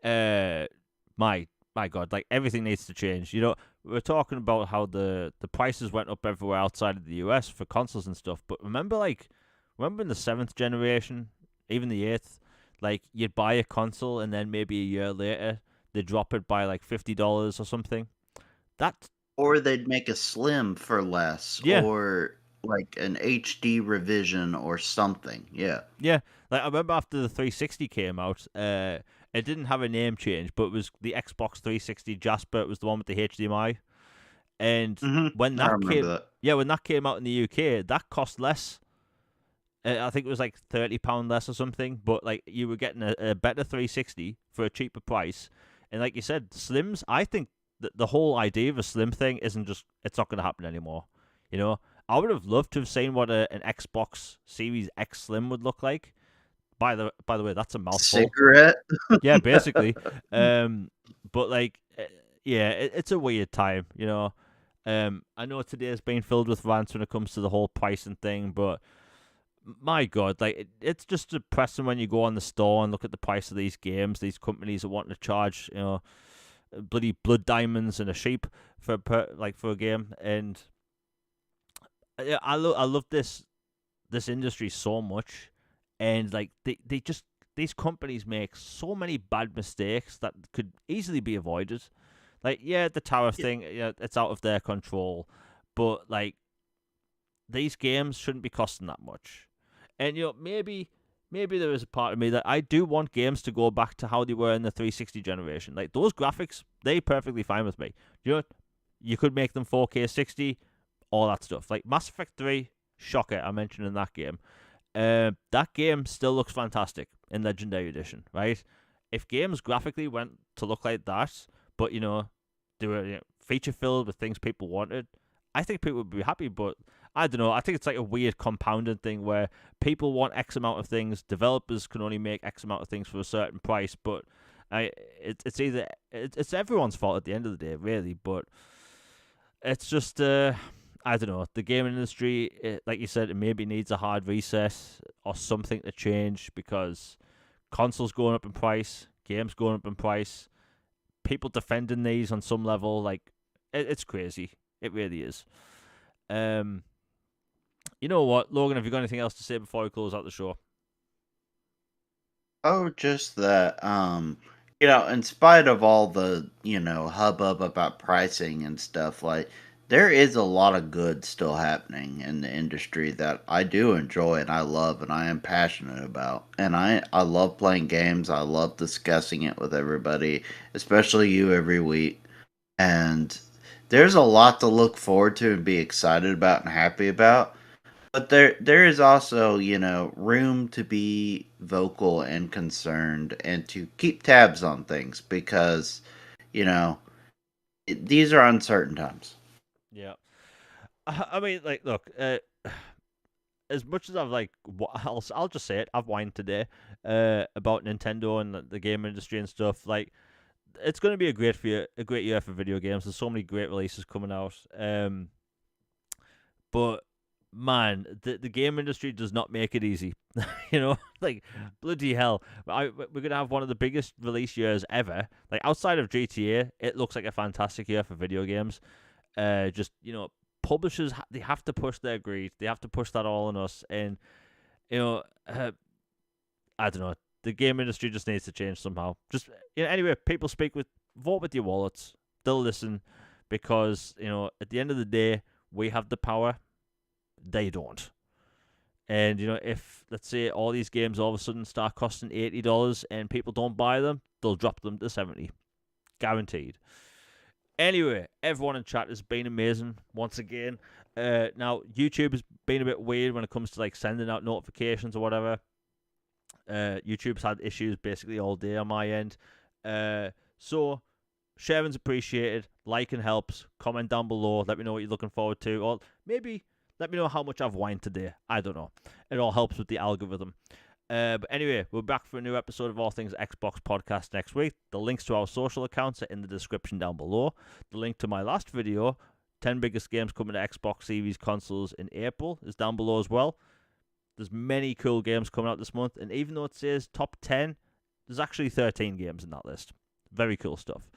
my my God, like everything needs to change. You know, we're talking about how the prices went up everywhere outside of the US for consoles and stuff. But remember in the 7th generation, even the 8th, like you'd buy a console and then maybe a year later they drop it by like $50 or something. That Or they'd make a slim for less, yeah, or like an HD revision or something. Yeah. yeah. Like I remember after the 360 came out, it didn't have a name change, but it was the Xbox 360 Jasper. It was the one with the HDMI. And when I that remember came, that. yeah, when that came out in the UK, that cost less. I think it was like £30 less or something. But like you were getting a better 360 for a cheaper price. And like you said, slims. I think that the whole idea of a slim thing isn't just. It's not going to happen anymore. You know, I would have loved to have seen what an Xbox Series X Slim would look like. By the way, that's a mouthful. Cigarette. Yeah, basically. But like, yeah, it's a weird time, you know. I know today's been filled with rants when it comes to the whole pricing thing, but my God, like it's just depressing when you go on the store and look at the price of these games. These companies are wanting to charge, you know, bloody blood diamonds and a sheep for a game, and yeah, I love this industry so much, and like they just these companies make so many bad mistakes that could easily be avoided. Like, yeah, the tariff thing, yeah, it's out of their control, but like these games shouldn't be costing that much. And you know, maybe there is a part of me that I do want games to go back to how they were in the 360 generation. Like those graphics, they perfectly fine with me. You know, you could make them 4K 60, all that stuff. Like Mass Effect 3, shocker, I mentioned in that game. That game still looks fantastic in Legendary Edition, right? If games graphically went to look like that, but you know, they were feature filled with things people wanted, I think people would be happy. But I don't know. I think it's like a weird compounded thing where people want X amount of things, developers can only make X amount of things for a certain price, but it's either it's everyone's fault at the end of the day, really. But it's just I don't know. The gaming industry, like you said, it maybe needs a hard reset or something to change because consoles going up in price, games going up in price, people defending these on some level, like it's crazy. It really is. You know what, Logan? Have you got anything else to say before we close out the show? Oh, just that, in spite of all the, hubbub about pricing and stuff, like, there is a lot of good still happening in the industry that I do enjoy and I love and I am passionate about. And I love playing games. I love discussing it with everybody, especially you every week. And there's a lot to look forward to and be excited about and happy about. But there is also, room to be vocal and concerned and to keep tabs on things because, you know, these are uncertain times. Yeah. I mean, like, look, as much as I've like, I'll just say it. I've whined today, about Nintendo and the game industry and stuff. Like, it's going to be a great year for video games. There's so many great releases coming out. But man, the game industry does not make it easy. You know, like bloody hell, we're gonna have one of the biggest release years ever. Like outside of GTA, it looks like a fantastic year for video games. Just publishers they have to push their greed. They have to push that all on us, and you know, I don't know. The game industry just needs to change somehow. Just anyway, people vote with your wallets. They'll listen because at the end of the day, we have the power. They don't. And if let's say all these games all of a sudden start costing $80 and people don't buy them, they'll drop them to 70, guaranteed. Anyway, everyone in chat has been amazing once again. Now YouTube has been a bit weird when it comes to like sending out notifications or whatever. YouTube's had issues basically all day on my end. So sharing's appreciated, liking helps, comment down below, let me know what you're looking forward to, or maybe let me know how much I've whined today. I don't know. It all helps with the algorithm. But anyway, we're back for a new episode of All Things Xbox Podcast next week. The links to our social accounts are in the description down below. The link to my last video, 10 biggest games coming to Xbox Series consoles in April, is down below as well. There's many cool games coming out this month, and even though it says top 10, there's actually 13 games in that list. Very cool stuff.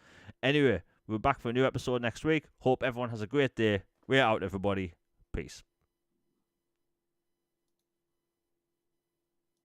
Anyway, we're back for a new episode next week. Hope everyone has a great day. We're out, everybody. Peace.